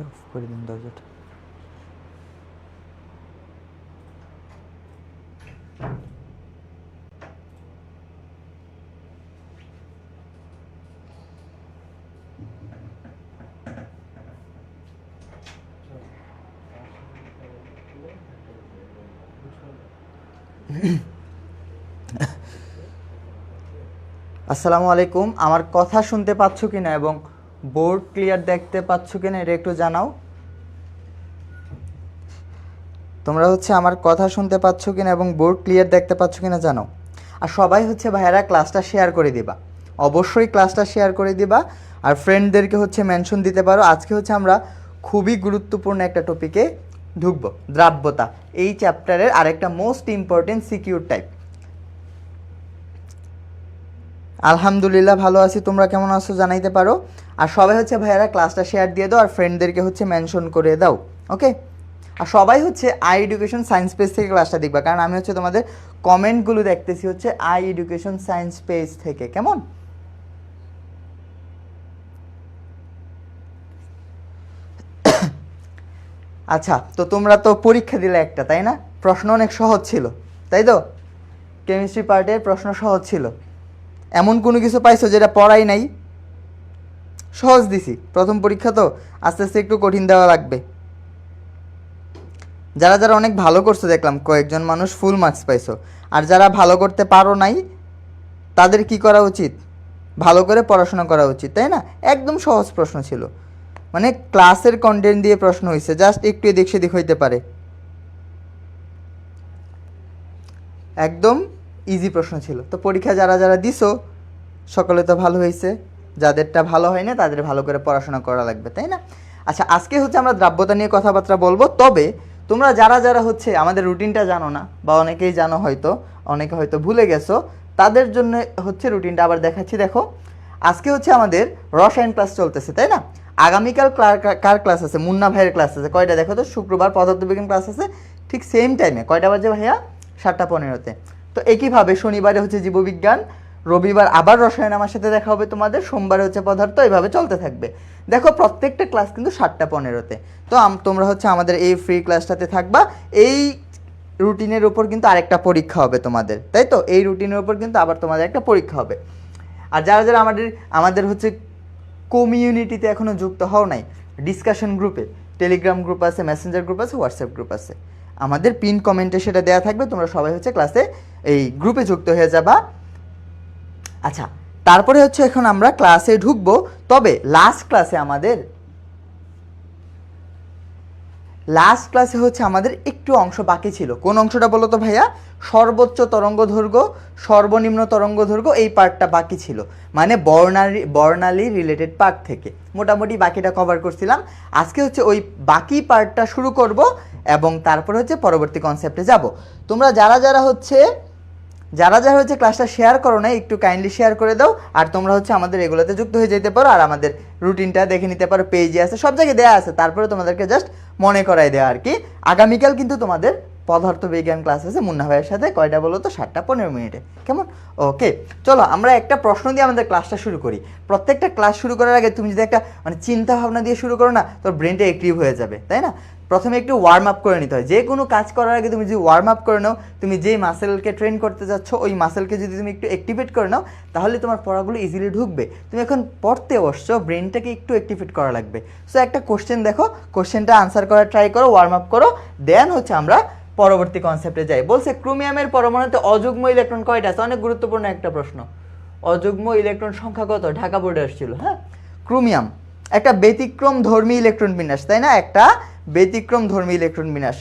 Of করে দিন দরজাটা। আসসালামু আলাইকুম, আমার কথা শুনতে পাচ্ছ কিনা এবং বোর্ড ক্লিয়ার দেখতে পাচ্ছ কিনা এটা একটু জানাও। তোমরা হচ্ছে আমার কথা শুনতে পাচ্ছ কিনা এবং বোর্ড ক্লিয়ার দেখতে পাচ্ছ কিনা জানাও। আর সবাই হচ্ছে ভাইয়ারা ক্লাসটা শেয়ার করে দিবা, অবশ্যই ক্লাসটা শেয়ার করে দিবা। আর ফ্রেন্ডদেরকে হচ্ছে মেনশন দিতে পারো। আজকে হচ্ছে আমরা খুবই গুরুত্বপূর্ণ একটা টপিকে ঢুকবো, দ্রাব্যতা। এই চ্যাপ্টারের আরেকটা মোস্ট ইম্পর্টেন্ট সিকিউর টাইপ। আলহামদুলিল্লাহ ভালো আছি, তোমরা কেমন আছো জানাইতে পারো। আর সবাই হচ্ছে ভাইয়ারা ক্লাসটা শেয়ার দিয়ে দাও আর ফ্রেন্ডদেরকে হচ্ছে মেনশন করে দাও, ওকে। আর সবাই হচ্ছে আই এডুকেশন সায়েন্স পেজ থেকে ক্লাসটা দেখবা, কারণ আমি হচ্ছে তোমাদের কমেন্টগুলো দেখতেছি হচ্ছে আই এডুকেশন সায়েন্স পেজ থেকে, কেমন? আচ্ছা, তো তোমরা তো পরীক্ষা দিলে একটা, তাই না? প্রশ্ন অনেক সহজ ছিল, তাই তো? কেমিস্ট্রি পার্টের প্রশ্ন সহজ ছিল। এমন কোনো কিছু পাইছো যেটা পড়াই নাই? সহজ দিছি, প্রথম পরীক্ষা তো, আস্তে আস্তে একটু কঠিন দেওয়া লাগবে। যারা যারা অনেক ভালো করছো দেখলাম কয়েকজন মানুষ ফুল মার্কস পাইছো। আর যারা ভালো করতে পারো নাই তাদের কি করা উচিত? ভালো করে পড়াশোনা করা উচিত, তাই না? একদম সহজ প্রশ্ন ছিল, মানে ক্লাসের কন্টেন্ট দিয়ে প্রশ্ন হয়েছে, জাস্ট একটু এদিক সেদিক হইতে পারে। একদম ইজি প্রশ্ন ছিল। তো পরীক্ষা যারা যারা দিছো সকলে তো ভালো হয়েছে, যাদেরটা ভালো হয় না তাদের ভালো করে পড়াশোনা করা লাগবে, তাই না? আচ্ছা, আজকে হচ্ছে আমরা দ্রাব্যতা নিয়ে কথাবার্তা বলবো। তবে তোমরা যারা যারা হচ্ছে আমাদের রুটিনটা জানো না, বা অনেকেই জানো হয়তো, অনেকে হয়তো ভুলে গেছো, তাদের জন্য হচ্ছে রুটিনটা আবার দেখাচ্ছি। দেখো, আজকে হচ্ছে আমাদের রসায়ন ক্লাস চলতেছে, তাই না? আগামীকাল কার ক্লাস আছে? মুন্না ভাইয়ের ক্লাস আছে। কয়টা দেখো তো? শুক্রবার পদার্থবিজ্ঞান ক্লাস আছে, ঠিক সেম টাইমে। কয়টা বাজে ভাইয়া? 7:15-তে। তো একইভাবে শনিবারে হচ্ছে জীববিজ্ঞান, রবিবার আবার রসায়ন আমার সাথে দেখা হবে তোমাদের, সোমবারে হচ্ছে পদার্থ, এইভাবে চলতে থাকবে। দেখো, প্রত্যেকটা ক্লাস কিন্তু 7:15-তে। তো তোমরা হচ্ছে আমাদের এই ফ্রি ক্লাসটাতে থাকবা। এই রুটিনের উপর কিন্তু আরেকটা পরীক্ষা হবে তোমাদের, তাই তো? এই রুটিনের উপর কিন্তু আবার তোমাদের একটা পরীক্ষা হবে। আর যারা যারা আমাদের আমাদের হচ্ছে কমিউনিটিতে এখনও যুক্ত হও নাই, ডিসকাশন গ্রুপে, টেলিগ্রাম গ্রুপ আছে, মেসেঞ্জার গ্রুপ আছে, হোয়াটসঅ্যাপ গ্রুপ আছে, আমাদের পিন কমেন্টে সেটা দেওয়া থাকবে। তোমরা সবাই হচ্ছে ক্লাসে এই গ্রুপে যুক্ত হয়ে যাবা। আচ্ছা, তারপরে হচ্ছে এখন আমরা ক্লাসে ঢুকবো। তবে লাস্ট ক্লাসে হচ্ছে আমাদের একটু অংশ বাকি ছিল। কোন অংশটা বলো তো ভাইয়া? সর্বোচ্চ তরঙ্গ দৈর্ঘ্য, সর্বনিম্ন তরঙ্গ দৈর্ঘ্য, এই পার্টটা বাকি ছিল। মানে বর্ণালী রিলেটেড পার্ট থেকে মোটামুটি বাকিটা কভার করছিলাম। আজকে হচ্ছে ওই বাকি পার্টটা শুরু করব এবং তারপর হচ্ছে পরবর্তী কনসেপ্টে যাব। তোমরা যারা যারা হচ্ছে ক্লাসটা শেয়ার করো না, একটু কাইন্ডলি শেয়ার করে দাও। আর তোমরা হচ্ছে আমাদের এগুলোতে যুক্ত হয়ে যেতে পারো, আর আমাদের রুটিনটা দেখে নিতে পারো, পেজে আছে, সব জায়গায় দেওয়া আছে। তারপরে তোমাদেরকে জাস্ট মনে করাই দেওয়া আর কি। আগামীকাল কিন্তু তোমাদের পদার্থবিজ্ঞান ক্লাস আছে মুন্না ভাইয়ের সাথে। কয়টা বলো তো? 7:15, কেমন? ওকে, চলো আমরা একটা প্রশ্ন দিয়ে আমাদের ক্লাসটা শুরু করি। প্রত্যেকটা ক্লাস শুরু করার আগে তুমি যদি একটা মানে চিন্তা ভাবনা দিয়ে শুরু করো না, তোর ব্রেনটা অ্যাক্টিভ হয়ে যাবে, তাই না? প্রথমে একটু ওয়ার্ম আপ করে নিতে হয়। যে কোনো কাজ করার আগে তুমি যদি ওয়ার্ম আপ করে নাও, তুমি যেই মাসেলকে ট্রেন করতে যাচ্ছ ওই মাসেলকে যদি তুমি একটু অ্যাক্টিভেট করে নাও, তাহলে তোমার পড়াগুলো ইজিলি ঢুকবে। তুমি এখন পড়তে বসছো, ব্রেনটাকে একটু অ্যাক্টিভেট করা লাগবে। সো একটা কোশ্চেন দেখো, কোশ্চেনটা আনসার করার ট্রাই করো, ওয়ার্ম আপ করো, দেন হচ্ছে আমরা পরবর্তী কনসেপ্টে যাই। বলছে ক্রোমিয়ামের পরমাণুতে অযুগ্ম ইলেকট্রন কয়টা আছে? অনেক গুরুত্বপূর্ণ একটা প্রশ্ন। অযুগ্ম ইলেকট্রন সংখ্যা কত? ঢাকা বোর্ডে আসছিল। হ্যাঁ, ক্রোমিয়াম একটা ব্যতিক্রম ধর্মী ইলেকট্রন বিন্যাস, তাই না? একটা ব্যতিক্রম ধর্মী ইলেকট্রন বিন্যাস,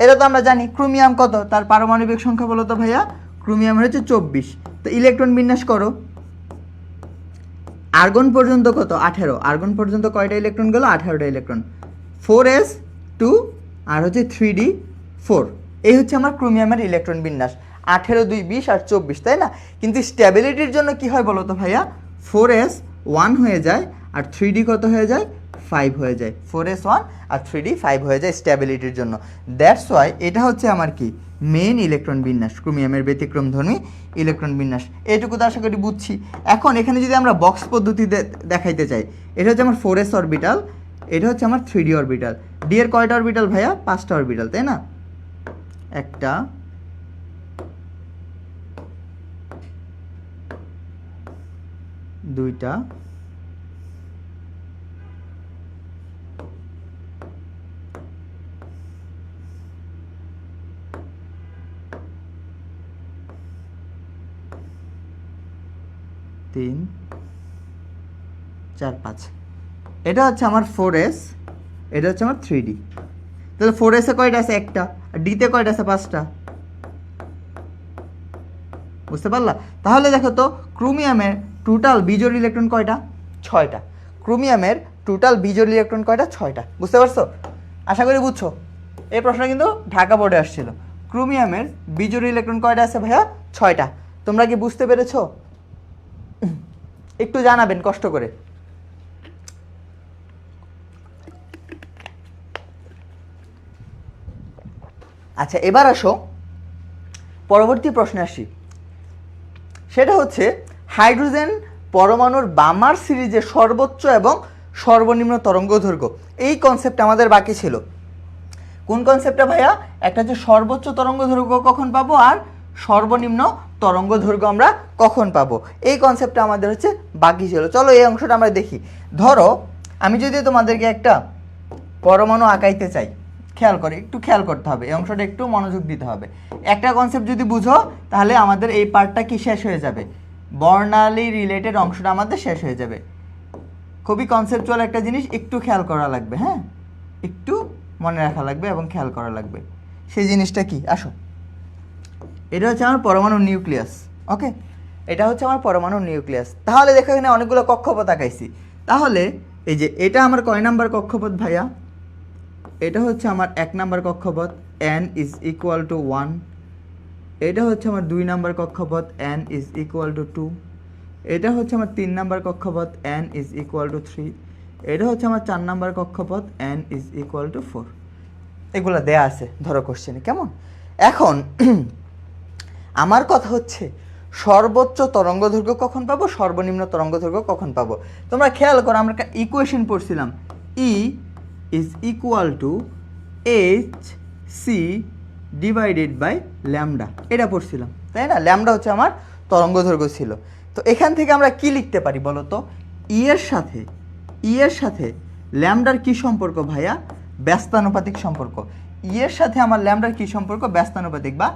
এটা তো আমরা জানি। ক্রোমিয়াম কত? তার পারমাণবিক সংখ্যা বলো তো ভাইয়া? ক্রোমিয়াম হচ্ছে 24। তো ইলেকট্রন বিন্যাস করো। আর্গন পর্যন্ত কত? 18। আর্গন পর্যন্ত কয়টা ইলেকট্রন গেল? 18টা ইলেকট্রন। 4s2 আর হচ্ছে 3d4। এই হচ্ছে আমার ক্রোমিয়ামের ইলেকট্রন বিন্যাস। 18, 2, 20 আর 24, তাই না? কিন্তু স্ট্যাবিলিটির জন্য কি হয় বলো তো ভাইয়া? 4s1 হয়ে যায় আর 3d কত হয়ে যায়? 5 হয়ে যায়। 4s1 আর 3d 5 হয়ে যায় স্ট্যাবিলিটির জন্য। দ্যাটস ওয়াই এটা হচ্ছে আমার কি মেইন ইলেকট্রন বিন্যাস, ক্রোমিয়ামের ব্যতিক্রমধর্মী ইলেকট্রন বিন্যাস। এইটুকু তো আশা করি বুঝছি। এখন এখানে যদি আমরা বক্স পদ্ধতি দেখাইতে চাই, এটা হচ্ছে আমার 4s অরবিটাল, এটা হচ্ছে আমার 3D অরবিটাল। ডি এর কয়টা অরবিটাল ভাইয়া? 5টা অরবিটাল, তাই না? একটা, দুইটা, তিন, 4, 5। এটা হচ্ছে আমার 4s, এটা হচ্ছে আমার 3D। তাহলে 4s এ কয়টা আছে? একটা। আর ডিতে কয়টা আছে? 5টা। বুঝতে পারলা? তাহলে দেখো তো ক্রোমিয়ামের টোটাল বিজোড় ইলেকট্রন কয়টা? 6টা। ক্রোমিয়ামের টোটাল বিজোড় ইলেকট্রন কয়টা? 6টা। বুঝতে পারছো? আশা করি বুঝছো। এই প্রশ্ন কিন্তু ঢাকা বোর্ডে আসছিল। ক্রোমিয়ামের বিজোড় ইলেকট্রন কয়টা আছে ভাইয়া? 6টা। তোমরা কি বুঝতে পেরেছো? একটু জানাবেন কষ্ট করে। আচ্ছা, এবার আসো পরবর্তী প্রশ্নে আসি। সেটা হচ্ছে হাইড্রোজেন পরমাণুর বামার সিরিজে সর্বোচ্চ এবং সর্বনিম্ন তরঙ্গ দৈর্ঘ্য। এই কনসেপ্ট আমাদের বাকি ছিল। কোন কনসেপ্টটা ভাইয়া? একটা হচ্ছে সর্বোচ্চ তরঙ্গ দৈর্ঘ্য কখন পাবো আর সর্বনিম্ন তরঙ্গ দৈর্ঘ্য আমরা কখন পাবো, এই কনসেপ্টটা আমাদের হচ্ছে বাকি ছিল। চলো এই অংশটা আমরা দেখি। ধরো আমি যদি তোমাদেরকে একটা পরমাণু আঁকাইতে চাই, খেয়াল করে, একটু খেয়াল করতে হবে, এই অংশটা একটু মনোযোগ দিতে হবে। একটা কনসেপ্ট যদি বুঝো তাহলে আমাদের এই পার্টটা কি শেষ হয়ে যাবে, বর্ণালী রিলেটেড অংশটা আমাদের শেষ হয়ে যাবে। খুবই কনসেপচুয়াল একটা জিনিস, একটু খেয়াল করা লাগবে, হ্যাঁ, একটু মনে রাখা লাগবে এবং খেয়াল করা লাগবে। সেই জিনিসটা কি? আসো, এটা হচ্ছে আমার পরমাণুর নিউক্লিয়াস। ওকে, এটা হচ্ছে আমার পরমাণুর নিউক্লিয়াস। তাহলে দেখো এখানে অনেকগুলো কক্ষপথ আঁকাইছি। তাহলে এই যে এটা আমার কয় নাম্বার কক্ষপথ ভাইয়া? এটা হচ্ছে আমার 1 নাম্বার কক্ষপথ, n ইজ ইকুয়াল টু 1। এটা হচ্ছে আমার 2 নাম্বার কক্ষপথ, n ইজ ইকুয়াল টু 2। এটা হচ্ছে আমার 3 নাম্বার কক্ষপথ, n ইজ ইকুয়াল টু 3। এটা হচ্ছে আমার 4 নাম্বার কক্ষপথ, n ইজ ইকুয়াল টু 4। এগুলো দেয়া আছে ধরো কোশ্চেনে, কেমন? এখন আমার কথা হচ্ছে সর্বোচ্চ তরঙ্গ দৈর্ঘ্য কখন পাবো, সর্বনিম্ন তরঙ্গ দৈর্ঘ্য কখন পাবো। তোমরা খেয়াল করো, আমরা একটা ইকুয়েশন পড়ছিলাম, E is equal to H C divided by lambda, এটা পড়ছিলাম, তাই না? ল্যামডা হচ্ছে আমার তরঙ্গ দৈর্ঘ্য ছিল। তো এখান থেকে আমরা কি লিখতে পারি বলো তো? ই এর সাথে ল্যামডার কি সম্পর্ক ভাইয়া? ব্যস্তানুপাতিক সম্পর্ক। ই এর সাথে আমার ল্যামডার কি সম্পর্ক? ব্যস্তানুপাতিক বা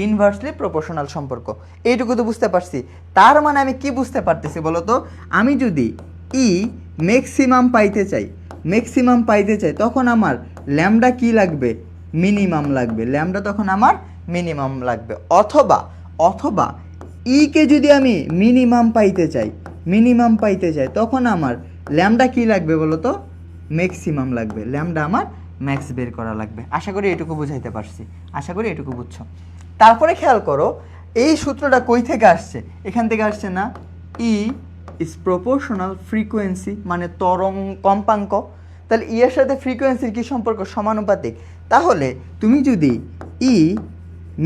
ইনভার্সলি প্রপোর্শনাল সম্পর্ক। এইটুকু তো বুঝতে পারছি। তার মানে আমি কি বুঝতে পারতেছি বলো তো? আমি যদি ই ম্যাক্সিমাম পাইতে চাই তখন আমার ল্যামডা কি লাগবে? মিনিমাম লাগবে। ল্যামডা তখন আমার মিনিমাম লাগবে। অথবা ই কে যদি আমি মিনিমাম পাইতে চাই তখন আমার ল্যামডা কি লাগবে বলো তো? ম্যাক্সিমাম লাগবে। ল্যামডা আমার ম্যাক্স বের করা লাগবে। আশা করি এটুকু বুঝাইতে পারছি, আশা করি এটুকু বুঝছো। তারপরে খেয়াল করো এই সূত্রটা কই থেকে আসছে? এখান থেকে আসছে না? ই ইজ প্রপোর্শনাল ফ্রিকোয়েন্সি, মানে কম্পাঙ্ক। তাহলে ই এর সাথে ফ্রিকোয়েন্সির কি সম্পর্ক? সমানুপাতিক। তাহলে তুমি যদি ই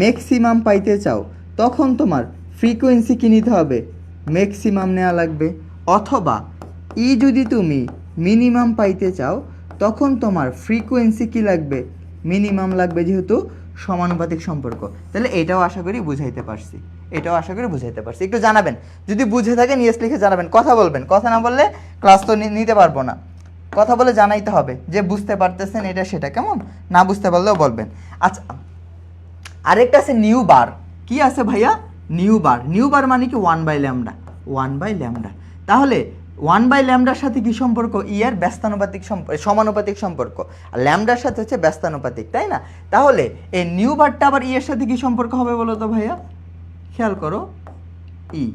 ম্যাক্সিমাম পাইতে চাও তখন তোমার ফ্রিকোয়েন্সি কি নিতে হবে? ম্যাক্সিমাম নেওয়া লাগবে। অথবা ই যদি তুমি মিনিমাম পাইতে চাও তখন তোমার ফ্রিকোয়েন্সি কি লাগবে? মিনিমাম লাগবে, যেহেতু সমানুপাতিক সম্পর্ক। তাহলে এটাও আশা করি বুঝাইতে পারছি, একটু জানাবেন যদি বুঝে থাকে, নিয়ে লিখে জানাবেন। কথা বলবেন, কথা না বললে ক্লাস তো নিতে পারবো না। কথা বলে জানাইতে হবে যে বুঝতে পারতেছেন এটা সেটা, কেমন? না বুঝতে পারলেও বলবেন। আচ্ছা, আরেকটা আছে নিউ বার। কি আছে ভাইয়া? নিউ বার মানে কি? 1/λ। তাহলে 1/λ সাথে কি সম্পর্ক? ই এর ব্যস্তানুপাতিক সমানুপাতিক সম্পর্ক, আর ল্যামডার সাথে হচ্ছে ব্যস্তানুপাতিক, তাই না? তাহলে এই নিউ বারটা আবার ই এর সাথে কি সম্পর্ক হবে বলো তো ভাইয়া? খেয়াল করো, ই।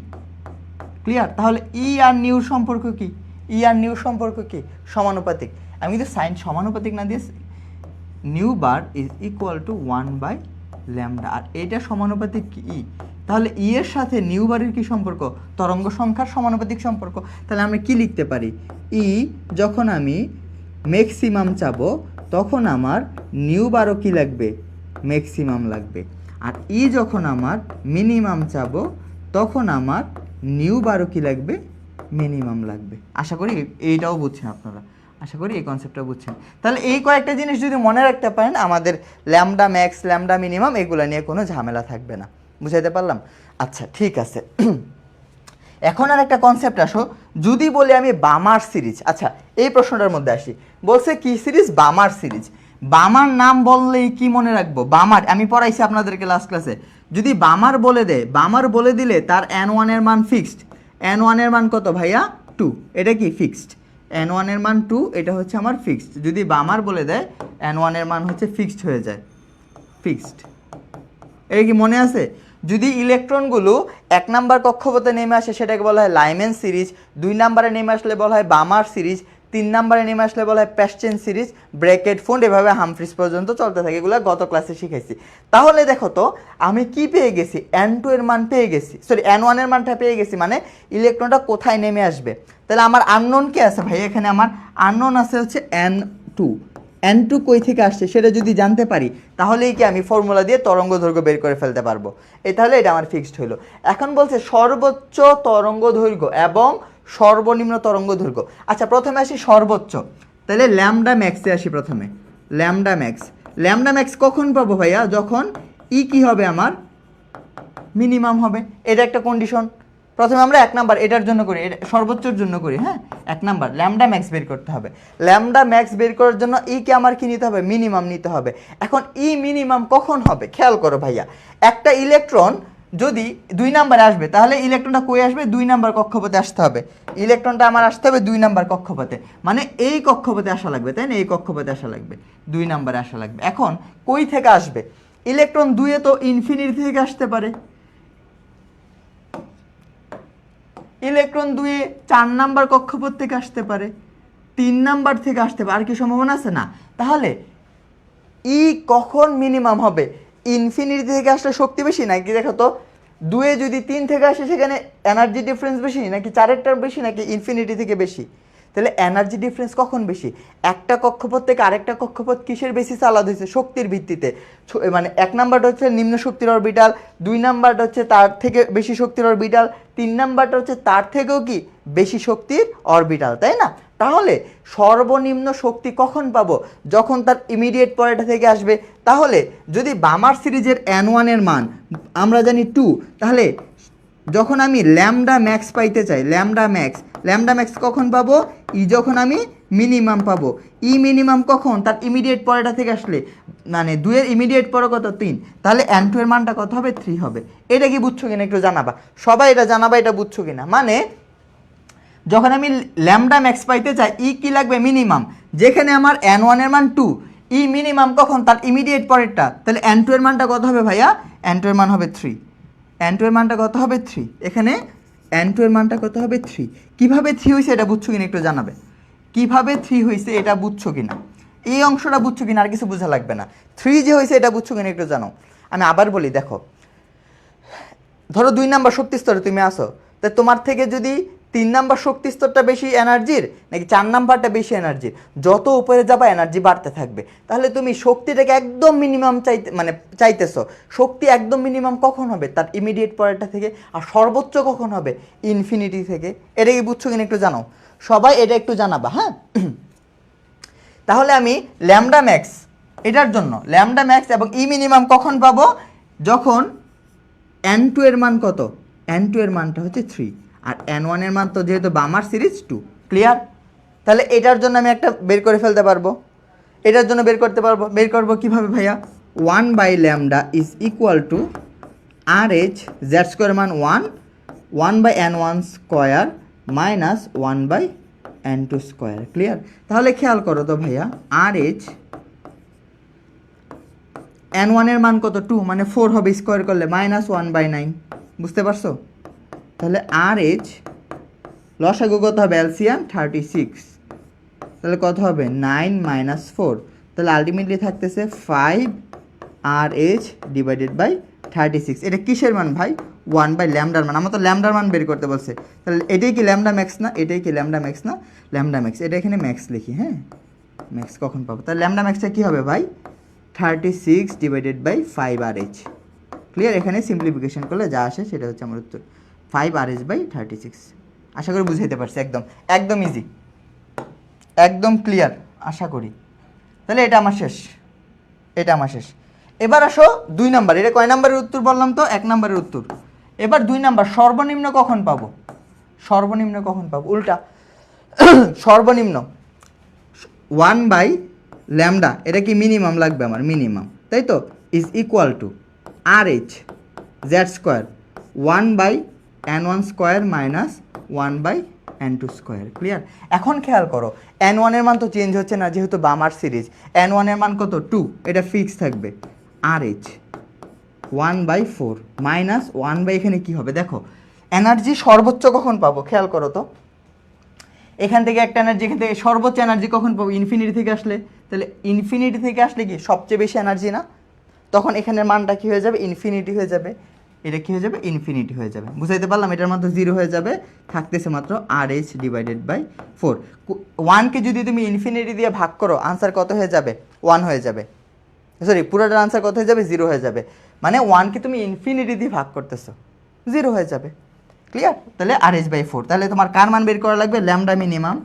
ক্লিয়ার? তাহলে ই আর নিউর সম্পর্ক কি? সমানুপাতিক। আমি কিন্তু সাইন সমানুপাতিক না দিয়েছি। Nu bar is equal to 1/λ, আর এটা সমানুপাতিক কি? ই। তাহলে ই এর সাথে নিউ বারের কি সম্পর্ক? তরঙ্গ সংখ্যার সমানুপাতিক সম্পর্ক। তাহলে আমরা কি লিখতে পারি? ই যখন আমি ম্যাক্সিমাম চাবো তখন আমার নিউ বারও কি লাগবে? ম্যাক্সিমাম লাগবে। আর ই যখন আমার মিনিমাম চাবো তখন আমার নিউ বারও কি লাগবে? মিনিমাম লাগবে। আশা করি এইটাও বুঝছেন আপনারা। আশা করি এই কনসেপ্টটা বুঝছেন। তাহলে এই কয়েকটা জিনিস যদি মনে রাখতে পারেন, আমাদের ল্যামডা ম্যাক্স, ল্যামডা মিনিমাম এগুলো নিয়ে কোনো ঝামেলা থাকবে না। বুঝাইতে পারলাম? আচ্ছা ঠিক আছে। এখন আর একটা কনসেপ্ট আসো, যদি বলি আমি বামার সিরিজ। আচ্ছা এই প্রশ্নটার মধ্যে আসি, বলছে কি সিরিজ? বামার সিরিজ। বামার নাম বললেই কি মনে রাখবো? বামার আমি পড়াইছি আপনাদেরকে লাস্ট ক্লাসে। যদি বামার বলে দেয়, বামার বলে দিলে তার n1 এর মান ফিক্সড। n1 এর মান কত ভাইয়া? 2। এটা কি ফিক্সড? n1 এর মান 2, এটা হচ্ছে আমার ফিক্সড। যদি বামার বলে দেয় n1 এর মান হচ্ছে ফিক্সড হয়ে যায়, ফিক্সড। এটা কি মনে আছে? যদি ইলেকট্রনগুলো 1 নাম্বার কক্ষপথে নেমে আসে সেটাকে বলা হয় লাইম্যান সিরিজ, 2 নাম্বারে নেমে আসলে বলা হয় বামার সিরিজ, 3 নাম্বারে নেমে আসলে বলা হয় প্যাসচেন সিরিজ, ব্র্যাকেট ফোন্ড, এভাবে হামফ্রিজ পর্যন্ত চলতে থাকে। এগুলো গত ক্লাসে শিখাইছি। তাহলে দেখো তো আমি কি পেয়ে গেছি? n2 এর মান পেয়ে গেছি, সরি n1 এর মানটা পেয়ে গেছি, মানে ইলেকট্রনটা কোথায় নেমে আসবে। তাহলে আমার আননোন কে আছে ভাই? এখানে আমার আননোন আছে হচ্ছে n2। n2 কই থেকে আসছে সেটা যদি জানতে পারি তাহলেই কি আমি ফর্মুলা দিয়ে তরঙ্গ দৈর্ঘ্য বের করে ফেলতে পারবো। তাহলে এটা আমার ফিক্সড হলো। এখন বলছে সর্বোচ্চ তরঙ্গ দৈর্ঘ্য এবং সর্বনিম্ন তরঙ্গ দৈর্ঘ্য। আচ্ছা প্রথমে আসি সর্বোচ্চ, তাহলে ল্যামডা ম্যাক্সে আসি প্রথমে। ল্যামডা ম্যাক্স, ল্যামডা ম্যাক্স কখন পাবো ভাইয়া? যখন ই কি হবে আমার? মিনিমাম হবে। এটা একটা কন্ডিশন। প্রথমে আমরা 1 নাম্বার এটার জন্য করি, এটা সর্বোচ্চর জন্য করি। হ্যাঁ 1 নাম্বার ল্যামডা ম্যাক্স বের করতে হবে। ল্যামডা ম্যাক্স বের করার জন্য ই কে আমার কি নিতে হবে? মিনিমাম নিতে হবে। এখন ই মিনিমাম কখন হবে? খেয়াল করো ভাইয়া, একটা ইলেকট্রন যদি 2 নাম্বারে আসবে তাহলে ইলেকট্রনটা কই আসবে? 2 নাম্বার কক্ষপথে আসতে হবে। ইলেকট্রনটা আমার আসতে হবে 2 নাম্বার কক্ষপথে, মানে এই কক্ষপথে আসা লাগবে, তাই না? এই কক্ষপথে আসা লাগবে, 2 নাম্বারে আসা লাগবে। এখন কই থেকে আসবে? ইলেকট্রন 2 এ তো ইনফিনিটি থেকে আসতে পারে, ইলেকট্রন 2 এ 4 নাম্বার কক্ষপথ থেকে আসতে পারে, 3 নাম্বার থেকে আসতে পারে। আর কি সম্ভাবনা আছে? না। তাহলে ই কখন মিনিমাম হবে? ইনফিনিটি থেকে আসলে শক্তি বেশি নাকি? দেখো তো 2 এ যদি 3 থেকে আসে সেখানে এনার্জি ডিফারেন্স বেশি নাকি 4-এরটার বেশি নাকি ইনফিনিটি থেকে বেশি? তাহলে এনার্জি ডিফারেন্স কখন বেশি? একটা কক্ষপথ থেকে আরেকটা কক্ষপথ কিসের বেসিসে আলাদা হয়েছে? শক্তির ভিত্তিতে। মানে 1 নাম্বারটা হচ্ছে নিম্ন শক্তির অরবিটাল, 2 নাম্বারটা হচ্ছে তার থেকে বেশি শক্তির অরবিটাল, 3 নাম্বারটা হচ্ছে তার থেকেও কি বেশি শক্তির অরবিটাল, তাই না? তাহলে সর্বনিম্ন শক্তি কখন পাবো? যখন তার ইমিডিয়েট পরেটা থেকে আসবে। তাহলে যদি বামার সিরিজের n1 এর মান আমরা জানি 2, তাহলে যখন আমি ল্যামডা ম্যাক্স পাইতে চাই, ল্যামডা ম্যাক্স কখন পাবো? ই যখন আমি মিনিমাম পাবো। ই মিনিমাম কখন? তার ইমিডিয়েট পরেটা থেকে আসলে, মানে 2 এর ইমিডিয়েট পরে কত? 3। তাহলে n2 এর মানটা কত হবে? 3 হবে। এটা কি বুঝছো কিনা একটু জানাবা, সবাই এটা জানাবা, এটা বুঝছো কিনা? মানে যখন আমি ল্যামডা ম্যাক্স পাইতে চাই ই কি লাগবে? মিনিমাম। যেখানে আমার n1 এর মান 2, ই মিনিমাম কখন? তার ইমিডিয়েট পরেরটা। তাহলে n2 এর মানটা কত হবে ভাইয়া? n2 এর মান হবে 3। n2 এর মানটা কত হবে? 3। এখানে n2 এর মানটা কত হবে? 3। কিভাবে 3 হয়েছে এটা বুঝছো কিনা একটু জানাবে। কিভাবে 3 হয়েছে এটা বুঝছো কিনা? এই অংশটা বুঝছো কিনা? আর কিছু বোঝা লাগবে না। 3 যে হয়েছে এটা বুঝছো কিনা একটু জানো। আমি আবার বলি, দেখো ধরো 2 নাম্বার শক্তি স্তরে তুমি আসো, তা তোমার থেকে যদি 3 নাম্বার শক্তি স্তরটা বেশি এনার্জির নাকি 4 নাম্বারটা বেশি এনার্জির, যত উপরে যাবা এনার্জি বাড়তে থাকবে। তাহলে তুমি শক্তিটাকে একদম মিনিমাম চাইতেছো। শক্তি একদম মিনিমাম কখন হবে? তার ইমিডিয়েট পরেরটা থেকে। আর সর্বোচ্চ কখন হবে? ইনফিনিটি থেকে। এটা কি বুঝছো কিনা একটু জানো, সবাই এটা একটু জানাবা। হ্যাঁ তাহলে আমি ল্যামডা ম্যাক্স এটার জন্য ল্যামডা ম্যাক্স এবং ই মিনিমাম কখন পাবো? যখন n2 এর মান কত? n2 এর মানটা হচ্ছে 3, আর n1 এর মান তো যেহেতু বামার সিরিজ 2। ক্লিয়ার? তাহলে এটার জন্য আমি একটা বের করে ফেলতে পারবো, এটার জন্য বের করতে পারবো। বের করবো কিভাবে ভাইয়া? 1/λ is equal to RH, Z square মান 1/n1 square minus 1/n2 square. Clear? তাহলে খেয়াল করো তো ভাইয়া, RH n1 এর মান কত? 2, মানে 4 হবে স্কোয়ার করলে, মাইনাস 1/9। বুঝতে পারছো? তাহলে RH লসাগু কত হবে? এলসিএম 36। তাহলে কত হবে? 9 মাইনাস 4। তাহলে আলটিমেটলি থাকতেছে 5 RH ডিভাইডেড বাই 36। এটা কিসের মান ভাই? 1/ল্যামডার মান। আমার তো ল্যামডার মান বের করতে বলছে। তাহলে এটাই কি ল্যামডা ম্যাক্স না? এটাই কি ল্যামডা ম্যাক্স না? Lambda max. এটা এখানে ম্যাক্স লিখি। হ্যাঁ ম্যাক্স কখন পাবো? তাহলে ল্যামডা ম্যাক্সটা কী হবে ভাই? 36 ডিভাইডেড বাই 5 RH। ক্লিয়ার? এখানে সিম্পলিফিকেশন করলে যা আসে সেটা হচ্ছে আমার উত্তর, 5 RH/36। আশা করি বুঝাইতে পারছি। একদম একদম ইজি। একদম ক্লিয়ার আশা করি। তাহলে এটা আমার শেষ, এটা আমার শেষ। এবার আসো 2 নাম্বার। এটা কয় নাম্বারের উত্তর বললাম তো? 1 নাম্বারের উত্তর। এবার 2 নাম্বার, সর্বনিম্ন কখন পাবো? সর্বনিম্ন কখন পাবো? উল্টা সর্বনিম্ন 1/λ, এটা কি মিনিমাম লাগবে আমার? মিনিমাম, তাই তো, is equal to RH Z square 1/n1² minus 1/n2²। Clear? এখন খেয়াল করো, n1 এর মান তো চেঞ্জ হচ্ছে না, যেহেতু বামার সিরিজ। n1 এর মান কত? 2, এটা ফিক্স থাকবে। RH 1/4 মাইনাস 1/, এখানে কি হবে দেখো, এনার্জি সর্বোচ্চ কখন পাবো খেয়াল করো তো। এখান থেকে একটা এনার্জি, এখান থেকে সর্বোচ্চ এনার্জি কখন পাবো? ইনফিনিটি থেকে আসলে। তাহলে ইনফিনিটি থেকে আসলে কি সবচেয়ে বেশি এনার্জি না? তখন এখানের মানটা কি হয়ে যাবে? ইনফিনিটি হয়ে যাবে। এটা কি হয়ে যাবে? ইনফিনিটি হয়ে যাবে। বুঝাইতে পারলাম? এটার মাত্র 0 হয়ে যাবে, থাকতেছে মাত্র RH ডিভাইডেড বাই 4। 1কে যদি তুমি ইনফিনিটি দিয়ে ভাগ করো, আনসার কত হয়ে যাবে? 1 হয়ে যাবে। সরি, পুরোটার আনসার কত হয়ে যাবে? 0 হয়ে যাবে। মানে 1কে তুমি ইনফিনিটি দিয়ে ভাগ করতেছো, 0 হয়ে যাবে। ক্লিয়ার? তাহলে RH/4। তাহলে তোমার কার মান বের করা লাগবে? Lambda minimum.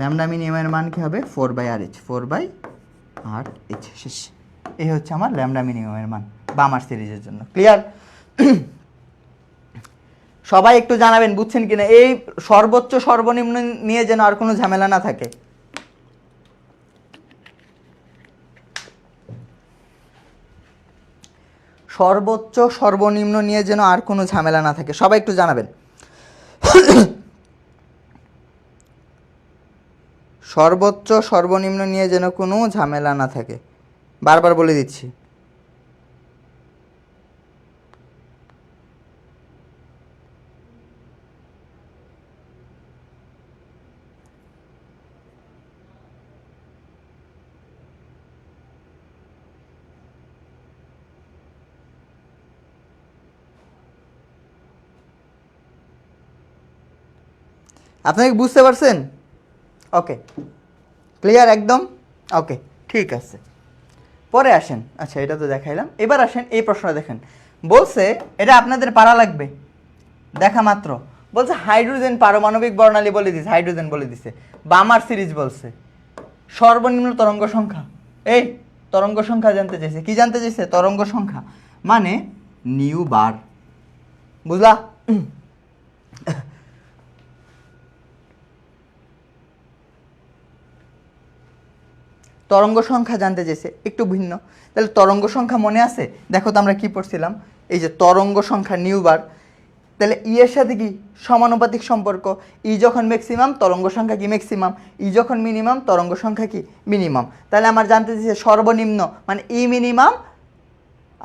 ল্যামডা মিনিমামের মান কি হবে? 4/RH, 4/RH। শেষ। এই হচ্ছে আমার ল্যামডা মিনিমামের মান বামার সিরিজের জন্য। ক্লিয়ার? সবাই একটু জানাবেন বুঝছেন কিনা, এই সর্বোচ্চ সর্বনিম্ন নিয়ে যেন আর কোনো ঝামেলা না থাকে। সর্বোচ্চ সর্বনিম্ন নিয়ে যেন আর কোনো ঝামেলা না থাকে, সবাই একটু জানাবেন। সর্বোচ্চ সর্বনিম্ন নিয়ে যেন কোনো ঝামেলা না থাকে, বারবার বলে দিচ্ছি। আপনারা কি বুঝতে পারছেন? ওকে, ক্লিয়ার একদম? ওকে, ঠিক আছে। পরে আসেন, আচ্ছা এটা তো দেখাইলাম। এবার আসেন এই প্রশ্নটা দেখেন। বলছে, এটা আপনাদের পারা লাগবে দেখা মাত্র। বলছে হাইড্রোজেন পারমাণবিক বর্ণালী বলে দিছে, হাইড্রোজেন বলে দিছে, বামার সিরিজ বলছে, সর্বনিম্ন তরঙ্গ সংখ্যা। এই তরঙ্গ সংখ্যা জানতে চাইছে। কি জানতে চাইছে? তরঙ্গ সংখ্যা, মানে নিউ বার। বুঝলা? তরঙ্গ সংখ্যা জানতে চেয়েছে, একটু ভিন্ন। তাহলে তরঙ্গ সংখ্যা মনে আছে? দেখো তো আমরা কি পড়ছিলাম, এই যে তরঙ্গ সংখ্যা নিউ বার। তাহলে ই এর সাথে কি সমানুপাতিক সম্পর্ক? ই যখন ম্যাক্সিমাম, তরঙ্গ সংখ্যা কি ম্যাক্সিমাম। ই যখন মিনিমাম, তরঙ্গ সংখ্যা কি মিনিমাম। তাহলে আমার জানতে চেয়েছে সর্বনিম্ন, মানে ই মিনিমাম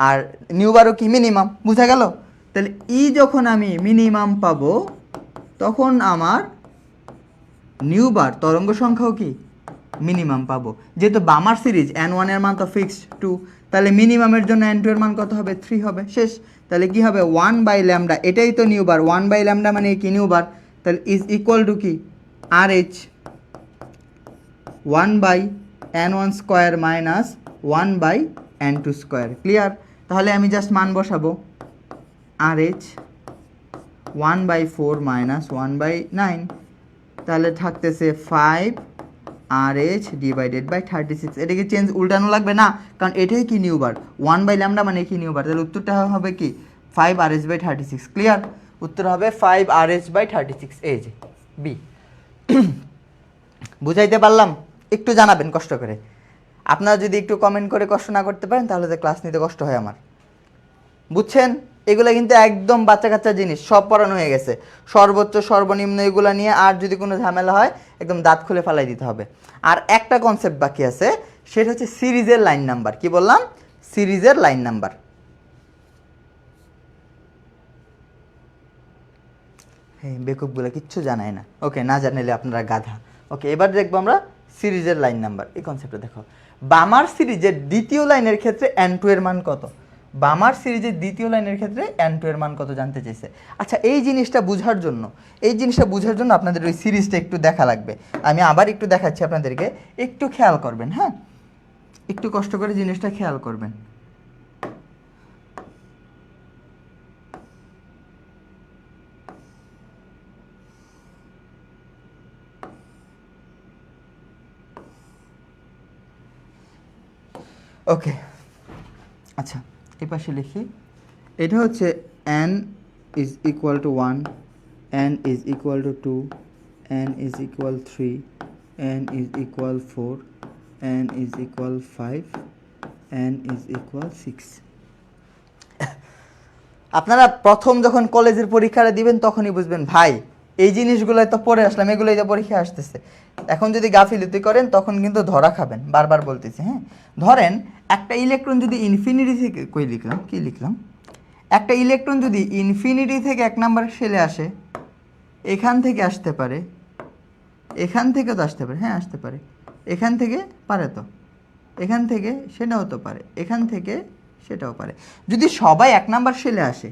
আর নিউ বারও কি মিনিমাম। বুঝা গেল? তাহলে ই যখন আমি মিনিমাম পাবো, তখন আমার নিউ বার তরঙ্গ সংখ্যাও কি মিনিমাম পাবো। যেহেতু বামার সিরিজ n1 এর মান তো ফিক্সড 2, তাহলে মিনিমামের জন্য n2 এর মান কত হবে? 3 হবে। শেষ। তাহলে কি হবে? 1/λ, এটাই তো নিউ বার। 1/λ মানে কি? নিউ বার। তাহলে ইজ ইকুয়াল টু কি? RH 1/n1² minus 1/n2²। Clear? তাহলে আমি জাস্ট মান বসাবো, RH 1/4 মাইনাস 1/9, তাহলে থাকতেছে 5RH ডিভাইডেড বাই 36। এটাকে চেঞ্জ উল্টানো লাগবে না, কারণ এটাই কি নিউ বার। 1/λ মানে কি নিউ বার। তাহলে উত্তরটা হবে কি 5RH/36। ক্লিয়ার? উত্তর হবে 5RH/36, এই যে বি। বুঝাইতে পারলাম? একটু জানাবেন কষ্ট করে। আপনারা যদি একটু কমেন্ট করে কষ্ট না করতে পারেন, তাহলে তো ক্লাস নিতে কষ্ট হয় আমার। বুঝছেন? এগুলো কিন্তু একদম বাচ্চা কাচ্চা জিনিস, সব পড়ানো হয়ে গেছে। সর্বোচ্চ সর্বনিম্ন এগুলো নিয়ে আর যদি কোনো ঝামেলা হয়, একদম দাঁত খুলে ফেলাই দিতে হবে। আর একটা কনসেপ্ট বাকি আছে, সেটা হচ্ছে সিরিজের লাইন নাম্বার। কি বললাম? সিরিজের লাইন নাম্বার। হ্যাঁ, বেকুবগুলো কিচ্ছু জানায় না। ওকে, না জানাইলে আপনারা গাধা। ওকে, এবার দেখবো আমরা সিরিজের লাইন নাম্বার। এই কনসেপ্টটা দেখো, বামার সিরিজের দ্বিতীয় লাইনের ক্ষেত্রে n2 এর মান কত? বামার সিরিজের দ্বিতীয় লাইনের ক্ষেত্রে n2 এর মান কত জানতে চাইছে। আচ্ছা, এই জিনিসটা বোঝার জন্য আপনাদের ওই সিরিজটা একটু দেখা লাগবে। আমি আবার একটু দেখাচ্ছি আপনাদেরকে, একটু খেয়াল করবেন। হ্যাঁ, একটু কষ্ট করে জিনিসটা খেয়াল করবেন। ওকে, আচ্ছা এই পাশে লিখি, এটা হচ্ছে n is equal two 1, n is equal two 2, n is equal 3, n is equal 4, n is equal 5, n is equal 6। আপনারা প্রথম যখন কলেজের পরীক্ষাটা দিবেন তখনই বুঝবেন ভাই এই জিনিসগুলোই তো পড়ে আসলাম, এগুলোই তো পরীক্ষা আসতেছে। এখন যদি গাফিলতি করেন তখন কিন্তু ধরা খাবেন, বারবার বলতেছি। হ্যাঁ, ধরেন একটা ইলেকট্রন যদি ইনফিনিটি থেকে, কই লিখলাম, কি লিখলাম, একটা ইলেকট্রন যদি ইনফিনিটি থেকে 1 নাম্বার শেলে আসে, এখান থেকে আসতে পারে, এখান থেকে তো আসতে পারে, হ্যাঁ আসতে পারে, এখান থেকে পারে, তো এখান থেকে সেটাও তো পারে, এখান থেকে সেটাও পারে। যদি সবাই 1 নাম্বার শেলে আসে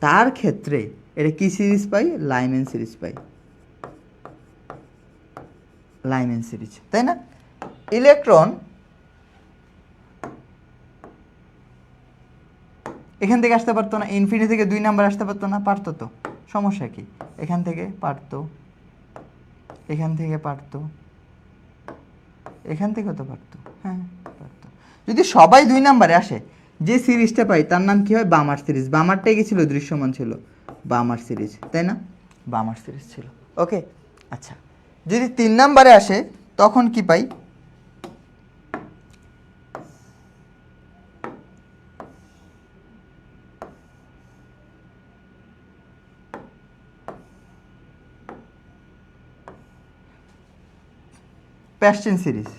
তার ক্ষেত্রে এটা কি সিরিজ পাই? লাইম্যান সিরিজ পাই, লাইম্যান সিরিজ, তাই না? ইলেকট্রন এখান থেকে আসতে পারতো না, ইনফিনিটি থেকে 2 নাম্বার আসতে পারতো না? পারতো তো, সমস্যা কি? এখান থেকে পারতো, এখান থেকে পারতো, এখান থেকেও তো পারতো, হ্যাঁ পারতো। যদি সবাই 2 নাম্বারে আসে, যে সিরিজটা পাই তার নাম কি হয়? বামার সিরিজ। বামারটাই কি ছিল? দৃশ্যমান ছিল, বামার সিরিজ, তাই না? বামার সিরিজ ছিল। ওকে, আচ্ছা যদি 3 নাম্বারে আসে তখন কি পাই? প্যাস্টেন সিরিজ।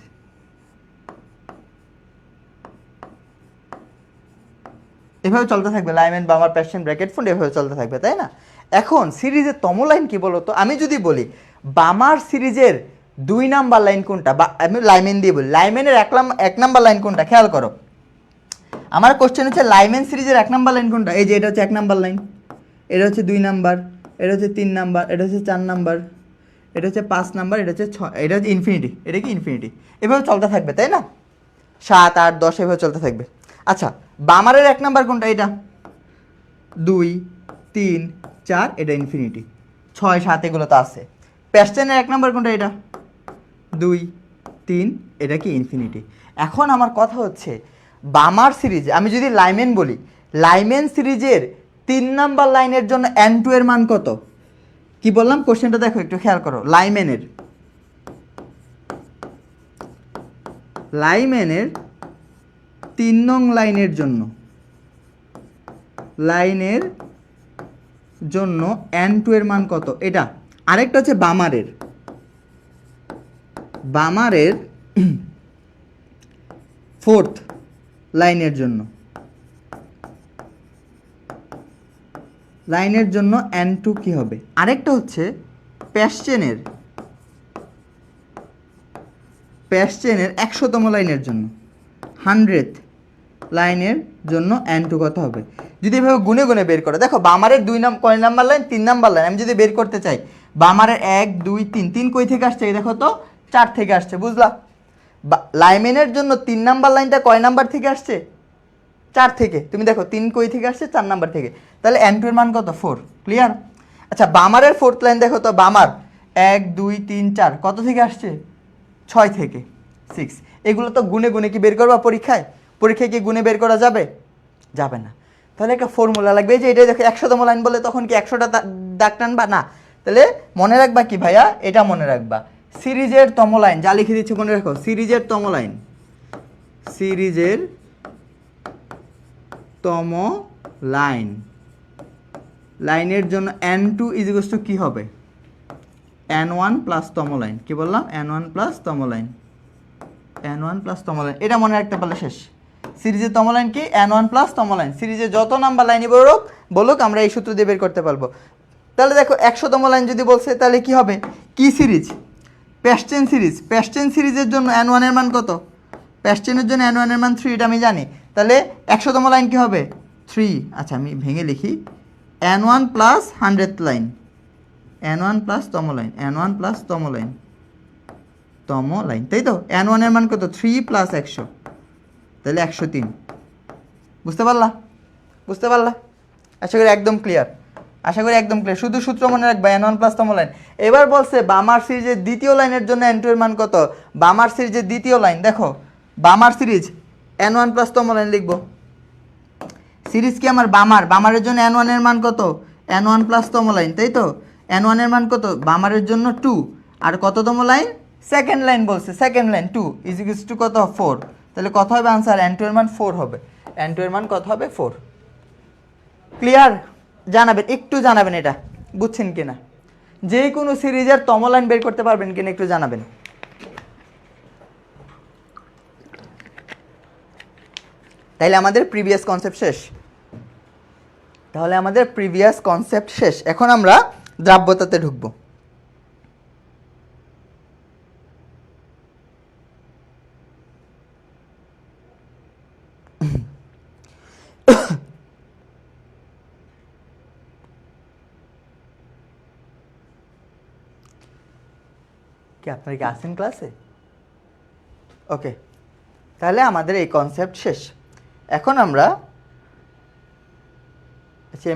এভাবে চলতে থাকবে, লাইম্যান, বামার, প্যাস্টেন, ব্র্যাকেট ফুন্ড, এভাবে চলতে থাকবে, তাই না? এখন সিরিজের তম লাইন কি বলতো? আমি যদি বলি বামার সিরিজের 2 নাম্বার লাইন কোনটা, বা আমি লাইম্যান দিয়ে বলি, লাইম্যানের 1 নাম্বার লাইন কোনটা? খেয়াল করো, আমার কোশ্চেন হচ্ছে লাইম্যান সিরিজের 1 নাম্বার লাইন কোনটা? এই যে এটা হচ্ছে 1 নাম্বার লাইন, এটা হচ্ছে 2 নাম্বার, এটা হচ্ছে 3 নাম্বার, এটা হচ্ছে 4 নাম্বার, এটা হচ্ছে 5 নাম্বার, এটা হচ্ছে 6, এটা হচ্ছে ইনফিনিটি, এটা কি ইনফিনিটি। এভাবে চলতে থাকবে, তাই না? 7, 8, 10 এভাবে চলতে থাকবে। আচ্ছা বামারের 1 নাম্বার কোনটা? এটা 2, 3, 4, এটা ইনফিনিটি, 6, 7 এগুলো তো আছে। প্যাস্টেনের 1 নাম্বার কোনটা? এটা 2, 3, এটা কি ইনফিনিটি। এখন আমার কথা হচ্ছে বামার সিরিজ, আমি যদি লাইম্যান বলি, লাইম্যান সিরিজের 3 নাম্বার লাইনের জন্য n2 এর মান কত? কি বললাম কোশ্চেনটা দেখো, একটু খেয়াল করো। লাইম্যানের 3 নং লাইনের জন্য, লাইনের জন্য n2 এর মান কত? এটা। আরেকটা হচ্ছে বামারের, বামারের 4th লাইনের জন্য, লাইনের জন্য n2 কি হবে? আরেকটা হচ্ছে প্যাস্টেনের, প্যাস্টেনের 100তম লাইনের জন্য, 100th লাইনের জন্য n2 কত হবে? যদি এভাবে গুনে গুনে বের করো, দেখো বামারের 2 কয় নাম্বার লাইন? 3 number line. আমি যদি বের করতে চাই বামারের 1, 2, 3, 3 কই থেকে আসছে? এই দেখো তো 4 থেকে আসছে, বুঝলা? লাইম্যানের জন্য 3 নাম্বার লাইনটা কয় নাম্বার থেকে আসছে? 4 থেকে। তুমি দেখো 3 কই থেকে আসছে? 4 নাম্বার থেকে। তাহলে n2 এর মান কত? 4। ক্লিয়ার? আচ্ছা বামারের 4th লাইন দেখো তো, বামার 1, 2, 3, 4 কত থেকে আসছে? 6 থেকে, 6। এগুলো তো গুনে গুনে কি বের করবা পরীক্ষায়? পরীক্ষায় কি গুনে বের করা যাবে? যাবে না। তাহলে একটা ফর্মুলা লাগবে, এই যে এটা দেখো 100তম লাইন বলে তখন কি 100টা দাগ টানবা? না। তাহলে মনে রাখবা কি ভাইয়া? এটা মনে রাখবা, সিরিজের তম লাইন, যা লিখে দিচ্ছি মনে রাখো, সিরিজের তম লাইন, সিরিজের তম লাইন, লাইনের জন্য n2 ইজিকস টু কি হবে? n1 প্লাস তম লাইন। কি বললাম? n1 প্লাস তম লাইন, n1 প্লাস তম লাইন। এটা মনে রাখতে পারলে শেষ। সিরিজের তম লাইন কি? n1 প্লাস তম লাইন। সিরিজে যত নাম্বার লাইনই বলুক আমরা এই সূত্র দিয়ে বের করতে পারবো। তাহলে দেখো 100তম লাইন যদি বলছে তাহলে কি হবে? কি সিরিজ? প্যাস্টেন সিরিজ। প্যাস্টেন সিরিজের জন্য n1 এর মান কত? প্যাস্টেনের জন্য n1 এর মান 3, এটা আমি জানি। তাহলে 100তম লাইন কি হবে? 3। আচ্ছা আমি ভেঙে লিখি, n1 plus 100th line, n1 plus তম লাইন, n1 প্লাস তম লাইন, তম লাইন, তাই তো? n1 এর মান কত? 3 প্লাস 100, তাহলে 103। বুঝতে পারলা? বুঝতে পারলা? আশা করি একদম ক্লিয়ার, আশা করি একদম ক্লিয়ার। শুধু সূত্র মনে রাখবা, n1 প্লাস তম লাইন। এবার বলছে বামার সিরিজের 2য় লাইনের জন্য n2 এর মান কত? বামার সিরিজের 2য় লাইন দেখো, বামার সিরিজ N1 প্লাস তমলাইন লিখবো। সিরিজ কি আমার বামারের জন্য N1 এর মান কত? N1 প্লাস তমলাইন, তাই তো? N1 এর মান কত? বামারের জন্য 2, আর কততম লাইন? সেকেন্ড লাইন বলছে, সেকেন্ড লাইন 2 ইজ টু কত? 4। তাহলে কত হবে আনসার? N2 এর মান 4 হবে। N2 এর মান কত হবে? 4। ক্লিয়ার? জানাবেন, একটু জানাবেন এটা বুঝছেন কিনা, যে কোনো সিরিজের তমলাইন বের করতে পারবেন কিনা একটু জানাবেন। তাইলে আমাদের প্রিভিয়াস কনসেপ্ট শেষ। এখন আমরা দ্রাব্যতাতে ঢুকবো। কি আপনারা কি আসেন ক্লাসে? ওকে, তাহলে আমাদের এই কনসেপ্ট শেষ। এখন আমরা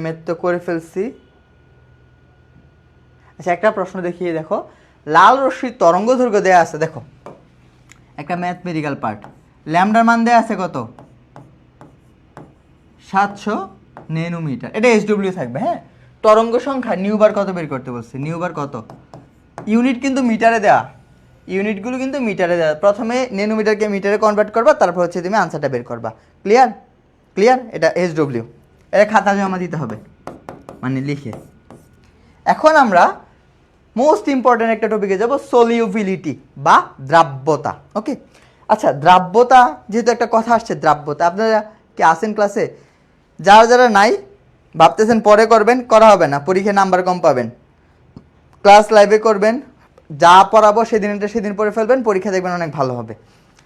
ম্যাথ তো করে ফেলছি। আচ্ছা, একটা প্রশ্ন দেখিয়ে দেখো। লাল রশ্মির তরঙ্গ দৈর্ঘ্য দেয়া আছে, দেখো একটা ম্যাথমেটিক্যাল পার্ট। ল্যামডার মান দেয়া আছে কত? 700 ন্যানোমিটার। এটা SW থাকবে। হ্যাঁ, তরঙ্গ সংখ্যা নিউবার কত বের করতে বলছে? নিউবার কত? ইউনিট কিন্তু মিটারে দেওয়া, ইউনিটগুলো কিন্তু মিটারে দেওয়া। প্রথমে ন্যানোমিটারকে মিটারে কনভার্ট করবা, তারপর হচ্ছে তুমি আনসারটা বের করবা। ক্লিয়ার? ক্লিয়ার? এটা SW। এটা খাতা জমা দিতে হবে, মানে লিখে। এখন আমরা মোস্ট ইম্পর্ট্যান্ট একটা টপিকে যাব, সলিউবিলিটি বা দ্রাব্যতা। ওকে, আচ্ছা, দ্রাব্যতা যেহেতু একটা কথা আসছে, দ্রাব্যতা আপনারা কি আসেন ক্লাসে? যারা যারা নাই ভাবতেছেন পরে করবেন, করা হবে না, পরীক্ষায় নাম্বার কম পাবেন। ক্লাস লাইভে করবেন, যা পড়াবো সেদিন পড়ে ফেলবেন, পরীক্ষা দেখবেন অনেক ভালো হবে।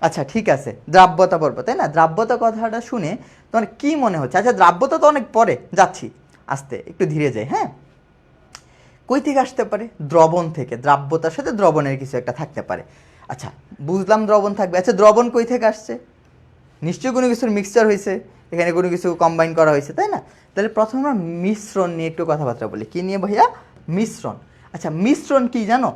আচ্ছা ঠিক আছে, দ্রাব্যতা পড়বো তাই না? দ্রাব্যতা কথাটা শুনে তোমার কি মনে হচ্ছে? আচ্ছা, দ্রাব্যতা তো অনেক পরে, যাচ্ছি আস্তে, একটু ধীরে যাই। হ্যাঁ, কই থেকে আসতে পারে? দ্রবণ থেকে। দ্রাব্যতার সাথে দ্রবণের কিছু একটা থাকতে পারে। আচ্ছা বুঝলাম, দ্রবণ থাকবে। আচ্ছা, দ্রবণ কই থেকে আসছে? নিশ্চয়ই কোনো কিছুর মিক্সচার হয়েছে, এখানে কোনো কিছু কম্বাইন করা হয়েছে, তাই না? তাহলে প্রথমে আমরা মিশ্রণ নিয়ে একটু কথাবার্তা বলি। কী নিয়ে ভাইয়া? মিশ্রণ। আচ্ছা, মিশ্রণ কি জানো?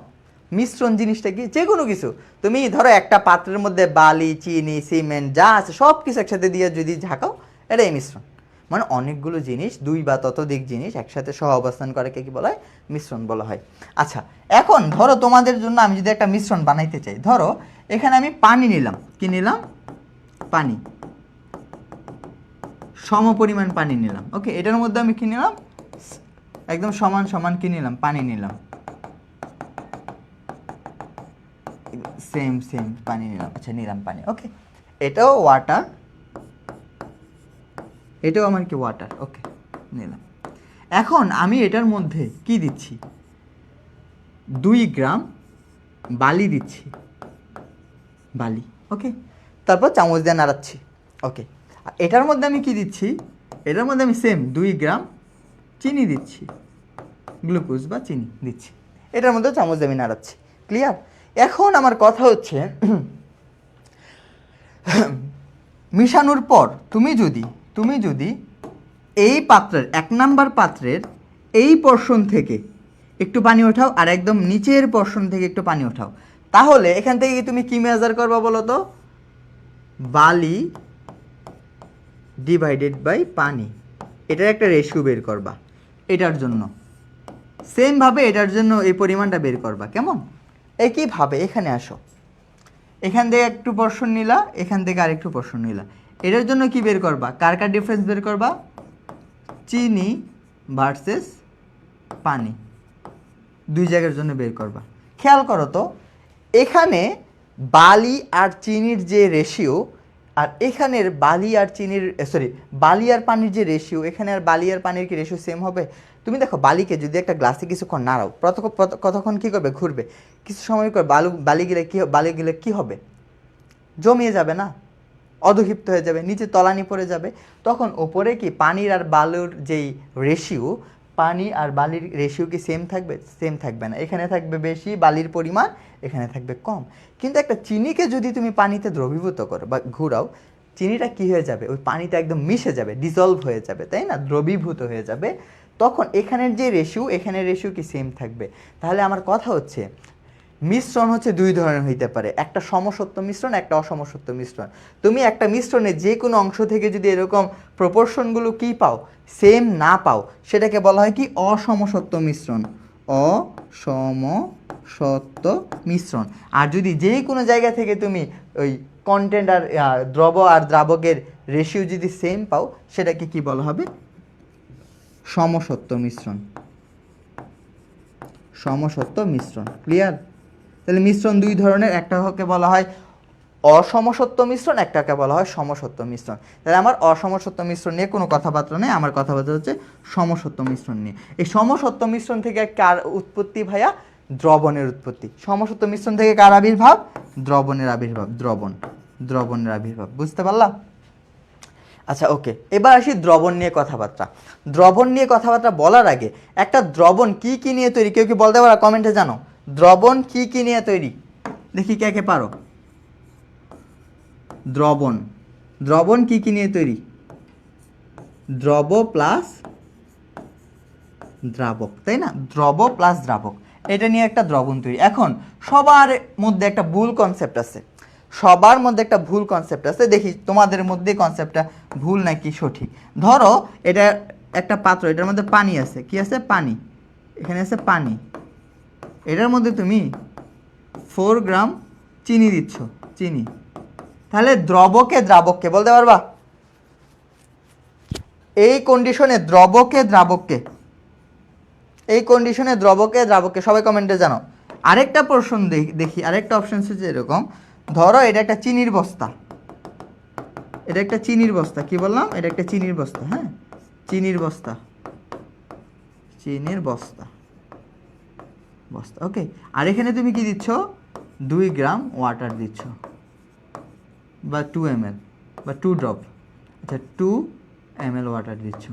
মিশ্রণ জিনিসটা কি? যে কোনো কিছু তুমি ধরো একটা পাত্রের মধ্যে বালি, চিনি, সিমেন্ট যা আছে সব কিছু একসাথে দিয়ে যদি ঝাঁকাও, এটাই মিশ্রণ। মানে অনেকগুলো জিনিস, দুই বা ততোধিক জিনিস একসাথে সহ অবস্থান করে কি বলা হয়? মিশ্রণ বলা হয়। আচ্ছা, এখন ধরো তোমাদের জন্য আমি যদি একটা মিশ্রণ বানাইতে চাই, ধরো এখানে আমি পানি নিলাম। কি নিলাম? পানি, সম পরিমাণ পানি নিলাম। ওকে, এটার মধ্যে আমি কি নিলাম? একদম সমান সমান কি নিলাম? পানি নিলাম। সেম সেম পানি নিলাম। আচ্ছা, নিলাম পানি। ওকে, এটাও ওয়াটার, এটাও আমার কি ওয়াটার। ওকে, নিলাম। এখন আমি এটার মধ্যে কি দিচ্ছি? 2 গ্রাম বালি দিচ্ছি, বালি। ওকে, তারপর চামচ দিয়ে নাড়াচ্ছি। ওকে, এটার মধ্যে আমি কি দিচ্ছি? এটার মধ্যে আমি সেম 2 গ্রাম চিনি দিচ্ছি, গ্লুকোজ বা চিনি দিচ্ছি। এটার মধ্যে চামচ দিয়ে আমি নাড়াচ্ছি। ক্লিয়ার? এখন আমার কথা হচ্ছে, মিশানোর পর তুমি যদি এই পাত্রের 1 নাম্বার পাত্রের এই পোর্শন থেকে একটু পানি ওঠাও আর একদম নিচের পোর্শন থেকে একটু পানি ওঠাও, তাহলে এখান থেকে তুমি কি মেজার করবা বলো তো? বালি ডিভাইডেড বাই পানি, এটার একটা রেশিও বের করবা। এটার জন্য সেমভাবে এটার জন্য এই পরিমাণটা বের করবা। কেমন? একইভাবে এখানে আসো, এখান থেকে একটু পোর্শন নিলা, এখান থেকে আরেকটু পোর্শন নিলা। এটার জন্য কি বের করবা? কার কার ডিফারেন্স বের করবা? চিনি ভার্সেস পানি, 2 জায়গার জন্য বের করবা। খেয়াল করো তো, এখানে বালি আর চিনির যে রেশিও, আর এখানের বালি আর চিনির বালি আর পানির যে রেশিও, এখানে আর বালি আর পানির কি রেশিও সেম হবে? তুমি দেখো, বালিকে যদি একটা গ্লাসে কিছুক্ষণ নাড়াও, কতক্ষণ কী করবে? ঘুরবে। কিছু সময় করে বালি গেলে কী হবে? জমিয়ে যাবে না? অধক্ষিপ্ত হয়ে যাবে, নিচে তলানি পড়ে যাবে। তখন ওপরে কি পানির আর বালুর যেই রেশিও, পানি আর বালির রেশিও কি সেম থাকবে? সেম থাকবে না। এখানে থাকবে বেশি বালির পরিমাণ, এখানে থাকবে কম। কিন্তু একটা চিনিকে যদি তুমি পানিতে দ্রবীভূত করো বা ঘুরাও, চিনিটা কি হয়ে যাবে? ওই পানিতে একদম মিশে যাবে, ডিজলভ হয়ে যাবে, তাই না? দ্রবীভূত হয়ে যাবে। তখন এখানের যে রেশিও, এখানের রেশিও কি সেম থাকবে। তাহলে আমার কথা হচ্ছে, মিশ্রণ হচ্ছে দুই ধরনের হইতে পারে, একটা সমসত্ব মিশ্রণ, একটা অসমসত্ব মিশ্রণ। তুমি একটা মিশ্রণে যে কোনো অংশ থেকে যদি এরকম প্রপোর্শনগুলো কি পাও, সেম না পাও, সেটাকে বলা হয় কি অসমসত্ব মিশ্রণ, অসমসত্ব মিশ্রণ। আর যদি যে কোনো জায়গা থেকে তুমি ওই কন্টেন্ট আর দ্রব আর দ্রাবকের রেশিও যদি সেম পাও, সেটাকে কি বলা হবে, সমসত্ব মিশ্রণ, সমসত্ব মিশ্রণ। ক্লিয়ার? তাহলে মিশ্রণ দুই ধরনের, একটাকে বলা হয় অসমসত্ব মিশ্রণ, একটাকে বলা হয় সমসত্ব মিশ্রণ। তাহলে আমার অসমসত্ব মিশ্রণ নিয়ে কোনো কথাবার্তা নেই, আমার কথাবার্তা হচ্ছে সমসত্ব মিশ্রণ নিয়ে। এই সমসত্ব মিশ্রণ থেকে কার উৎপত্তি ভাইয়া? দ্রবণের উৎপত্তি। সমসত্ব মিশ্রণ থেকে কার আবির্ভাব? দ্রবণের আবির্ভাব। দ্রবণের আবির্ভাব। বুঝতে পারলাম? আচ্ছা, ওকে, এবার আসি দ্রবণ নিয়ে কথাবার্তা। দ্রবণ নিয়ে কথাবার্তা বলার আগে একটা দ্রবণ কি কি নিয়ে তৈরি, কেউ কি বলতে পারো? কমেন্টে জানো দ্রবণ কি কি নিয়ে তৈরি, দেখি কে কে পারো। দ্রবণ কি কি নিয়ে তৈরি? দ্রব প্লাস দ্রাবক, তাই না? দ্রব প্লাস দ্রাবক, এটা নিয়ে একটা দ্রবণ তৈরি। এখন সবার মধ্যে একটা ভুল কনসেপ্ট আছে, দেখি তোমাদের মধ্যে কনসেপ্টটা ভুল নাকি সঠিক। ধরো এটা একটা পাত্র, এটার মধ্যে পানি আছে, কি আছে? পানি। এখানে আছে পানি, এটার মধ্যে তুমি 4 গ্রাম চিনি দিচ্ছ, চিনি। তাহলে দ্রাবককে বলতে পারবা? এই কন্ডিশনে দ্রবকে সবাই কমেন্টে জানো। আরেকটা প্রশ্ন দেখি, আরেকটা অপশন হচ্ছে এরকম, ধরো এটা একটা চিনির বস্তা, কি বললাম? এটা একটা চিনির বস্তা, হ্যাঁ, চিনির বস্তা, ওকে। আর এখানে তুমি কি দিচ্ছ? 2 গ্রাম ওয়াটার দিচ্ছ, বা 2 ml বা 2 ড্রপ, আচ্ছা 2 ml ওয়াটার দিচ্ছ।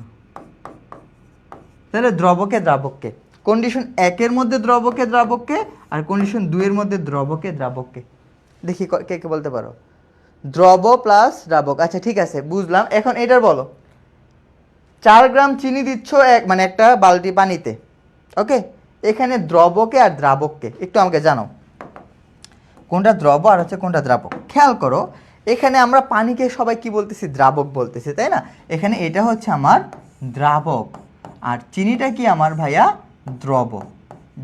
তাহলে দ্রাবককে কন্ডিশন 1 এর মধ্যে দ্রাবককে আর কন্ডিশন 2 এর মধ্যে দ্রাবককে দেখি কে কে বলতে পারো। দ্রব প্লাস দ্রাবক, আচ্ছা ঠিক আছে, বুঝলাম। এখন এটার বলো, 4 গ্রাম চিনি দিচ্ছ মানে একটা বালতি পানিতে, ওকে। এখানে দ্রবকে আর দ্রাবককে একটু আমাকে জানো, কোনটা দ্রব আর হচ্ছে কোনটা দ্রাবক? খেয়াল করো, এখানে আমরা পানিকে সবাই কি বলতেছি? দ্রাবক বলতেছি, তাই না? এখানে এটা হচ্ছে আমার দ্রাবক, আর চিনিটা কি আমার ভাইয়া? দ্রব।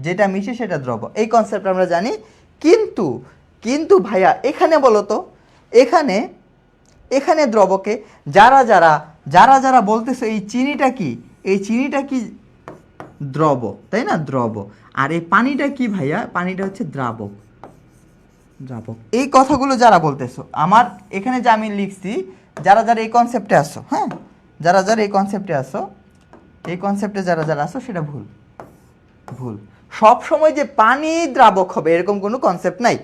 যেটা মিশে সেটা দ্রব, এই কনসেপ্ট আমরা জানি। কিন্তু ভাইয়া এখানে বলো তো, এখানে দ্রবকে যারা যারা বলতেছে এই চিনিটা কি? দ্রব, তাই না? দ্রব। আর এই পানিটা কি ভাইয়া? পানিটা হচ্ছে দ্রাবক। এই কথাগুলো যারা বলতেছো, আমার এখানে যে আমি লিখছি, যারা এই কনসেপ্টে আসো, হ্যাঁ, যারা এই কনসেপ্টে আসো, সেটা ভুল। সব সময় যে পানি দ্রাবক হবে এরকম কোনো কনসেপ্ট নাই।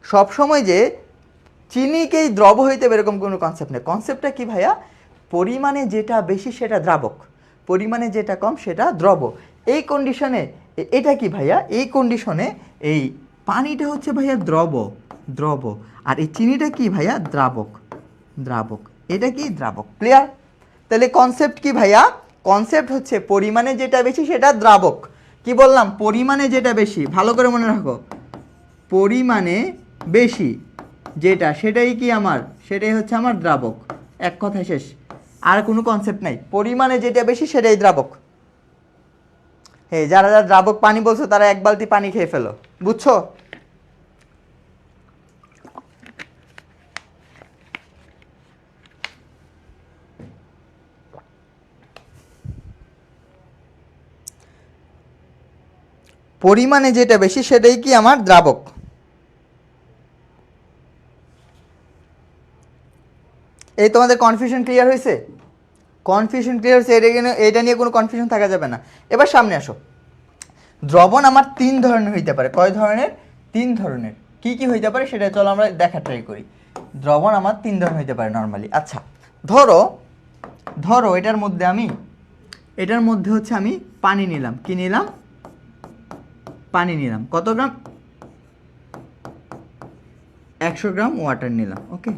সব সময় যে চিনিকেই দ্রব হইতে হবে এরকম কোনো কনসেপ্ট নেই। কনসেপ্টটা কি ভাইয়া? পরিমাণে যেটা বেশি সেটা দ্রাবক, পরিমাণে যেটা কম সেটা দ্রব। এই কন্ডিশনে এটা কি ভাইয়া? এই কন্ডিশনে এই পানিটা হচ্ছে ভাইয়া দ্রব, আর এই চিনিটা কি ভাইয়া? দ্রাবক। এটা কি? দ্রাবক। ক্লিয়ার? তাহলে কনসেপ্ট কি ভাইয়া? কনসেপ্ট হচ্ছে পরিমাণে যেটা বেশি সেটা দ্রাবক। কি বললাম? পরিমাণে যেটা বেশি, ভালো করে মনে রাখো, পরিমাণে বেশি যেটা সেটাই কি আমার? সেটাই হচ্ছে আমার দ্রাবক। এক কথায় শেষ, আর কোনো কনসেপ্ট নাই। পরিমাণে যেটা বেশি সেটাই দ্রাবক। হ্যাঁ, যারা দ্রাবক পানি বলছো তারা 1 বালতি পানি খেয়ে ফেলো, বুঝছো? পরিমাণে যেটা বেশি সেটাই কি আমার? দ্রাবক। এই তোমাদের কনফিউশন ক্লিয়ার হয়েছে? এটা নিয়ে কোনো কনফিউশন থাকা যাবে না। এবার সামনে আসো। দ্রবণ আমার 3 ধরনের হইতে পারে। কয় ধরনের? 3 ধরনের। কি কি হইতে পারে সেটা চলো আমরা দেখা ট্রাই করি। দ্রবণ আমার 3 ধরনের হইতে পারে নর্মালি। আচ্ছা, ধরো এটার মধ্যে হচ্ছে আমি পানি নিলাম। কি নিলাম? পানি নিলাম। কত গ্রাম? 100 গ্রাম ওয়াটার নিলাম, ওকে।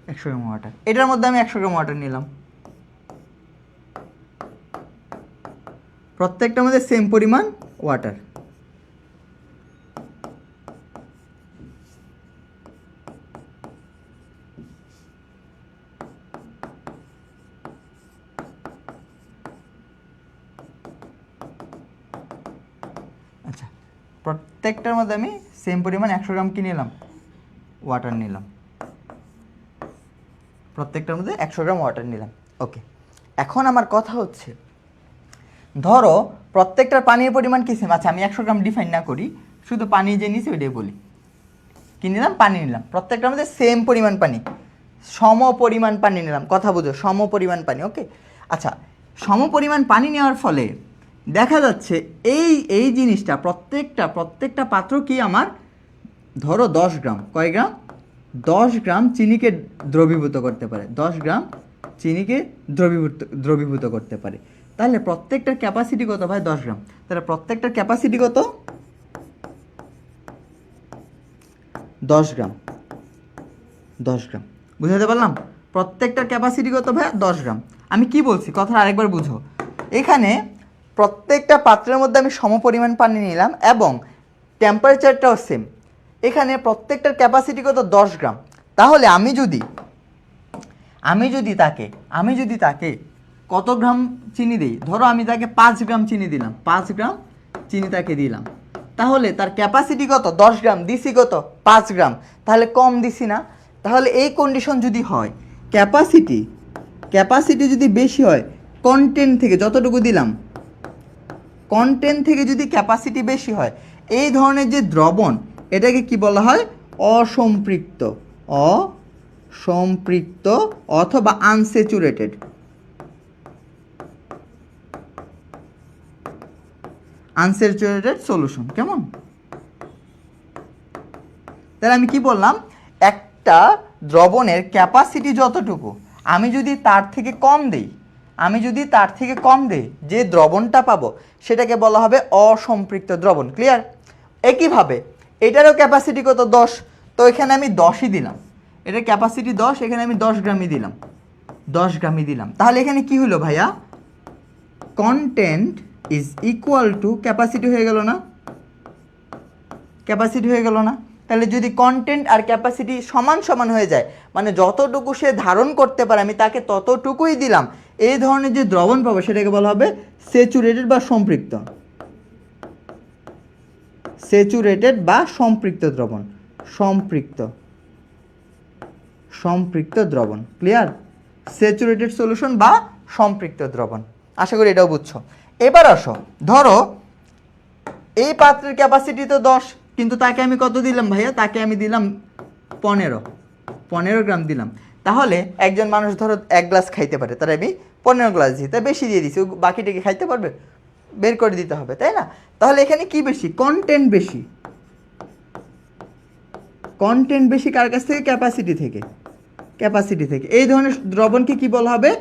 100 গ্রাম ওয়াটার, এটার মধ্যে আমি 100 গ্রাম ওয়াটার নিলাম। প্রত্যেকটার মধ্যে সেম পরিমাণ ওয়াটার, প্রত্যেকটার মধ্যে আমি সেম পরিমাণ 100 গ্রাম কি নিলাম, ওয়াটার নিলাম, প্রত্যেকটার মধ্যে 100 গ্রাম ওয়াটার নিলাম। ওকে, এখন আমার কথা হচ্ছে ধরো প্রত্যেকটার পানির পরিমাণ কি সেম। আচ্ছা আমি 100 গ্রাম ডিফাইন না করি, শুধু পানি যে নিছি ওইটাই বলি। কি নিলাম, পানি নিলাম, প্রত্যেকটার মধ্যে সেম পরিমাণ পানি, সম পরিমাণ পানি নিলাম, কথা বুঝো, সম পরিমাণ পানি। ওকে, আচ্ছা সম পরিমাণ পানি নেওয়ার ফলে দেখা যাচ্ছে এই জিনিসটা প্রত্যেকটা পাত্র কি আমার ধরো 10 গ্রাম, কয় গ্রাম, 10 গ্রাম চিনিকে দ্রবীভূত করতে পারে, 10 গ্রাম চিনিকে দ্রবীভূত করতে পারে। তাহলে প্রত্যেকটার ক্যাপাসিটি কত ভাই, 10 গ্রাম। তাহলে প্রত্যেকটার ক্যাপাসিটি কত, 10 গ্রাম, 10 গ্রাম। বুঝাতে পারলাম? প্রত্যেকটার ক্যাপাসিটি কত ভাই, 10 গ্রাম। আমি কি বলছি কথাটা আরেকবার বুঝো। এখানে প্রত্যেকটা পাত্রের মধ্যে আমি সমপরিমাণ পানি নিলাম এবং টেম্পারেচারটাও সেম। এখানে প্রত্যেকটার ক্যাপাসিটি কত, 10 গ্রাম। তাহলে আমি যদি তাকে কত গ্রাম চিনি দিই, ধরো আমি তাকে 5 গ্রাম চিনি দিলাম, 5 গ্রাম চিনি তাকে দিলাম, তাহলে তার ক্যাপাসিটি কত, 10 গ্রাম, দিছি কত, 5 গ্রাম, তাহলে কম দিছি না। তাহলে এই কন্ডিশন যদি হয়, ক্যাপাসিটি যদি বেশি হয়, কন্টেন্ট থেকে যতটুকু দিলাম, কন্টেন্ট থেকে যদি ক্যাপাসিটি বেশি হয়, এই ধরনের যে দ্রবণ, এটাকে কি বলা হয়, অসম্পৃক্ত অথবা আনস্যাচুরেটেড। Unsaturated solution. কেমন? তাহলে আমি কি বললাম, একটা দ্রবণের ক্যাপাসিটি যতটুকু, আমি যদি তার থেকে কম দেই, যে দ্রবণটা পাবো সেটাকে বলা হবে অসম্পৃক্ত দ্রবণ। ক্লিয়ার? একইভাবে এটারও ক্যাপাসিটি কত, 10, তো এখানে আমি 10ই দিলাম, এটার ক্যাপাসিটি 10, এখানে আমি 10 গ্রামই দিলাম। তাহলে এখানে কি হলো ভাইয়া, content is equal two capacity হয়ে গেল না? তাহলে যদি কন্টেন্ট আর ক্যাপাসিটি সমান হয়ে যায়, মানে যতটুকু সে ধারণ করতে পারে আমি তাকে ততটুকুই দিলাম, এই ধরনের যে দ্রবণ পাবো সেটাকে বলা হবে স্যাচুরেটেড বা সম্পৃক্ত দ্রবণ। সম্পৃক্ত দ্রবণ। ক্লিয়ার? স্যাচুরেটেড সলিউশন বা সম্পৃক্ত দ্রবণ। আশা করি এটাও বুঝছো। এবার আসো, ধরো এই পাত্রের ক্যাপাসিটি তো 10, কিন্তু তাকে আমি কত দিলাম ভাইয়া, তাকে আমি দিলাম 15 গ্রাম দিলাম। তাহলে একজন মানুষ ধরো 1 গ্লাস খাইতে পারে, তার আমি 15 গ্লাস দিই, তাই বেশি দিয়ে দিছি, বাকিটাকে খাইতে পারবে, বের করে দিতে হবে, তাই না? তাহলে এখানে কি বেশি, কন্টেন্ট বেশি কার কাছ থেকে, ক্যাপাসিটি থেকে। এই ধরনের দ্রবণকে কি বলা হবে,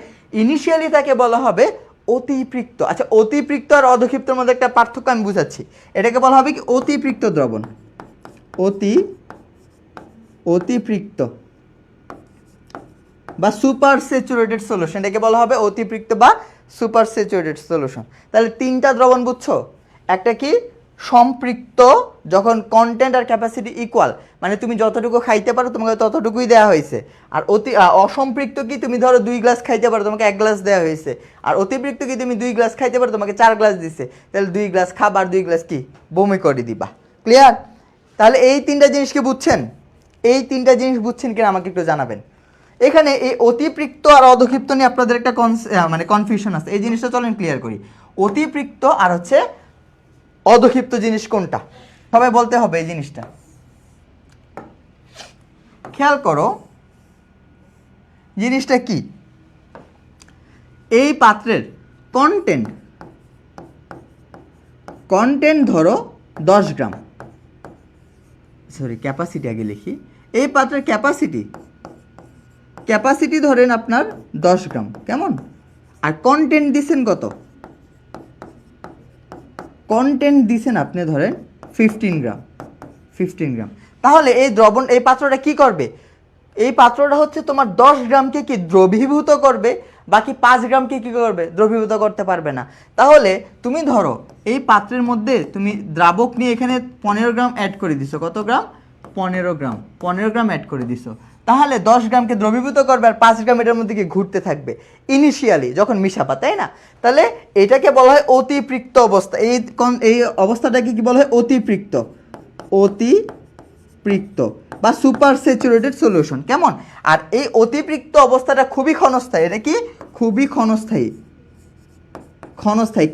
ইনিশিয়ালি তাকে বলা হবে অতিপৃক্ত। আচ্ছা অতিপৃক্ত আর অধক্ষিপ্তর মধ্যে একটা পার্থক্য আমি বুঝাচ্ছি। এটাকে বলা হবে কি, অতিপৃক্ত দ্রবণ, অতিপৃক্ত বা সুপার স্যাচুরেটেড সলিউশন, এটাকে বলা হবে অতিপৃক্ত বা সুপার স্যাচুরেটেড সলিউশন। তাহলে 3টা দ্রবণ বুঝছো। একটা কি, সম্পৃক্ত, যখন কন্টেন্ট আর ক্যাপাসিটি ইকুয়াল, মানে তুমি যতটুকু খাইতে পারো তোমাকে ততটুকুই দেওয়া হয়েছে। আর অসম্পৃক্ত কি, তুমি ধরো 2 গ্লাস খাইতে পারো, তোমাকে 1 গ্লাস দেওয়া হয়েছে। আর অতিপৃক্ত কি, তুমি 2 গ্লাস খাইতে পারো, তোমাকে 4 গ্লাস দিছে, তাহলে 2 গ্লাস খাবা আর 2 গ্লাস কি বমি করে দিবা। ক্লিয়ার? তাহলে এই 3টা জিনিস কি বুঝছেন? কিনা আমাকে একটু জানাবেন। এখানে এই অতিপৃক্ত আর অধক্ষিপ্ত নিয়ে আপনাদের একটা কনফিউশন আছে, এই জিনিসটা চলেন ক্লিয়ার করি। অতিপৃক্ত আর হচ্ছে অধক্ষিপ্ত জিনিস কোনটা, সবাই বলতে হবে এই জিনিসটা। খেয়াল করো জিনিসটা কি, এই পাত্রের কন্টেন্ট ধরো 10 গ্রাম, সরি ক্যাপাসিটি আগে লিখি। এই পাত্রের ক্যাপাসিটি ধরেন আপনার 10 গ্রাম, কেমন? আর কন্টেন্ট দিছেন কত, কন্টেন্ট দিছেন আপনি ধরেন 15 গ্রাম। তাহলে এই পাত্রটা কি করবে, এই পাত্রটা হচ্ছে তোমার 10 গ্রামকে কি দ্রবীভূত করবে, বাকি 5 গ্রামকে কি করবে, দ্রবীভূত করতে পারবে না। তাহলে তুমি ধরো এই পাত্রের মধ্যে তুমি দ্রাবক নিয়ে এখানে 15 গ্রাম অ্যাড করে দিছো, কত গ্রাম, 15 গ্রাম অ্যাড করে দিছো। তাহলে 10 গ্রামকে দ্রবীভূত করবে আর 5 গ্রাম এটার মধ্যে কি ঘুরতে থাকবে ইনিশিয়ালি যখন মিশাবা, তাই না? তাহলে এটাকে বলা হয় অতিপৃক্ত অবস্থা। এই অবস্থাটাকে কি বলা হয়? অতিপৃক্ত, অতিপৃক্ত বা সুপার স্যাচুরেটেড সলিউশন। কেমন? আর এই অতিপৃক্ত অবস্থাটা খুবই ক্ষণস্থায়ী। এটা কি? খুবই ক্ষণস্থায়ী।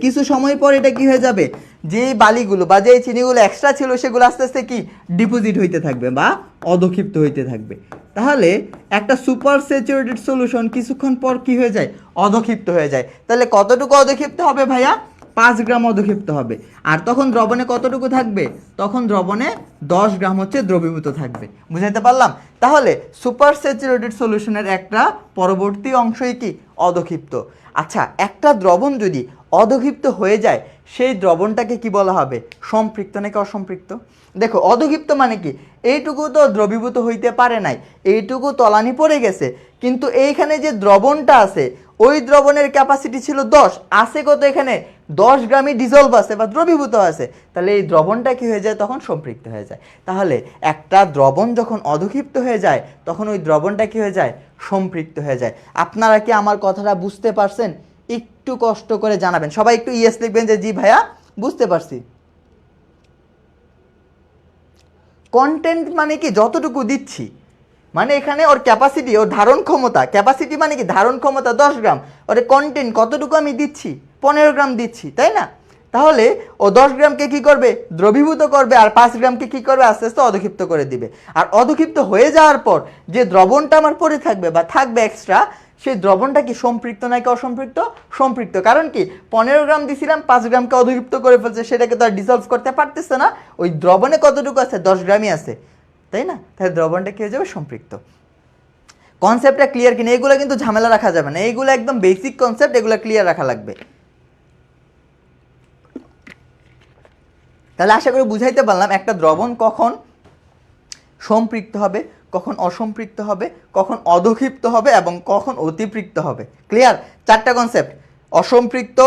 কিছু সময় পর এটা কি হয়ে যাবে? যে বালিগুলো বা যে চিনিগুলো এক্সট্রা ছিল সেগুলো আস্তে আস্তে কি ডিপোজিট হইতে থাকবে বা অধক্ষিপ্ত হইতে থাকবে। তাহলে একটা সুপার স্যাচুরেটেড সলিউশন কিছুক্ষণ পর কি হয়ে যায়? অধক্ষিপ্ত হয়ে যায়। তাহলে কতটুকু অধক্ষিপ্ত হবে ভাইয়া? 5 গ্রাম অধক্ষিপ্ত হবে। আর তখন দ্রবণে কতটুকু থাকবে? তখন দ্রবণে 10 গ্রাম হচ্ছে দ্রবীভূত থাকবে। বুঝাইতে পারলাম? তাহলে সুপার স্যাচুরেটেড সলিউশনের একটা পরবর্তী অংশই কি? অধক্ষিপ্ত। আচ্ছা, একটা দ্রবণ যদি অধক্ষিপ্ত হয়ে যায় সেই দ্রবণটাকে কি বলা হবে? সম্পৃক্ত নাকি অসম্পৃক্ত? দেখো, অধক্ষিপ্ত মানে কি? এইটুকু তো দ্রবীভূত হইতে পারে নাই, এইটুকু তলানি পড়ে গেছে, কিন্তু এইখানে যে দ্রবণটা আছে ওই দ্রবণের ক্যাপাসিটি ছিল 10, আছে কত? এখানে 10 গ্রামই ডিজলভ আছে বা দ্রবীভূত আছে। তাহলে এই দ্রবণটা কি হয়ে যায়? তখন সম্পৃক্ত হয়ে যায়। তাহলে একটা দ্রবণ যখন অধক্ষিপ্ত হয়ে যায় তখন ওই দ্রবণটা কি হয়ে যায়? সম্পৃক্ত হয়ে যায়। আপনারা কি আমার কথাটা বুঝতে পারছেন? একটু কষ্ট করে জানাবেন। সবাই একটু ইয়েস লিখবেন যে জি ভাইয়া বুঝতে পারছি। কন্টেন্ট মানে কি? যতটুকু দিচ্ছি, মানে এখানে ওর ক্যাপাসিটি, ওর ধারণ ক্ষমতা, ক্যাপাসিটি মানে কি? ধারণ ক্ষমতা 10 গ্রাম, ওর কন্টেন্ট কতটুকু আমি দিচ্ছি? 15 গ্রাম দিচ্ছি, তাই না? তাহলে ও 10 গ্রামকে কি করবে? দ্রবীভূত করবে আর 5 গ্রামকে কি করবে? আস্তে আস্তে অধক্ষিপ্ত করে দিবে। আর অধক্ষিপ্ত হয়ে যাওয়ার পর যে দ্রবণটা আমার পরে থাকবে বা থাকবে এক্সট্রা, সেই দ্রবণটা কি সম্পৃক্ত নাকি অসম্পৃক্ত? সম্পৃক্ত। কারণ কি? 15 গ্রাম দিছিলাম, 5 গ্রামকে অধক্ষিপ্ত করে ফেলছে, সেটাকে তো আর ডিসলভ করতে পারতেছে না। ওই দ্রবণে কতটুকু আছে? 10 গ্রামই আছে, তাই না? তাহলে দ্রবণটা কি হয়ে যাবে? সম্পৃক্ত। কনসেপ্টটা ক্লিয়ার কিনা? এগুলো কিন্তু ঝামেলা রাখা যাবে না, এইগুলো একদম বেসিক কনসেপ্ট, এগুলো ক্লিয়ার রাখা লাগবে। তাহলে আশা করি বুঝাইতে পারলাম একটা দ্রবণ কখন সম্পৃক্ত হবে, কখন অসম্পৃক্ত হবে, কখন অধক্ষিপ্ত হবে এবং কখন অতিপৃক্ত হবে। ক্লিয়ার? 4টা কনসেপ্ট: অসম্পৃক্ত,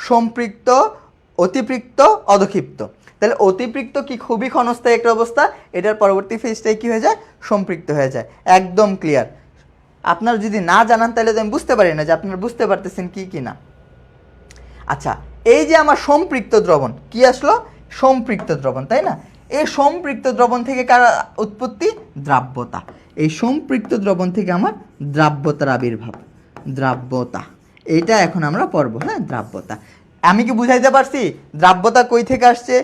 সম্পৃক্ত, অতিপৃক্ত, অধক্ষিপ্ত। তাহলে অতিপৃক্ত কি? খুবই ক্ষণস্থায়ী একটা অবস্থা, এটার পরবর্তী ফেজটাই কি হয়ে যায়? সম্পৃক্ত হয়ে যায়। একদম ক্লিয়ার। আপনারা যদি না জানান তাহলে তো আমি বুঝতে পারি না যে আপনারা বুঝতে পারতেছেন কি কি না। আচ্ছা, এই যে আমার সম্পৃক্ত দ্রবণ কি আসলো? সম্পৃক্ত দ্রবণ, তাই না? এই সম্পৃক্ত দ্রবণ থেকে কার উৎপত্তি? দ্রাব্যতা। এই সম্পৃক্ত দ্রবণ থেকে আমার দ্রাব্যতার আবির্ভাব। দ্রাব্যতা, এইটা এখন আমরা পড়বো। হ্যাঁ, দ্রাব্যতা। আমি কি বুঝাইতে পারছি? দ্রাব্যতা কই থেকে আসছে?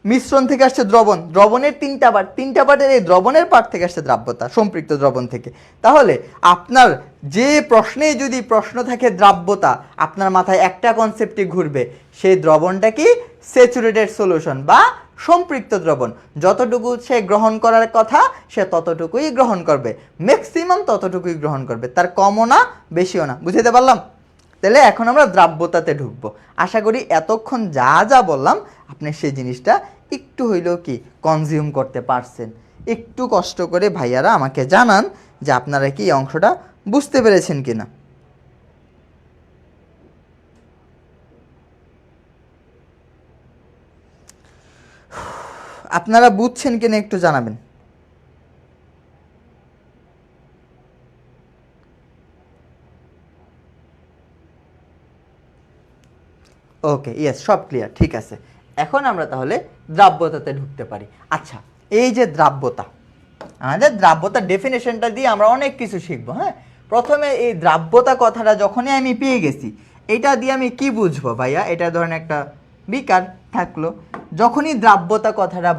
মিশ্রণ থেকে আসছে দ্রবণ, দ্রবণের 3টা পার্ট, 3টা পার্টের এই দ্রবণের পার্ট থেকে আসছে দ্রাব্যতা, সম্পৃক্ত দ্রবণ থেকে। তাহলে আপনার যে প্রশ্নে যদি প্রশ্ন থাকে দ্রাব্যতা, আপনার মাথায় একটা কনসেপ্টই ঘুরবে, সেই দ্রবণটা কি? স্যাচুরেটেড সলিউশন বা সম্পৃক্ত দ্রবণ। যতটুকু সে গ্রহণ করার কথা সে ততটুকুই গ্রহণ করবে, ম্যাক্সিমাম ততটুকুই গ্রহণ করবে, তার কমও না বেশিও না। বুঝতে পারলাম? তাহলে এখন আমরা দ্রাব্যতাতে ঢুকবো। আশা করি এতক্ষণ যা যা বললাম আপনি সেই জিনিসটা একটু হইলেও কি কনজিউম করতে পারছেন। একটু কষ্ট করে ভাইয়ারা আমাকে জানান যে আপনারা কি এই অংশটা বুঝতে পেরেছেন কিনা। আপনারা বুঝছেন কিনা একটু জানাবেন। ওকে, ইয়েস, সব ক্লিয়ার, ঠিক আছে। এখন আমরা তাহলে দ্রাব্যতাতে ঢুকতে পারি। আচ্ছা, এই যে দ্রাব্যতা, আমাদের দ্রাব্যতার ডেফিনেশনটা দিয়ে আমরা অনেক কিছু শিখবো। হ্যাঁ, প্রথমে এই দ্রাব্যতা কথাটা যখনই আমি পেয়ে গেছি, এটা দিয়ে আমি কি বুঝবো ভাইয়া? এটা ধরেন একটা বিকার থাকলো, যখনই দ্রাব্যতা কথাটা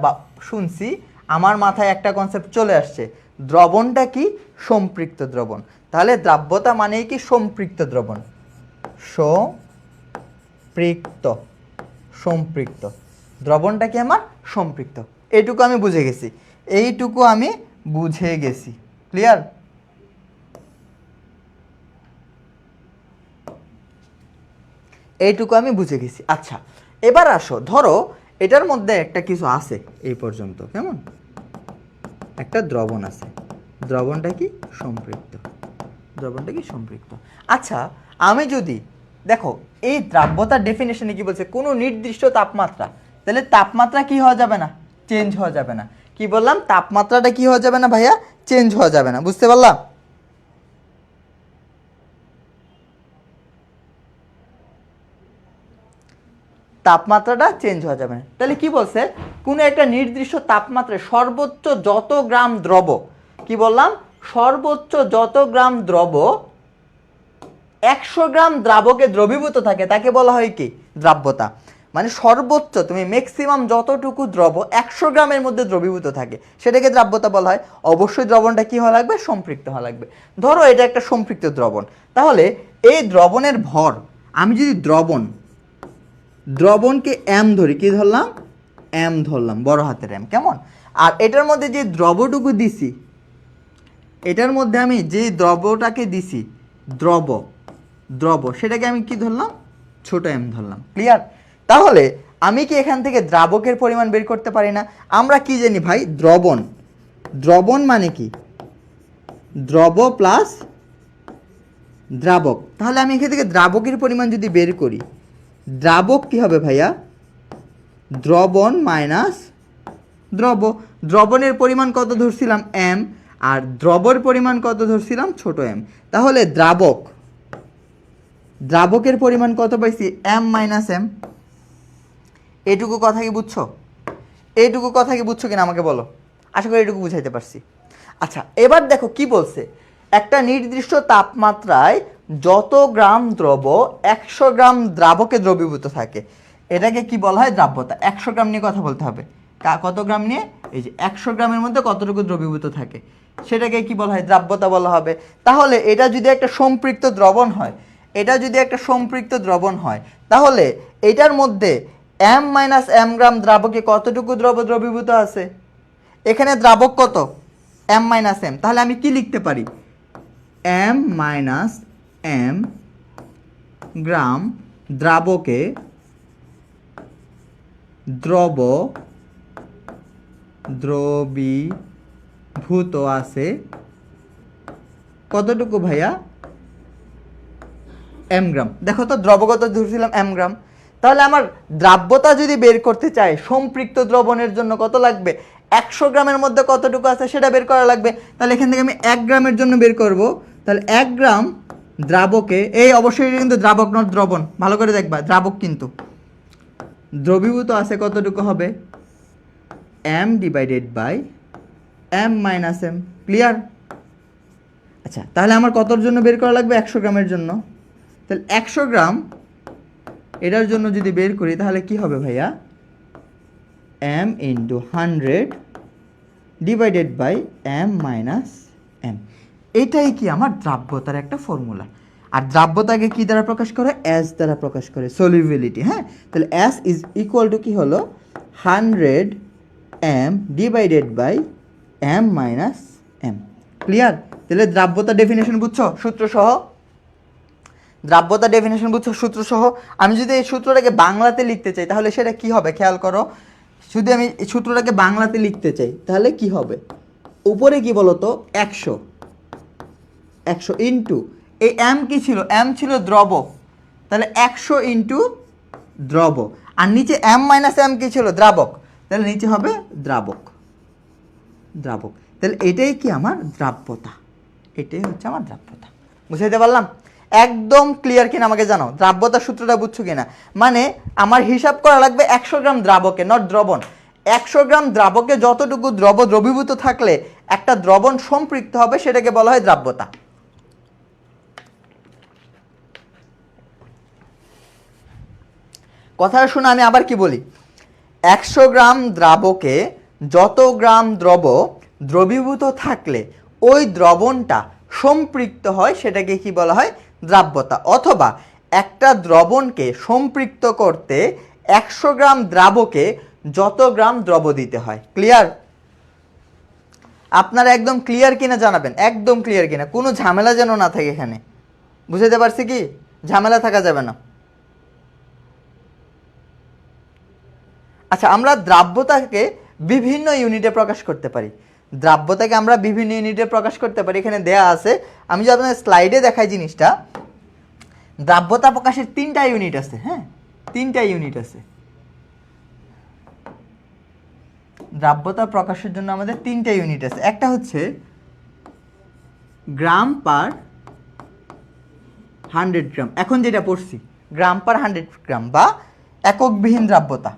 শুনছি আমার মাথায় একটা কনসেপ্ট চলে আসছে, দ্রবণটা কি? সম্পৃক্ত দ্রবণ। তাহলে দ্রাব্যতা মানেই কি? সম্পৃক্ত দ্রবণ। সম্পৃক্ত, সম্পৃক্ত দ্রবণটা কি আমার? সম্পৃক্ত। এইটুকু আমি বুঝে গেছি, এইটুকু আমি বুঝে গেছি। ক্লিয়ার? এইটুকু আমি বুঝে গেছি। আচ্ছা, এবার আসো, ধরো এটার মধ্যে একটা কিছু আছে এই পর্যন্ত, কেমন? একটা দ্রবণ আছে, দ্রবণটা কি? সম্পৃক্ত। দ্রবণটা কি? সম্পৃক্ত। আচ্ছা, আমি যদি দেখো এই দ্রাব্যতার ডেফিনেশনে কি বলছে? কোনো নির্দিষ্ট তাপমাত্রা, তাহলে তাপমাত্রা কি হওয়া যাবে না? চেঞ্জ হওয়া যাবে না। কি বললাম? তাপমাত্রাটা কি হওয়া যাবে না ভাইয়া? চেঞ্জ হওয়া যাবে না, বুঝতে পারলাম? তাপমাত্রাটা চেঞ্জ হওয়া যাবে না। তাহলে কি বলছে, কোনো একটা নির্দিষ্ট তাপমাত্রায় সর্বোচ্চ যত গ্রাম দ্রব, কি বললাম, সর্বোচ্চ যত গ্রাম দ্রব 100 গ্রাম দ্রাবকে দ্রবীভূত থাকে তাকে বলা হয় কি, দ্রাব্যতা। মানে সর্বোচ্চ তুমি ম্যাক্সিমাম যতটুকু দ্রব 100 গ্রামের মধ্যে দ্রবীভূত থাকে সেটাকে দ্রাব্যতা বলা হয়। অবশ্যই দ্রবণটা কি হওয়া লাগবে, সম্পৃক্ত হওয়া লাগবে। ধরো এটা একটা সম্পৃক্ত দ্রবণ, তাহলে এই দ্রবণের ভর, আমি যদি দ্রবণকে এম ধরি, কি ধরলাম, এম ধরলাম, বড় হাতের এম, কেমন? আর এটার মধ্যে যে দ্রবটুকু দিছি, এটার মধ্যে আমি যে দ্রবটাকে দিছি, দ্রব সেটাকে আমি কি ধরলাম, ছোট এম ধরলাম। ক্লিয়ার? তাহলে আমি কি এখান থেকে দ্রাবকের পরিমাণ বের করতে পারি না? আমরা কি জানি ভাই, দ্রবণ মানে কি, দ্রব প্লাস দ্রাবক। তাহলে আমি এখান থেকে দ্রাবকের পরিমাণ যদি বের করি, দ্রাবক কি হবে ভাইয়া, দ্রবণ মাইনাস দ্রবণের পরিমাণ কত ধরছিলাম, এম, আর দ্রবর পরিমাণ কত ধরছিলাম, ছোট এম। তাহলে দ্রাবকের পরিমাণ কত পাইছি, এম মাইনাস এম। এইটুকু কথা কি বুঝছো? এইটুকু কথা কি বুঝছো কিনা আমাকে বলো। আশা করি এইটুকু বুঝাইতে পারছি। আচ্ছা, এবার দেখো কি বলছে, একটা নির্দিষ্ট তাপমাত্রায় যত গ্রাম দ্রব 100 গ্রাম দ্রাবকে দ্রবীভূত থাকে এটাকে কি বলা হয়, দ্রাব্যতা। 100 গ্রাম নিয়ে কথা বলতে হবে। কত গ্রাম নিয়ে, এই যে 100 গ্রামের মধ্যে কতটুকু দ্রবীভূত থাকে সেটাকে কি বলা হয়, দ্রাব্যতা বলা হবে। তাহলে এটা যদি একটা সম্পৃক্ত দ্রবণ হয়, তাহলে এটার মধ্যে এম মাইনাস এম গ্রাম দ্রাবকে কতটুকু দ্রবীভূত আছে, এখানে দ্রাবক কত, এম মাইনাস এম। তাহলে আমি কি লিখতে পারি, এম মাইনাস এম গ্রাম দ্রাবকে দ্রবীভূত আছে কতটুকু ভাইয়া, এম গ্রাম। দেখো তো দ্রবগত ধরছিলাম এম গ্রাম। তাহলে আমার দ্রাব্যতা যদি বের করতে চাই সম্পৃক্ত দ্রবণের জন্য কত লাগবে, 100 গ্রামের মধ্যে কতটুকু আছে সেটা বের করা লাগবে। তাহলে এখান থেকে আমি 1 গ্রামের জন্য বের করব। তাহলে 1 গ্রাম দ্রাবকে, এই অবশ্যই কিন্তু দ্রাবক নট দ্রবণ, ভালো করে দেখবা, দ্রাবক কিন্তু দ্রবীভূত আছে কতটুকু হবে, m divided by m minus m. Clear? আচ্ছা, তাহলে আমার কতর জন্য বের করা লাগবে, 100 গ্রামের জন্য। তাহলে 100 গ্রাম এটার জন্য যদি বের করি তাহলে কি হবে ভাইয়া, m into 100 divided by m minus m. এটাই কি আমার দ্রাব্যতার একটা ফর্মুলা। আর দ্রাব্যতাকে কি দ্বারা প্রকাশ করে, এস দ্বারা প্রকাশ করে, সলিউবিলিটি। হ্যাঁ, তাহলে এস ইজ ইকুয়াল টু কি হলো, 100 m divided by m minus m. Clear? তাহলে দ্রাব্যতা ডেফিনেশন বুঝছো সূত্র সহ, দ্রাব্যতা ডেফিনেশন বুঝছো সূত্র সহ। আমি যদি এই সূত্রটাকে বাংলাতে লিখতে চাই তাহলে সেটা কি হবে, খেয়াল করো। যদি আমি এই সূত্রটাকে বাংলাতে লিখতে চাই তাহলে কি হবে, উপরে কি বলতো, 100 ইন্টু এই এম কি ছিল, এম ছিল দ্রব, তাহলে 100 ইন্টু দ্রব, আর নিচে এম মাইনাস এম কি ছিল, দ্রাবক, তাহলে নিচে হবে দ্রাবক। তাহলে এটাই কি আমার দ্রাব্যতা, এটাই হচ্ছে আমার দ্রাব্যতা। বুঝাইতে পারলাম? একদম ক্লিয়ার কিনা আমাকে জানাও, দ্রাব্যতার সূত্রটা বুঝছো কিনা। মানে আমার হিসাব করা লাগবে 100 গ্রাম দ্রাবকে, নট দ্রবণ। 100 গ্রাম দ্রাবকে যতটুকু দ্রবীভূত থাকলে একটা দ্রবণ সম্পৃক্ত হবে সেটাকে বলা হয় দ্রাব্যতা। কথাটা শুনে আমি আবার কি বলি, 100 গ্রাম দ্রাবকে যত গ্রাম দ্রবীভূত থাকলে ওই দ্রবণটা সম্পৃক্ত হয় সেটাকে কি বলা হয়, দ্রাব্যতা। অথবা একটা দ্রবণকে সম্পৃক্ত করতে 100 গ্রাম দ্রাবকে যত গ্রাম দ্রব দিতে হয়। ক্লিয়ার? আপনারা একদম ক্লিয়ার কিনা জানাবেন, একদম ক্লিয়ার কিনা, কোনো ঝামেলা যেন না থাকে এখানে। বুঝাতে পারছি কি, ঝামেলা থাকা যাবে না। আচ্ছা, আমরা দ্রাব্যতাকে বিভিন্ন ইউনিটে প্রকাশ করতে পারি। এখানে দেয়া আছে, আমি যদি আপনার স্লাইডে দেখাই জিনিসটা, দ্রাব্যতা প্রকাশের 3টা ইউনিট আছে। হ্যাঁ, 3টা ইউনিট আছে দ্রাব্যতা প্রকাশের জন্য, আমাদের 3টা ইউনিট আছে। একটা হচ্ছে গ্রাম পার 100 গ্রাম। এখন যেটা পড়ছি গ্রাম পার 100 গ্রাম বা এককবিহীন দ্রাব্যতা।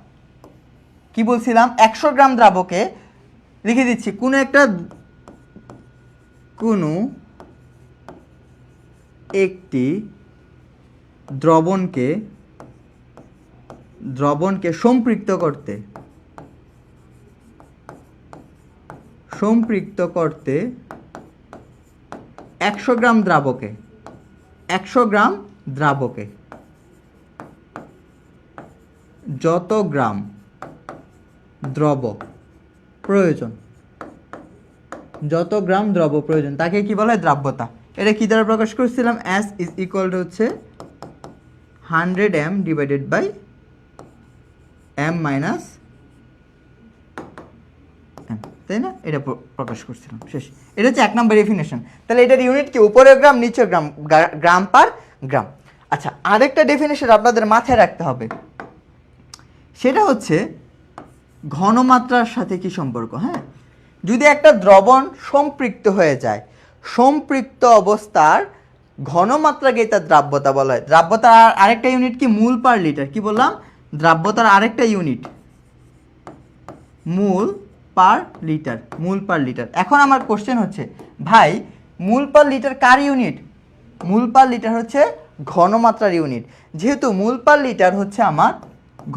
কি বলছিলাম? 100 গ্রাম দ্রাবকে লিখে দিচ্ছি কোনো একটি দ্রবণকে সম্পৃক্ত করতে 100 গ্রাম দ্রাবকে যত গ্রাম দ্রব প্রয়োজন তাকে কি বলা হয়? দ্রাব্যতা। এটা কি দ্বারা প্রকাশ করছিলাম? S ইজ ইকুয়াল টু হচ্ছে 100 m divided by m minus m, তাই না? এটা প্রকাশ করছিলাম, শেষ। এটা হচ্ছে 1 নম্বর ডেফিনেশন। তাহলে এটার ইউনিট কি? উপরের গ্রাম, নিচের গ্রাম, গ্রাম পার গ্রাম। আচ্ছা, আরেকটা ডেফিনেশন আপনাদের মাথায় রাখতে হবে, সেটা হচ্ছে ঘনমাত্রার সাথে কি সম্পর্ক। হ্যাঁ, যদি একটা দ্রবণ সম্পৃক্ত হয়ে যায়, সম্পৃক্ত অবস্থার ঘনমাত্রাকে তার দ্রাব্যতা বলা হয়। দ্রাব্যতার আরেকটা ইউনিট কি? মোল পার লিটার। কি বললাম? দ্রাব্যতার আরেকটা ইউনিট মোল পার লিটার। এখন আমার কোশ্চেন হচ্ছে, ভাই মোল পার লিটার কার ইউনিট? মোল পার লিটার হচ্ছে ঘনমাত্রার ইউনিট। যেহেতু মোল পার লিটার হচ্ছে আমার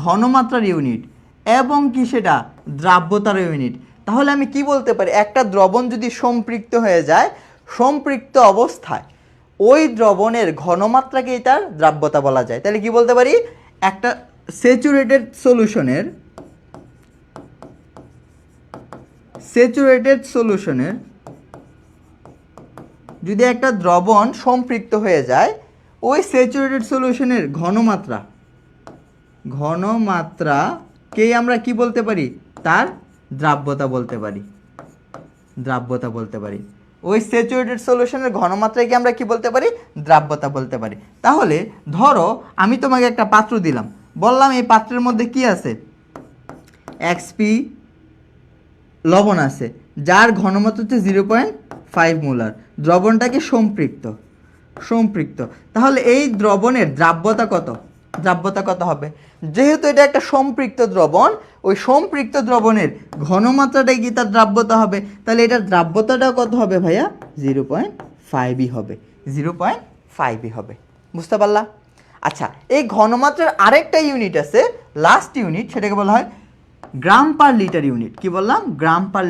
ঘনমাত্রার ইউনিট এবং কি সেটা দ্রাব্যতার ইউনিট, তাহলে আমি কি বলতে পারি? একটা দ্রবণ যদি সম্পৃক্ত হয়ে যায়, সম্পৃক্ত অবস্থায় ওই দ্রবণের ঘনমাত্রাকেই তার দ্রাব্যতা বলা যায়। তাহলে কি বলতে পারি? একটা স্যাচুরেটেড সলিউশনের যদি একটা দ্রবণ সম্পৃক্ত হয়ে যায়, ওই স্যাচুরেটেড সলিউশনের ঘনমাত্রাকেই আমরা কি বলতে পারি? তার দ্রাব্যতা বলতে পারি। ওই স্যাচুরেটেড সলিউশনের ঘনমাত্রাকে আমরা কি বলতে পারি? দ্রাব্যতা বলতে পারি। তাহলে ধরো আমি তোমাকে একটা পাত্র দিলাম, বললাম এই পাত্রের মধ্যে কি আছে? XP লবণ আছে, যার ঘনমাত্রা হচ্ছে 0.5 মোলার। দ্রবণটাকে সম্পৃক্ত। তাহলে এই দ্রবণের দ্রাব্যতা কত হবে? যেহেতু এটা একটা সম্পৃক্ত দ্রবণ, ওই সম্পৃক্ত দ্রবণের ঘনমাত্রাটাই কি তার দ্রাব্যতা হবে। তাহলে এটার দ্রাব্যতাটা কত হবে ভাইয়া? 0.5ই হবে। বুঝতে পারলা? আচ্ছা, এই ঘনমাত্রার আরেকটা ইউনিট আছে, লাস্ট ইউনিট, সেটাকে বলা হয় গ্রাম পার লিটার ইউনিট। কি বললাম? গ্রাম পার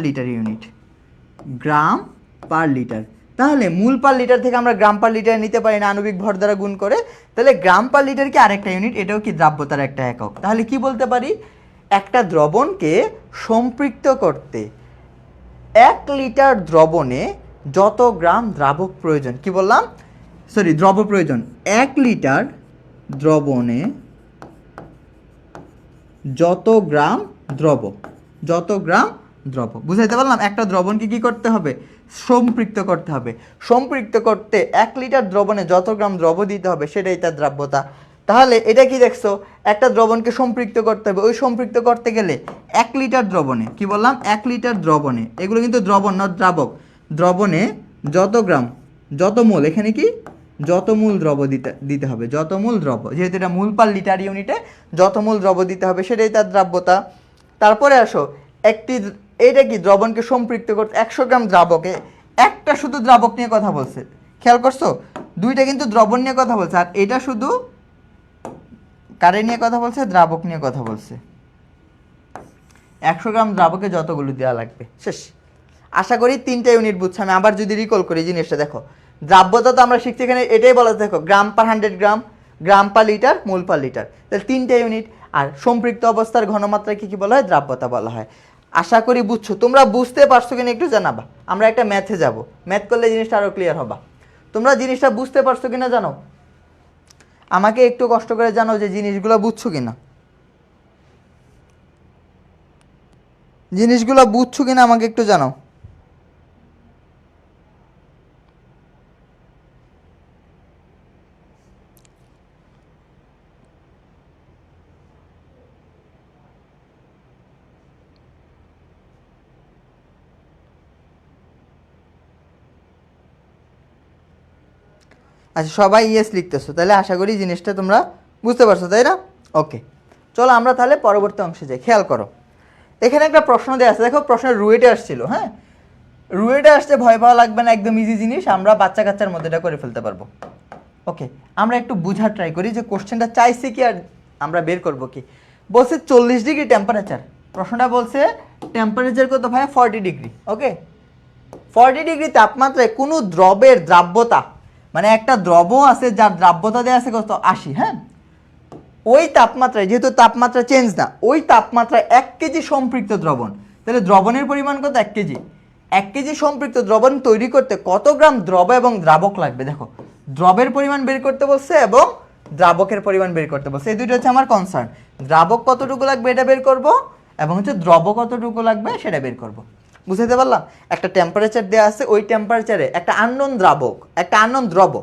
লিটার। তাহলে মোল পার লিটার থেকে আমরা গ্রাম পার লিটার নিতে পারি না, আণবিক ভর দ্বারা গুণ করে। তাহলে গ্রাম পার লিটার কি আরেকটা ইউনিট, এটাও কি দ্রাব্যতার একটা একক। তাহলে কি বলতে পারি? একটা দ্রবণকে সম্পৃক্ত করতে 1 লিটার দ্রবণে যত গ্রাম দ্রাবক প্রয়োজন, কি বললাম? দ্রব প্রয়োজন। 1 লিটার দ্রবণে যত গ্রাম দ্রব, বুঝাইতে পারলাম? একটা দ্রবণকে কি করতে হবে? সম্পৃক্ত করতে 1 লিটার দ্রবণে যত গ্রাম দ্রব দিতে হবে, সেটাই তার দ্রাব্যতা। তাহলে এটা কি দেখছো? একটা দ্রবণকে সম্পৃক্ত করতে হবে, ওই সম্পৃক্ত করতে গেলে 1 লিটার দ্রবণে, কি বললাম? 1 লিটার দ্রবণে, এগুলো কিন্তু দ্রবণ নট দ্রাবক, দ্রবণে যত গ্রাম, যত মোল, এখানে কি যত মূল দ্রব দিতে হবে, যেহেতু এটা মোল পার লিটার ইউনিটে যত মূল দ্রব দিতে হবে, সেটাই তার দ্রাব্যতা। তারপরে আসো, এইটা কি? দ্রবণকে সম্পৃক্ত করতে 100 গ্রাম দ্রাবকে একটা শুধু দ্রাবক নিয়ে কথা বলছে, খেয়াল করছো? দুইটা কিন্তু দ্রবণ নিয়ে কথা বলছে, আর এটা শুধু কারে নিয়ে কথা বলছে? দ্রাবক নিয়ে কথা বলছে। 100 গ্রাম দ্রাবকে যতগুলো দেওয়া লাগবে, শেষ। আশা করি 3টা ইউনিট বুঝছো। আমি আবার যদি রিকল করি জিনিসটা, দেখো দ্রাব্যতা তো আমরা শিখছি, এখানে এটাই বলা, দেখো গ্রাম পার 100 গ্রাম, গ্রাম পার লিটার, মোল পার লিটার। তাহলে 3টা ইউনিট। আর সম্পৃক্ত অবস্থার ঘনমাত্রাকে কি বলা হয়? দ্রাব্যতা বলা হয়। আশা করি বুঝছো। তোমরা বুঝতে পারছো কিনা একটু জানাবা। আমরা একটা ম্যাথে যাব, ম্যাথ করলে জিনিসটা আরও ক্লিয়ার হবা। তোমরা জিনিসটা বুঝতে পারছো কিনা জানো, আমাকে একটু কষ্ট করে জানো যে জিনিসগুলো বুঝছো কিনা। আমাকে একটু জানাও। আচ্ছা সবাই ইয়েস লিখতেছো, তাহলে আশা করি জিনিসটা তোমরা বুঝতে পারছো, তাই না? ওকে, চলো আমরা তাহলে পরবর্তী অংশে যাই। খেয়াল করো, এখানে একটা প্রশ্ন দেওয়া আছে, দেখো প্রশ্নের রুয়েটে আসছিল। হ্যাঁ, রুয়েটে আসছে, ভয় পাওয়া লাগবে না, একদম ইজি জিনিস, আমরা বাচ্চা কাচ্চার মধ্যে এটা করে ফেলতে পারবো। ওকে, আমরা একটু বোঝার ট্রাই করি যে কোশ্চেনটা চাইছে কি আর আমরা বের করবো কি। বলছে 40 ডিগ্রি টেম্পারেচার, প্রশ্নটা বলছে টেম্পারেচার কত ভাই? 40 ডিগ্রি। ওকে, 40 ডিগ্রি তাপমাত্রায় কোনো দ্রবের দ্রাব্যতা, মানে একটা দ্রব আছে যার দ্রাব্যতা দেওয়া আছে কত? 80। হ্যাঁ, ওই তাপমাত্রায়, যেহেতু তাপমাত্রা চেঞ্জ না, ওই তাপমাত্রায় 1 কেজি সম্পৃক্ত দ্রবণ, তাহলে দ্রবণের পরিমাণ কত? 1 কেজি। 1 কেজি সম্পৃক্ত দ্রবণ তৈরি করতে কত গ্রাম দ্রব এবং দ্রাবক লাগবে? দেখো, দ্রবের পরিমাণ বের করতে বলছে এবং দ্রাবকের পরিমাণ বের করতে বলছে, এই দুটো হচ্ছে আমার কনসার্ন। দ্রাবক কতটুকু লাগবে এটা বের করব, এবং হচ্ছে দ্রব কতটুকু লাগবে সেটা বের করব। বুঝতে পারলাম? একটা টেম্পারেচার দেওয়া আছে, ওই টেম্পারেচারে একটা আননোন দ্রাবক, একটা আননোন দ্রব,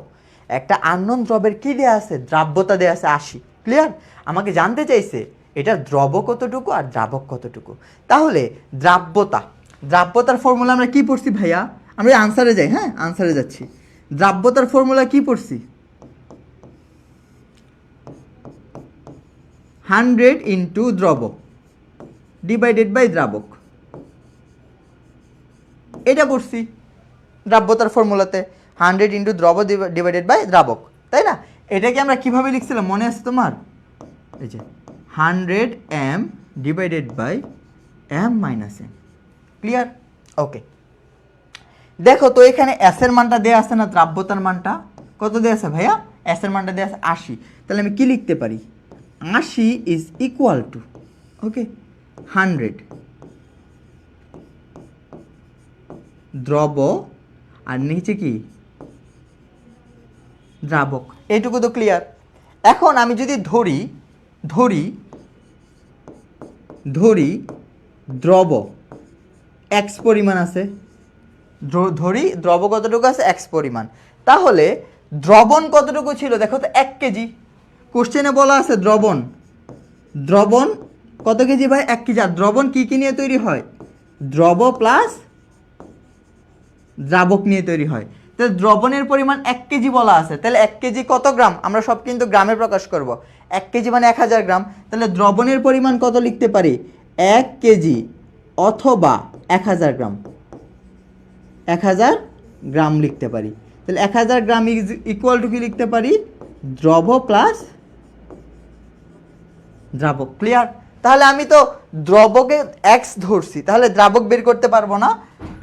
একটা আননোন দ্রবের কি দেওয়া আছে? দ্রাব্যতা দেওয়া আছে 80। ক্লিয়ার? আমাকে জানতে চাইছে এটার দ্রব কতটুকু আর দ্রাবক কতটুকু। তাহলে দ্রাব্যতা, দ্রাব্যতার ফর্মুলা আমরা কি পড়ছি ভাইয়া? আমরা আনসারে যাই। হ্যাঁ, আনসারে যাচ্ছি। দ্রাব্যতার ফর্মুলা কি পড়ছি? 100 ইন্টু দ্রব ডিভাইডেড বাই দ্রাবক, এটা পড়ছি দ্রাব্যতার ফর্মুলাতে। 100 ইন্টু দ্রব ডিভাইডেড বাই দ্রাবক, তাই না? এটাকে আমরা কিভাবে লিখছিলাম মনে আছে তোমার? এই যে 100 m divided by m minus m। Clear? Okay, দেখো তো এখানে s এর মানটা দেওয়া আছে না, দ্রাব্যতার মানটা কত দেওয়া আছে ভাইয়া? s এর মানটা দেওয়া আছে 80। তাহলে আমি কি লিখতে পারি? 80 ইজ ইকুয়াল টু, ওকে, 100 দ্রব আর নিচে কি? দ্রাবক। এইটুকু তো ক্লিয়ার। এখন আমি যদি ধরি ধরি ধরি দ্রব এক্স পরিমাণ আছে, ধরি দ্রব কতটুকু আছে? এক্স পরিমাণ। তাহলে দ্রবণ কতটুকু ছিল? দেখো তো 1 কেজি। কোশ্চেনে বলা আছে দ্রবণ, দ্রবণ কত কেজি ভাই? 1 কেজি। আর দ্রবণ কি কি নিয়ে তৈরি হয়? দ্রব প্লাস দ্রাবক নিয়ে তৈরি হয়। তাহলে দ্রবণের পরিমাণ 1 কেজি বলা আছে, তাহলে 1 কেজি কত গ্রাম? আমরা সব কিন্তু গ্রামে প্রকাশ করব। 1 কেজি মানে 1000 গ্রাম। তাহলে দ্রবণের পরিমাণ কত লিখতে পারি? 1 কেজি অথবা 1000 গ্রাম, 1000 গ্রাম লিখতে পারি। তাহলে 1000 গ্রাম ইকুয়াল টু কি লিখতে পারি? দ্রব প্লাস দ্রাবক। ক্লিয়ার? তাহলে আমি তো দ্রবকে এক্স ধরছি, তাহলে দ্রাবক বের করতে পারবো না।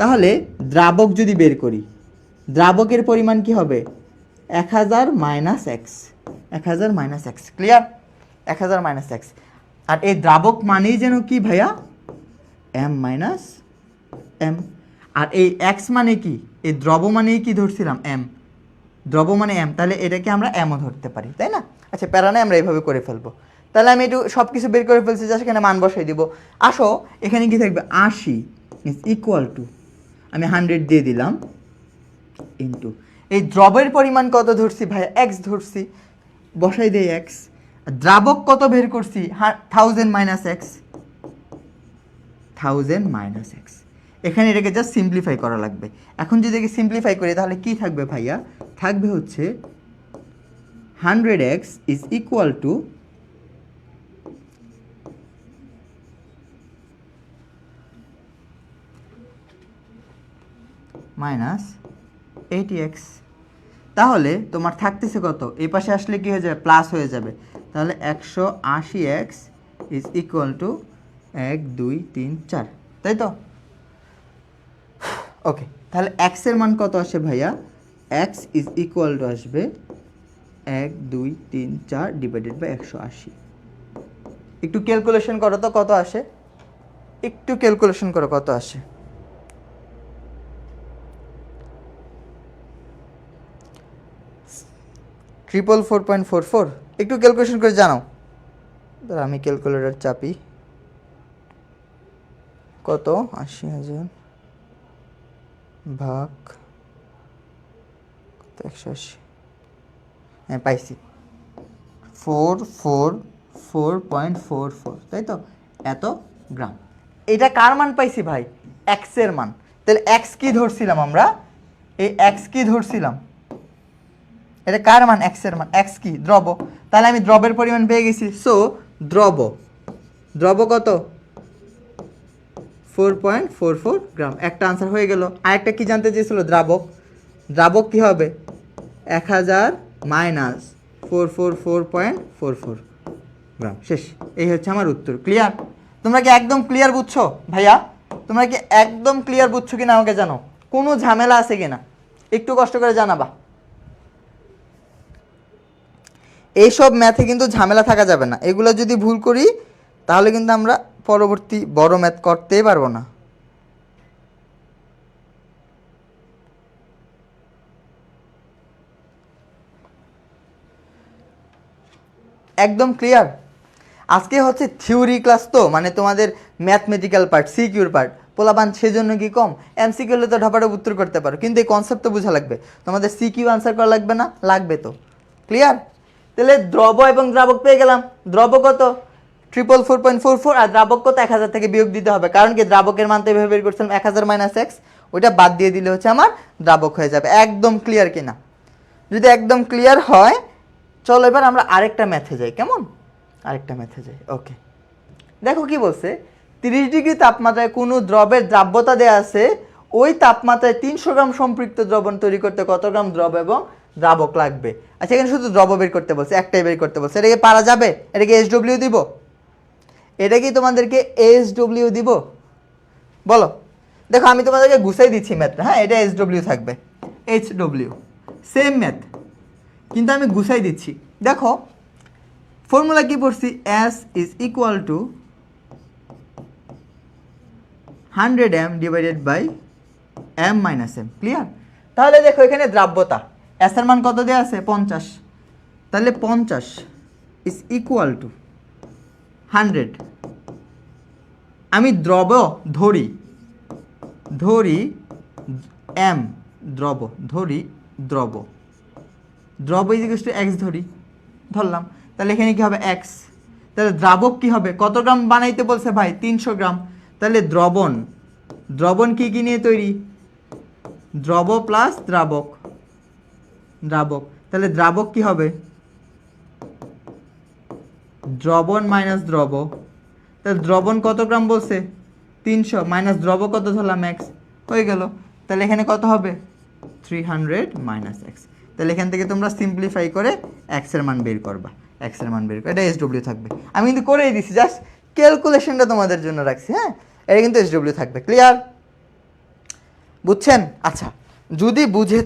তাহলে দ্রাবক যদি বের করি, দ্রাবকের পরিমাণ কি হবে? 1000 minus x, 1000 minus x. Clear? 1000 minus x. আর এই দ্রাবক মানেই যেন কি ভাইয়া? M minus M. আর এই এক্স মানে কি? এই দ্রব মানেই কি ধরছিলাম? এম। দ্রব মানে এম, তাহলে এটাকে আমরা এমও ধরতে পারি, তাই না? আচ্ছা, প্যারানে আমরা এইভাবে করে ফেলবো। তাহলে আমি একটু সব কিছু বের করে ফেলছি, যা সেখানে মান বসাই দিব। আসো, এখানে কি থাকবে? 80 ইজ ইকুয়াল টু, আমি 100 দিয়ে দিলাম, ইন্টু এই দ্রবের পরিমাণ কত ধরছি ভাই? এক্স ধরছি, বসাই দেই এক্স। দ্রাবক কত বের করছি? 1000 মাইনাস এক্স, 1000 মাইনাস এক্স। এখানে এটাকে জাস্ট সিম্পলিফাই করা লাগবে। এখন যদি একে সিম্পলিফাই করি তাহলে কি থাকবে ভাইয়া? থাকবে হচ্ছে 100x is equal two minus 80x। তাহলে তোমার থাকতেছে কত? এই পাশে আসলে কি হয়ে যাবে? প্লাস হয়ে যাবে। তাহলে 180x ইজ ইকুয়াল টু 1 2 3 4, তাই তো? ওকে, তাহলে x এর মান কত আসে ভাইয়া? x ইজ ইকুয়াল টু আসবে 1 2 3 4 ডিভাইডেড বাই 180। একটু ক্যালকুলেশন করো তো কত আসে, একটু ক্যালকুলেশন করো কত আসে। ট্রিপল 4.44, একটু ক্যালকুলেশন করে জানাও। দাঁড়া আমি ক্যালকুলেটর চাপি। কত? 80,000 ভাগ 180। হ্যাঁ পাইছি, 444.44, তাই তো? এত গ্রাম। এটা কার মান পাইছি ভাই? এক্স এর মান। তাহলে এক্স কি ধরছিলাম আমরা? এই এক্স কি ধরছিলাম? এটা কার মান? এক্স এর মান। এক্স কি? দ্রব। তাহলে আমি দ্রবের পরিমাণ পেয়ে গেছি। সো দ্রব, দ্রব কত? 4.44 গ্রাম। একটা আনসার হয়ে গেল। আরেকটা কি জানতে চেয়েছিল? দ্রাবক। দ্রাবক কি হবে? 1000 মাইনাস 444.44 গ্রাম। শেষ। এই হচ্ছে আমার উত্তর। ক্লিয়ার? তোমরা কি একদম ক্লিয়ার বুঝছো ভাইয়া? তোমরা কি একদম ক্লিয়ার বুঝছো কিনা আমাকে জানো। কোনো ঝামেলা আছে কিনা একটু কষ্ট করে জানাবা। এইসব ম্যাথে কিন্তু ঝামেলা থাকা যাবে না। এগুলো যদি ভুল করি তাহলে কিন্তু আমরা পরবর্তী বড় ম্যাথ করতেই পারবো না। একদম ক্লিয়ার? আজকে হচ্ছে থিওরি ক্লাস, তো মানে তোমাদের ম্যাথমেটিক্যাল পার্ট, সিকিউর পার্ট। পোলাপান সেজন্য কি কম? এমসিকিউ হলে তো ঢাপাটা উত্তর করতে পারো, কিন্তু এই কনসেপ্ট তো বোঝা লাগবে। তোমাদের সিকিউ আনসার করা লাগবে না? লাগবে তো। ক্লিয়ার? তাহলে দ্রব এবং দ্রাবক পেয়ে গেলাম। দ্রব কত? 444.44, আর দ্রাবক কত? 1000 থেকে বিয়োগ দিতে হবে, কারণ কি দ্রাবকের মান তো এভাবে বের করছিলাম 1000 মাইনাস এক্স, ওইটা বাদ দিয়ে দিলে হচ্ছে আমার দ্রাবক হয়ে যাবে। একদম ক্লিয়ার কিনা? যদি একদম ক্লিয়ার হয় চলো এবার আমরা আরেকটা ম্যাথে যাই। কেমন? আরেকটা ম্যাথে যাই। ওকে, দেখো কি বলছে। 30 ডিগ্রি তাপমাত্রায় কোনো দ্রবের দ্রাব্যতা দেওয়া আছে, ওই তাপমাত্রায় 300 গ্রাম সম্পৃক্ত দ্রবণ তৈরি করতে কত গ্রাম দ্রব এবং দ্রাবক লাগবে। আচ্ছা, এখানে শুধু দ্রব বের করতে বলছে, একটাই বের করতে বলছে। এটা কি পারা যাবে? এটা কি এসডব্লিউ দিব? এটা কি তোমাদেরকে এসডব্লিউ দিব? বলো। দেখো আমি তোমাদেরকে গুছাই দিচ্ছি ম্যাথটা। হ্যাঁ, এটা এসডব্লিউ থাকবে, এইচডব্লিউ সেম ম্যাথ, কিন্তু আমি গুছাই দিচ্ছি। দেখো ফর্মুলা কি পড়ছি? S is equal to 100 m divided by m minus m। Clear? তাহলে দেখো এখানে দ্রাব্যতা এস এর মান কত দেওয়া আছে? 50। তাহলে 50 ইজ ইকুয়াল টু 100। আমি দ্রব ধরি, m দ্রব ধরি, দ্রব ইজ ইকুয়াল টু x ধরলাম। তাহলে এখানে কি হবে? x। তাহলে দ্রাবক কি হবে? কত গ্রাম বানাইতে বলছে ভাই? 300 গ্রাম। তাহলে দ্রবণ কি কি নিয়ে তৈরি? দ্রব প্লাস দ্রাবক। তাহলে দ্রাবক কি হবে? দ্রবণ মাইনাস দ্রব। তাহলে দ্রবণ কত গ্রাম বলছে? 300 মাইনাস দ্রব কত ধরলাম? x। হয়ে গেল। তাহলে এখানে কত হবে? 300 মাইনাস x। তাহলে এখান থেকে তোমরা সিম্পলিফাই করে x এর মান বের করবা। এটা এসডব্লিউ থাকবে। আমি কিন্তু করেই দিছি, জাস্ট ক্যালকুলেশনটা তোমাদের জন্য রাখছি। হ্যাঁ, এটা কিন্তু এসডব্লিউ থাকবে। ক্লিয়ার? বুঝছেন? আচ্ছা, যদি বুঝে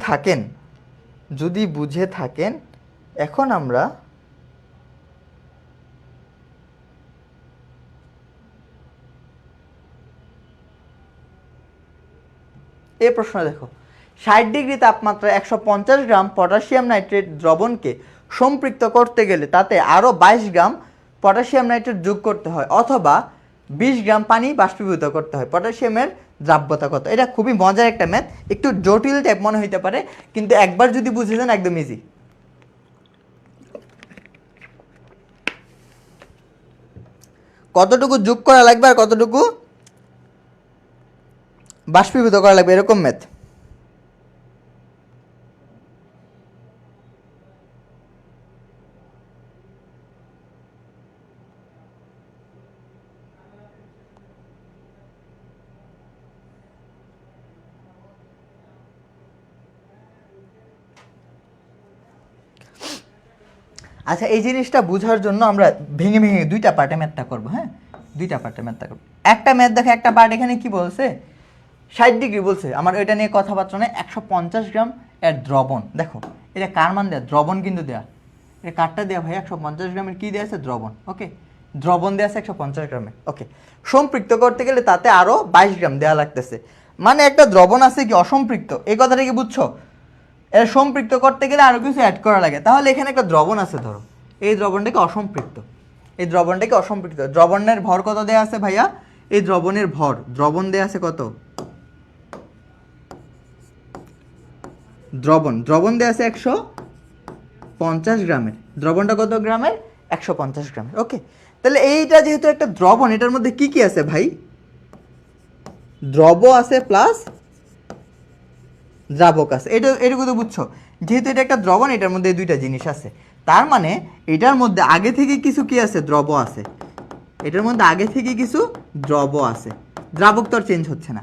থাকেন এখন আমরা এই প্রশ্ন দেখো। 60 ডিগ্রি তাপমাত্রায় 150 গ্রাম পটাশিয়াম নাইট্রেট দ্রবণকে সম্পৃক্ত করতে গেলে তাতে আরও 22 গ্রাম পটাশিয়াম নাইট্রেট যোগ করতে হয়, অথবা 20 গ্রাম পানি বাষ্পীভূত করতে হয়। পটাশিয়ামের দ্রাব্যতা কত? এটা খুবই মজার একটা ম্যাথ, একটু জটিল টাইপ মনে হইতে পারে, কিন্তু একবার যদি বুঝে যান একদম ইজি। কতটুকু যোগ করা লাগবে আর কতটুকু বাষ্পীভূত করা লাগবে, এরকম ম্যাথ। আচ্ছা, এই জিনিসটা বোঝার জন্য আমরা ভেঙে ভেঙে দুইটা পার্টে ম্যাথটা করবো। হ্যাঁ, দুইটা পার্টে ম্যাথটা করবো। একটা ম্যাথ দেখো, একটা পার্ট এখানে কি বলছে? 60 ডিগ্রি বলছে, আমার ওইটা নিয়ে কথাবার্তা নেই। 150 গ্রাম এর দ্রবণ, দেখো এটা কার মান দেয়া? দ্রবণ কিন্তু দেয়া। এটা কারটা দেয়া ভাই? 150 গ্রামের কি দেওয়া আছে? দ্রবণ। ওকে, দ্রবণ দেওয়া আছে 150 গ্রামের। ওকে, সম্পৃক্ত করতে গেলে তাতে আরও 22 গ্রাম দেওয়া লাগতেছে। মানে একটা দ্রবণ আছে কি অসম্পৃক্ত, এই কথাটা কি বুঝছো? এর সম্পৃক্ত করতে গেলে আরও কিছু অ্যাড করা লাগে। তাহলে এখানে একটা দ্রবণ আছে, ধরো এই দ্রবণটাকে অসম্পৃক্ত, দ্রবণের ভর কত দেয়া আছে ভাইয়া? এই দ্রবণের ভর, দ্রবণ দেয়া আছে কত? দ্রবণ দেয়া আছে 150 গ্রামের। দ্রবণটা কত গ্রামের? 150 গ্রামের। ওকে, তাহলে এইটা যেহেতু একটা দ্রবণ, এটার মধ্যে কি কি আছে ভাই? দ্রব আছে প্লাস দ্রাবক আছে। এটুকু তো বুঝছো। যেহেতু এটা একটা দ্রবণ, এটার মধ্যে এই দুইটা জিনিস আছে, তার মানে এটার মধ্যে আগে থেকে কিছু কি আছে, দ্রব আছে। এটার মধ্যে আগে থেকে কিছু দ্রব আছে, দ্রাবক তো আর চেঞ্জ হচ্ছে না।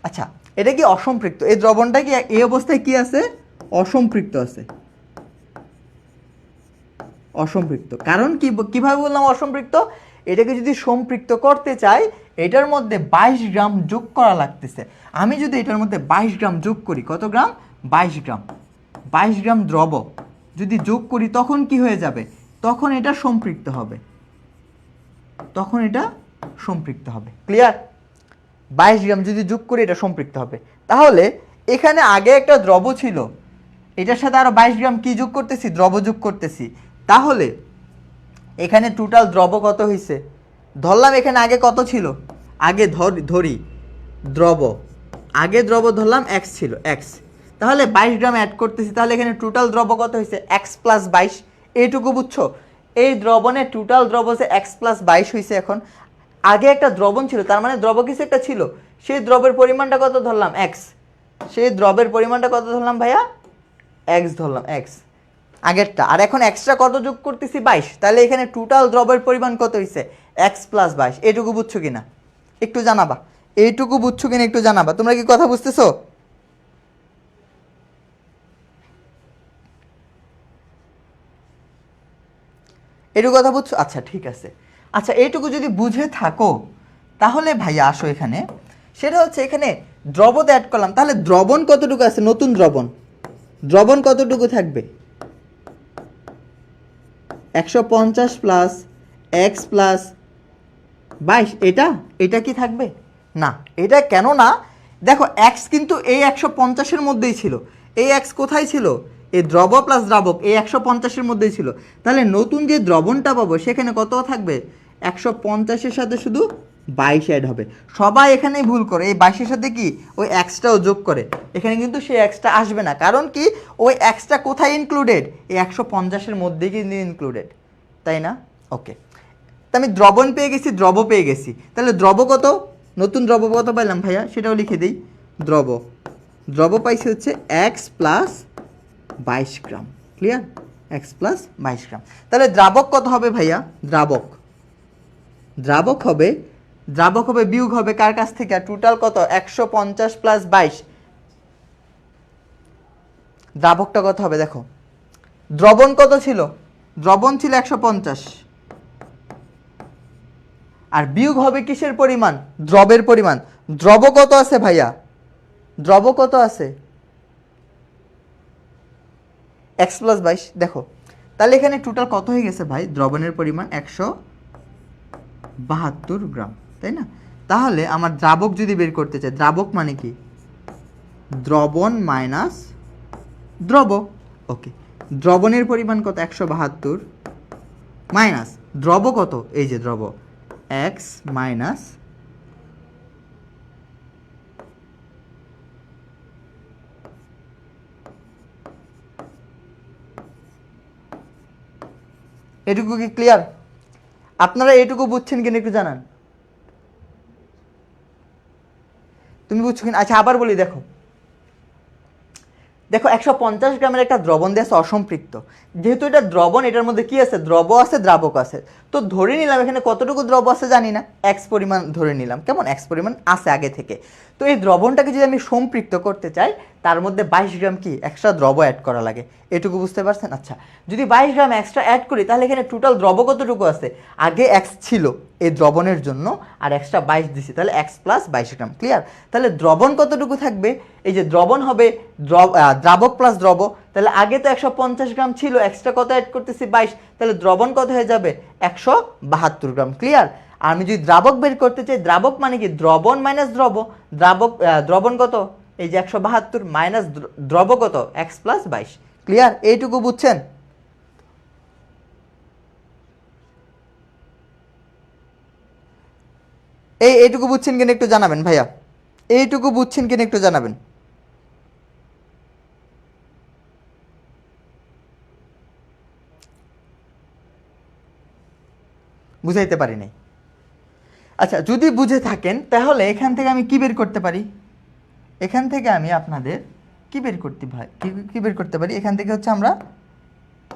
আচ্ছা, এটা কি অসম্পৃক্ত? এই দ্রবণটা কি এই অবস্থায় কি আছে, অসম্পৃক্ত আছে। অসম্পৃক্ত, কারণ কিভাবে বললাম অসম্পৃক্ত? এটাকে যদি সম্পৃক্ত করতে চাই, এটার মধ্যে 22 গ্রাম যোগ করা লাগতেছে। আমি যদি এটার মধ্যে 22 গ্রাম যোগ করি, কত গ্রাম? 22 গ্রাম। 22 গ্রাম দ্রব যদি যোগ করি, তখন কি হয়ে যাবে? তখন এটা সম্পৃক্ত হবে, তখন এটা সম্পৃক্ত হবে। ক্লিয়ার? 22 গ্রাম যদি যোগ করি, এটা সম্পৃক্ত হবে। তাহলে এখানে আগে একটা দ্রব ছিল, এটার সাথে আরো 22 গ্রাম কি যোগ করতেছি, দ্রব যোগ করতেছি। তাহলে এখানে টোটাল দ্রব কত হয়েছে? ধরলাম এখানে আগে কত ছিল, আগে ধরি দ্রব, আগে দ্রব ধরলাম এক্স ছিল, এক্স। তাহলে 22 গ্রাম অ্যাড করতেছি, তাহলে এখানে টোটাল দ্রব কত হয়েছে? X plus 22। এইটুকু বুঝছো? এই দ্রবণে টোটাল দ্রব হচ্ছে এক্স প্লাস 22 হয়েছে। এখন আগে একটা দ্রবণ ছিল, তার মানে দ্রব কিছু একটা ছিল, সেই দ্রবের পরিমাণটা কত ধরলাম? এক্স। সেই দ্রবের পরিমাণটা কত ধরলাম ভাইয়া? এক্স ধরলাম, এক্স আগেরটা। আর এখন এক্সট্রা কত যোগ করতেছি? 22। তাহলে এখানে টোটাল দ্রবের পরিমাণ কত হয়েছে? X plus 22। এইটুকু বুঝছো কিনা একটু জানাবা, এইটুকু বুঝছো কিনা একটু জানাবা। তোমরা কি কথা বুঝতেছো? এইটুকু কথা বুঝছো? আচ্ছা ঠিক আছে। আচ্ছা, এইটুকু যদি বুঝে থাকো, তাহলে ভাইয়া আসো এখানে, সেটা হচ্ছে এখানে দ্রবতে অ্যাড করলাম, তাহলে দ্রবণ কতটুকু আছে? নতুন দ্রবণ, দ্রবণ কতটুকু থাকবে? 150 প্লাস এক্স প্লাস 22। এটা কি থাকবে? না, এটা কেন না? দেখো এক্স কিন্তু এই 150-এর মধ্যেই ছিল। এই এক্স কোথায় ছিল? এই দ্রব প্লাস দ্রাবক এই 150-এর মধ্যেই ছিল। তাহলে নতুন যে দ্রবণটা পাবো, সেখানে কত থাকবে? 150-এর সাথে শুধু 22 অ্যাড হবে। সবাই এখানেই ভুল করে, এই 22-এর সাথে কি ওই এক্সটাও যোগ করে। এখানে কিন্তু সেই এক্সটা আসবে না, কারণ কি ওই এক্সটা কোথায় ইনক্লুডেড? এই 150-এর মধ্যেই কিন্তু ইনক্লুডেড, তাই না? ওকে, তা আমি দ্রবণ পেয়ে গেছি, দ্রব পেয়ে গেছি। তাহলে দ্রব কত? নতুন দ্রব কত পাইলাম ভাইয়া, সেটাও লিখে দিই। দ্রব পাইছি হচ্ছে এক্স প্লাস 22 গ্রাম। ক্লিয়ার? এক্স প্লাস 22 গ্রাম। তাহলে দ্রাবক কত হবে ভাইয়া? দ্রাবক হবে বিয়োগ হবে কার কাছ থেকে? টোটাল কত? 150 প্লাস 22। দ্রাবকটা কত হবে দেখো। দ্রবণ কত ছিল? দ্রবণ ছিল 150, আর বিয়োগ হবে কিসের পরিমাণ? দ্রবের পরিমাণ। দ্রব কত আছে ভাইয়া? দ্রব কত আছে? X plus 22। দেখো তাহলে এখানে টোটাল কত হয়ে গেছে ভাই? দ্রবণের পরিমাণ 172 গ্রাম, তাই না? তাহলে আমার দ্রাবক যদি বের করতে চাই, দ্রাবক মানে কি? দ্রবণ মাইনাস দ্রব। ওকে, দ্রবণের পরিমাণ কত? 172 মাইনাস দ্রব কত? এই যে দ্রব এক্স মাইনাস এটুকু কি ক্লিয়ার? আপনারা এটুকু বুঝছেন কিনা একটু জানান। তুমি বুঝছো কিনা? আচ্ছা আবার বলি, দেখো 150 গ্রামের একটা দ্রবণ দিয়ে আছে অসম্পৃক্ত। যেহেতু এটা দ্রবণ, এটার মধ্যে কি আছে? দ্রব আছে, দ্রাবক আছে। তো ধরে নিলাম এখানে কতটুকু দ্রব আছে জানি না, এক্স পরিমাণ ধরে নিলাম। কেমন? এক্স পরিমাণ আছে আগে থেকে। তো এই দ্রবণটাকে যদি আমি সম্পৃক্ত করতে চাই, তার মধ্যে 22 গ্রাম কি এক্সট্রা দ্রব অ্যাড করা লাগে। এটুকু বুঝতে পারছেন? আচ্ছা, যদি 22 গ্রাম এক্সট্রা অ্যাড করি, তাহলে এখানে টোটাল দ্রব কতটুকু আছে? আগে এক্স ছিল এই দ্রবণের জন্য, আর এক্সট্রা 22 দিছি, তাহলে এক্স প্লাস 22 গ্রাম। ক্লিয়ার? তাহলে দ্রবণ কতটুকু থাকবে? এই যে দ্রবণ হবে দ্রাবক প্লাস দ্রব। তাহলে আগে তো 150 গ্রাম ছিল, এক্সট্রা কত অ্যাড করতেছি? 22। তাহলে দ্রবণ কত হয়ে যাবে? 172 গ্রাম। ক্লিয়ার? আর আমি যদি দ্রাবক বের করতে চাই, দ্রাবক মানে কি? দ্রবণ মাইনাস দ্রব। দ্রবণ কত? এই যে 172 মাইনাস দ্রব কত? X plus 22। ক্লিয়ার? এইটুকু বুঝছেন? এইটুকু বুঝছেন কিনা একটু জানাবেন ভাইয়া। এইটুকু বুঝছেন কিনা একটু জানাবেন। বুঝাইতে পারি নাই? আচ্ছা, যদি বুঝে থাকেন, তাহলে এখান থেকে আমি কি বের করতে পারি? এখান থেকে আমি আপনাদের কি বের করতে ভাই কি বের করতে পারি এখান থেকে হচ্ছে আমরা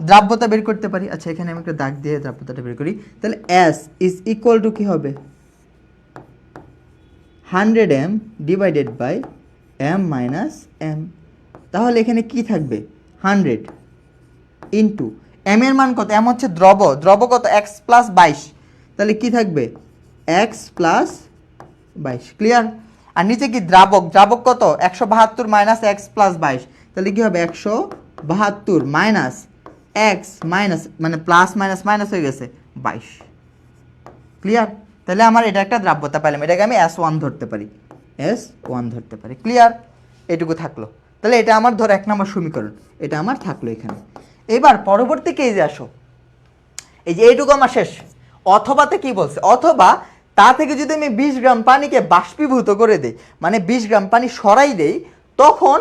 দ্রাব্যতা বের করতে পারি। আচ্ছা এখানে আমি একটা দাগ দিয়ে দ্রাব্যতাটা বের করি। তাহলে S ইজ ইকুয়াল টু কি হবে 100m divided by m minus m। তাহলে এখানে কি থাকবে 100 ইন্টু m এর মান কত, m হচ্ছে দ্রব কত x প্লাস 22, তাহলে কি থাকবে x প্লাস 22। ক্লিয়ার? আর নিচে কি দ্রাবক কত 172 মাইনাস x প্লাস 22, তাহলে কি হবে 172 মাইনাস x মাইনাস মানে প্লাস মাইনাস মাইনাস হয়ে গেছে 22। ক্লিয়ার? তাহলে আমার এটা একটা দ্রাব্যতা পেলাম, এটাকে আমি S1 ধরতে পারি, S1 ধরতে পারি। ক্লিয়ার? এটুকু থাকলো। তাহলে এটা আমার ধর 1 নম্বর সমীকরণ, এটা আমার থাকলো এখানে। এবার পরবর্তী কেজে আসো, এই যে এইটুকু আমার শেষ। অথবাতে কি বলছে, অথবা তা থেকে যদি আমি 20 গ্রাম পানিকে বাষ্পীভূত করে দেই, মানে 20 গ্রাম পানি সরাই দেই, তখন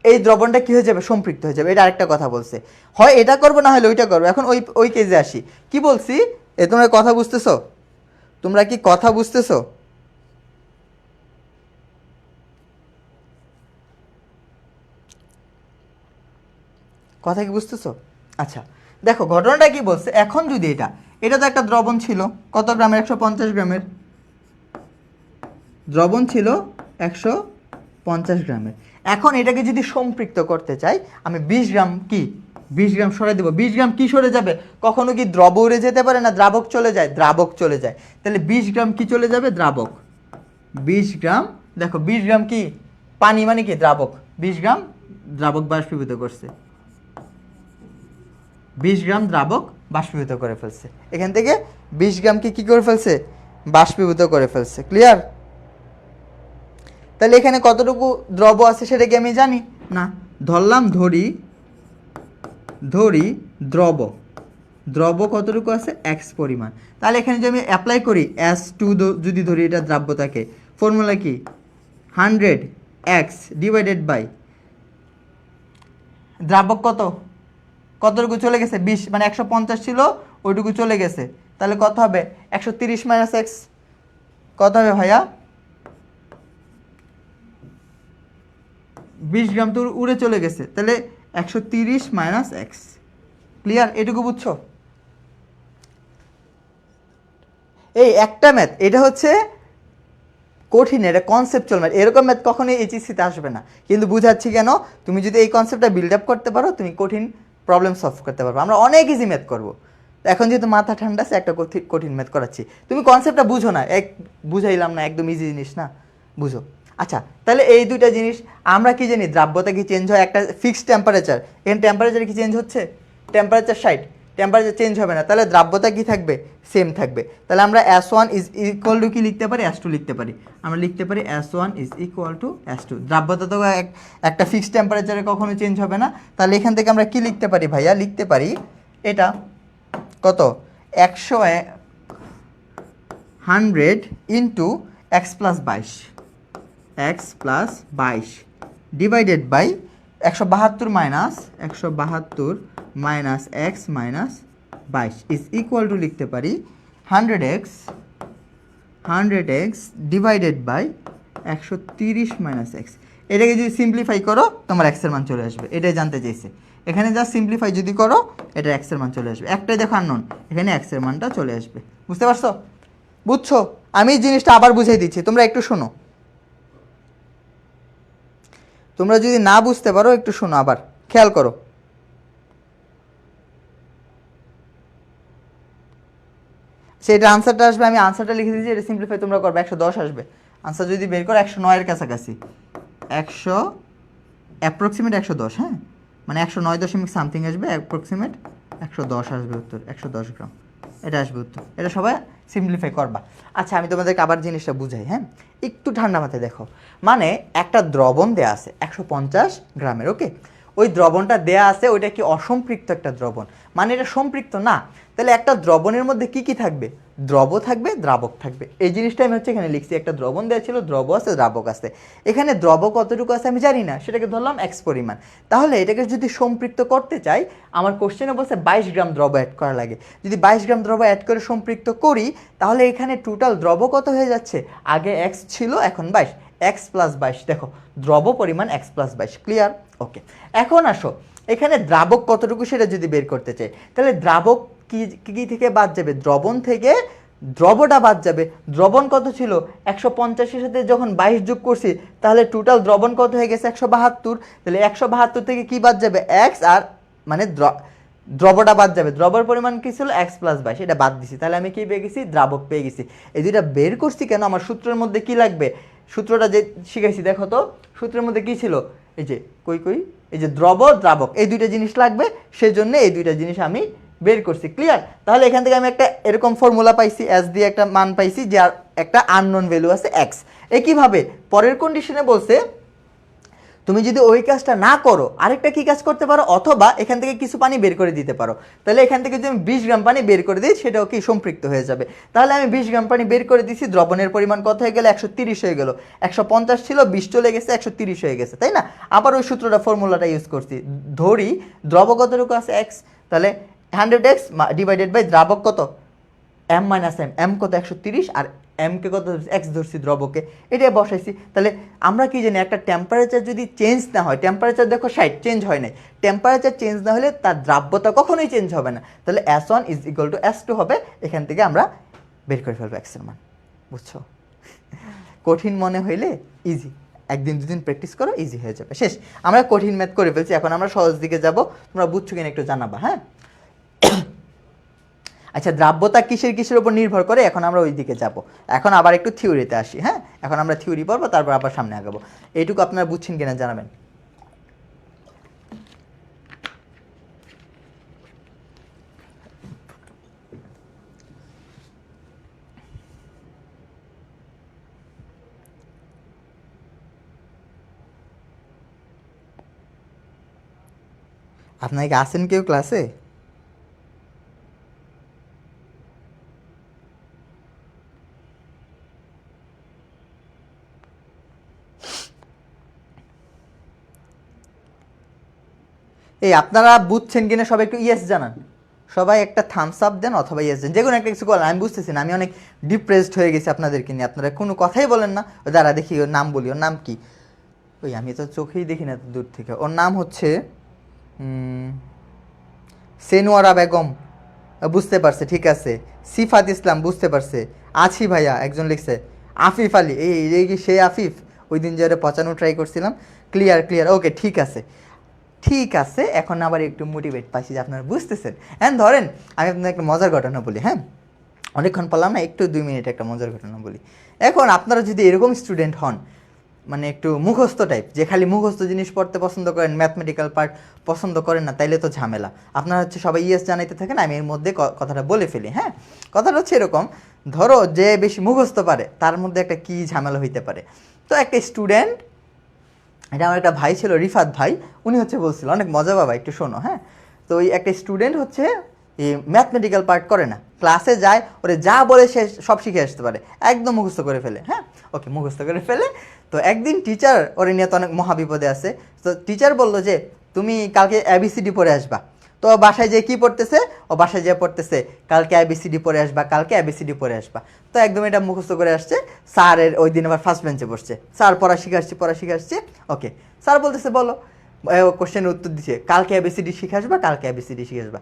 এই দ্রবণটা কি হয়ে যাবে, সম্পৃক্ত হয়ে যাবে। এটা আরেকটা কথা বলছে, হয় এটা করবো না হলে ওইটা করবো। এখন ওই কেজে আসি, কি বলছি তোমরা কথা বুঝতেছো? তোমরা কি কথা বুঝতেছো? কথা কি বুঝতেছো? আচ্ছা দেখো ঘটনাটা কি বলছে। এখন যদি এটা তো একটা দ্রবণ ছিল, কত গ্রামের, 150 গ্রামের দ্রবণ ছিল, 150 গ্রামের। এখন এটাকে যদি সম্পৃক্ত করতে চাই, আমি 20 গ্রাম কি 20 গ্রাম সরে দেবো। 20 গ্রাম কি সরে যাবে, কখনো কি দ্রব উড়ে যেতে পারে না, দ্রাবক চলে যায়, দ্রাবক চলে যায়। তাহলে 20 গ্রাম কি চলে যাবে, দ্রাবক। 20 গ্রাম দেখো 20 গ্রাম কি পানি মানে কি দ্রাবক, 20 গ্রাম দ্রাবক বাষ্পীভূত করছে, 20 গ্রাম দ্রাবক বাষ্পীভূত করে ফেলছে। এখান থেকে 20 গ্রামকে কি করে ফেলছে, বাষ্পীভূত করে ফেলছে। ক্লিয়ার? তাহলে এখানে কতটুকু দ্রব আছে সেটা কি আমি জানি না, ধরলাম ধরি দ্রব কতটুকু আছে x পরিমাণ। তাহলে এখানে যদি আমি অ্যাপ্লাই করি S2 যদি ধরি এটা দ্রাব্যতাকে, ফর্মুলা কি 100x ডিভাইডেড বাই দ্রাবক কতটুকু চলে গেছে 20, মানে 150 ছিল ওইটুকু চলে গেছে। তাহলে কত হবে 130 মাইনাস x, কত হবে ভাইয়া 20 গ্রাম তো উড়ে চলে গেছে, তাহলে 130 মাইনাস x। ক্লিয়ার? এটুকু বুঝছো? এই একটা ম্যাথ, এটা হচ্ছে কঠিন, এটা কনসেপচুয়াল ম্যাথ। এরকম ম্যাথ কখনোই এইচএসসিতে আসবে না, কিন্তু বুঝাচ্ছি কেন, তুমি যদি এই কনসেপ্টটা বিল্ড আপ করতে পারো, তুমি কঠিন প্রবলেম সলভ করতে পারবো। আমরা অনেক ইজি ম্যাথ করবো। এখন যেহেতু মাথা ঠান্ডা আছে, একটা কঠিন ম্যাথ করাচ্ছি, তুমি কনসেপ্টটা বুঝো না, বুঝাইলাম না, একদম ইজি জিনিস না, বুঝো। আচ্ছা তাহলে এই দুইটা জিনিস আমরা কি জানি, দ্রাব্যতা কি চেঞ্জ হয়, একটা ফিক্সড টেম্পারেচার, এখানে টেম্পারেচার কি চেঞ্জ হচ্ছে, টেম্পারেচার 60, টেম্পারেচার চেঞ্জ হবে না, তাহলে দ্রাব্যতা কি থাকবে, সেম থাকবে। তাহলে আমরা S1 ইজ ইকুয়াল টু কি লিখতে পারি, S2 লিখতে পারি। আমরা লিখতে পারি S1 is equal two S2। দ্রাব্যতা তো একটা ফিক্সড টেম্পারেচারে কখনো চেঞ্জ হবে না। তাহলে এখান থেকে আমরা কি লিখতে পারি ভাইয়া, লিখতে পারি এটা কত 100 into x plus 22 divided by 172 minus x minus 22 is equal to লিখতে পারি 100x divided by 130 minus x। এটাকে যদি সিম্পলিফাই করো তোমার x এর মান চলে আসবে, এটাই জানতে চাইছে। এখানে যা সিম্পলিফাই যদি করো এটা x এর মান চলে আসবে, একটাই দেখো আননোন, এখানে x এর মানটা চলে আসবে। বুঝতে পারছো? বুঝছো? আমি জিনিসটা আবার বুঝাই দিচ্ছি, তোমরা একটু শোনো। তোমরা যদি না বুঝতে পারো একটু শোনো, আবার খেয়াল করো। সেটা আনসারটা আসবে, আমি আনসারটা লিখে দিচ্ছি, এটা সিম্পলিফাই তোমরা করবে, 110 আসবে। আনসার যদি বের করো 109 এর কাছাকাছি, 100 অ্যাপ্রক্সিমেট 110, হ্যাঁ মানে 109 দশমিক সামথিং আসবে, অ্যাপ্রক্সিমেট 110 আসবে উত্তর, 110 গ্রাম এটা আসবে উত্তর। এটা সবাই সিম্পলিফাই করবা। আচ্ছা আমি তোমাদেরকে আবার জিনিসটা বুঝাই, হ্যাঁ একটু ঠান্ডা মাথায় দেখো। মানে একটা দ্রবণ দেয়া আছে 150 গ্রামের, ওকে, ওই দ্রবণটা দেয়া আছে, ওইটা কি অসম্পৃক্ত একটা দ্রবণ, মানে এটা সম্পৃক্ত না। তাহলে একটা দ্রবণের মধ্যে কি কি থাকবে, দ্রব থাকবে, দ্রাবক থাকবে। এই জিনিসটা আমি হচ্ছে এখানে লিখছি, একটা দ্রবণ দেওয়া ছিল, দ্রব আছে, দ্রাবক আছে। এখানে দ্রব কতটুকু আছে আমি জানি না, সেটাকে ধরলাম x পরিমাণ। তাহলে এটাকে যদি সম্পৃক্ত করতে চাই, আমার কোশ্চেনে বলছে 22 গ্রাম দ্রব অ্যাড করা লাগে। যদি 22 গ্রাম দ্রব অ্যাড করে সম্পৃক্ত করি, তাহলে এখানে টোটাল দ্রব কত হয়ে যাচ্ছে, আগে x ছিল এখন 22, এক্স প্লাস 22, দেখো দ্রব পরিমাণ এক্স প্লাস 22, ক্লিয়ার? ওকে, এখন আসো এখানে দ্রাবক কতটুকু সেটা যদি বের করতে চাই, তাহলে দ্রাবক কি কি থেকে বাদ যাবে? দ্রবণ থেকে দ্রবটা বাদ যাবে। দ্রবণ কত ছিল? 150-এর সাথে যখন 22 যোগ করছি তাহলে টোটাল দ্রবণ কত হয়ে গেছে? 172। তাহলে 172 থেকে কি বাদ যাবে? এক্স, আর মানে দ্রবটা বাদ যাবে। দ্রবর পরিমাণ কি ছিল? এক্স প্লাস 22, এটা বাদ দিছি, তাহলে আমি কি পেয়ে গেছি? দ্রাবক পেয়ে গেছি। এই দুইটা বের করছি কেন? আমার সূত্রের মধ্যে কি লাগবে? সূত্রটা যে শিখাইছি দেখো তো, সূত্রের মধ্যে কি ছিল? এই যে কই এই যে দ্রবক, এই দুইটা জিনিস লাগবে, সেই জন্য এই দুইটা জিনিস আমি বের করছি, ক্লিয়ার? তাহলে এখান থেকে আমি একটা এরকম ফর্মুলা পাইছি, এস দিয়ে একটা মান পাইছি, যে আর একটা আননোন ভ্যালু আছে এক্স। একইভাবে পরের কন্ডিশনে বলছে তুমি যদি ওই কাজটা না করো আরেকটা কি কাজ করতে পারো, অথবা এখান থেকে কিছু পানি বের করে দিতে পারো। তাহলে এখান থেকে যদি আমি 20 গ্রাম পানি বের করে দিই সেটাও কি সম্পৃক্ত হয়ে যাবে। তাহলে আমি 20 গ্রাম পানি বের করে দিছি, দ্রবণের পরিমাণ কত হয়ে গেল? 130 হয়ে গেল। 150 ছিল, 20 চলে গেছে, 130 হয়ে গেছে, তাই না? আবার ওই সূত্রটা ফর্মুলাটা ইউজ করছি। ধরি দ্রবক কতটুকু আছে? এক্স, তাহলে 100x ডিভাইডেড বাই দ্রাবক কত? এম মাইনাস এম, এম কত? 130, আর এম কে কত? এক্স ধরছি দ্রবকে, এটাই বসাইছি। তাহলে আমরা কি জানি, একটা টেম্পারেচার যদি চেঞ্জ না হয়, টেম্পারেচার দেখো 60 চেঞ্জ হয় নাই, টেম্পারেচার চেঞ্জ না হলে তার দ্রাব্যতা কখনোই চেঞ্জ হবে না। তাহলে S1 is equal two S2 হবে। এখান থেকে আমরা বের করে ফেলবো এক্স এর মান, বুঝছো? কঠিন মনে হইলে ইজি, একদিন দুদিন প্র্যাকটিস করো, ইজি হয়ে যাবে, শেষ। আমরা কঠিন ম্যাথ করে ফেলছি, এখন আমরা সহজ দিকে যাব। তোমরা বুঝছো কিনা একটু জানাবা, হ্যাঁ? আচ্ছা, দ্রাব্যতা কিসের উপর নির্ভর করে, এখন আমরা ওই দিকে যাব। এখন আবার একটু থিওরিতে আসি, হ্যাঁ? এখন আমরা থিওরি পড়বো, তারপর আবার সামনে আগাবো। এইটুকু আপনারা বুঝছেন কিনা জানাবেন। আপনারা কি আসেন কেউ ক্লাসে? এই আপনারা বুঝছেন কিনা সবাই একটু ইয়েস জানান। সবাই একটা থামস আপ দেন অথবা ইয়েস দেন, যে কোনো একটা কিছু বলেন। আমি বুঝতেছি না, আমি অনেক ডিপ্রেসড হয়ে গেছি আপনাদেরকে নিয়ে। আপনারা কোনো কথাই বলেন না। ওই দাঁড়া দেখি ওর নাম বলি, ওর নাম কি? ওই আমি তো চোখেই দেখি না দূর থেকে। ওর নাম হচ্ছে সেনোয়ারা বেগম, বুঝতে পারছে, ঠিক আছে। সিফাত ইসলাম, বুঝতে পারছে। আছি ভাইয়া একজন লিখছে। আফিফ আলী, এই কি সেই আফিফ ওই দিন যে পচানো ট্রাই করছিলাম? ক্লিয়ার, ওকে, ঠিক আছে। ঠিক আছে, এখন আবার একটু মোটিভেট পাইছি যে আপনারা বুঝতেছেন। হ্যাঁ, ধরেন আমি আপনাদের একটা মজার ঘটনা বলি, হ্যাঁ? অনেকক্ষণ বললাম না, একটু 2 মিনিট একটা মজার ঘটনা বলি। এখন আপনারা যদি এরকম স্টুডেন্ট হন, মানে একটু মুখস্থ টাইপ, যে খালি মুখস্থ জিনিস পড়তে পছন্দ করেন, ম্যাথমেটিক্যাল পার্ট পছন্দ করেন না, তাইলে তো ঝামেলা। আপনারা হচ্ছে সবাই ইয়েস জানাইতে থাকেন, আমি এর মধ্যে কথাটা বলে ফেলি, হ্যাঁ? কথাটা হচ্ছে এরকম, ধরো যে বেশি মুখস্থ পারে তার মধ্যে একটা কি ঝামেলা হইতে পারে। তো একটা স্টুডেন্ট, এটা আমার একটা ভাই ছিল, রিফাত ভাই, উনি হচ্ছে বলছিল, অনেক মজা বাবা, একটু শোনো, হ্যাঁ? তো ওই একটা স্টুডেন্ট হচ্ছে এই ম্যাথমেটিক্যাল পার্ট করে না, ক্লাসে যায়, ওরে যা বলে সে সব শিখে আসতে পারে, একদম মুখস্থ করে ফেলে, হ্যাঁ? ওকে, মুখস্থ করে ফেলে। তো একদিন টিচার ওরে নিয়ে তো অনেক মহাবিপদে আছে। তো টিচার বললো যে তুমি কালকে ABCD পড়ে আসবা। তো বাসায় যেয়ে কী পড়তেছে, ও বাসায় যেয়ে পড়তেছে কালকে ABCD পড়ে আসবা, কালকে ABCD পড়ে আসবা। তো একদম এটা মুখস্থ করে আসছে। স্যারের ওই দিন আবার ফার্স্ট বেঞ্চে বসছে, স্যার পড়া শিখে আসছে। ওকে, স্যার বলতেছে বলো, কোশ্চেনের উত্তর দিচ্ছে কালকে ABCD শিখে আসবা, কালকে ABCD শিখে আসবা।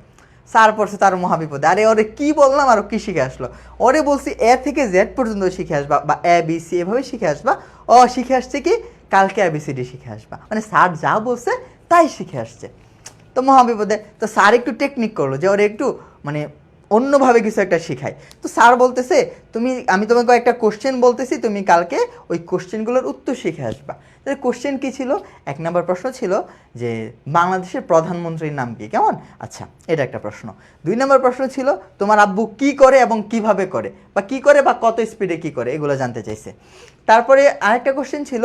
স্যার পড়ছে তার মহাবিপদে, আরে ওরে কি বললাম আর কি শিখে আসলো? ওরে বলছি A থেকে Z পর্যন্ত শিখে আসবা, বা ABC এভাবে শিখে আসবা। ও শিখে আসছে কি কালকে ABCD শিখে আসবা, মানে স্যার যা বলছে তাই শিখে আসছে। তো মহাবিপদে, তো স্যার একটু টেকনিক করলো যে ওরে একটু মানে অন্যভাবে কিছু একটা শিখায়। তো স্যার বলতেছে আমি তোমাকে একটা কোশ্চেন বলতেছি, তুমি কালকে ওই কোশ্চেনগুলোর উত্তর শিখে আসবা। তাহলে কোশ্চেন কী ছিল? 1 নম্বর প্রশ্ন ছিল যে বাংলাদেশের প্রধানমন্ত্রীর নাম কি, কেমন? আচ্ছা, এটা একটা প্রশ্ন। 2 নম্বর প্রশ্ন ছিল তোমার আব্বু কি করে এবং কিভাবে করে, বা কি করে বা কত স্পিডে কি করে, এগুলো জানতে চাইছে। তারপরে আরেকটা কোশ্চেন ছিল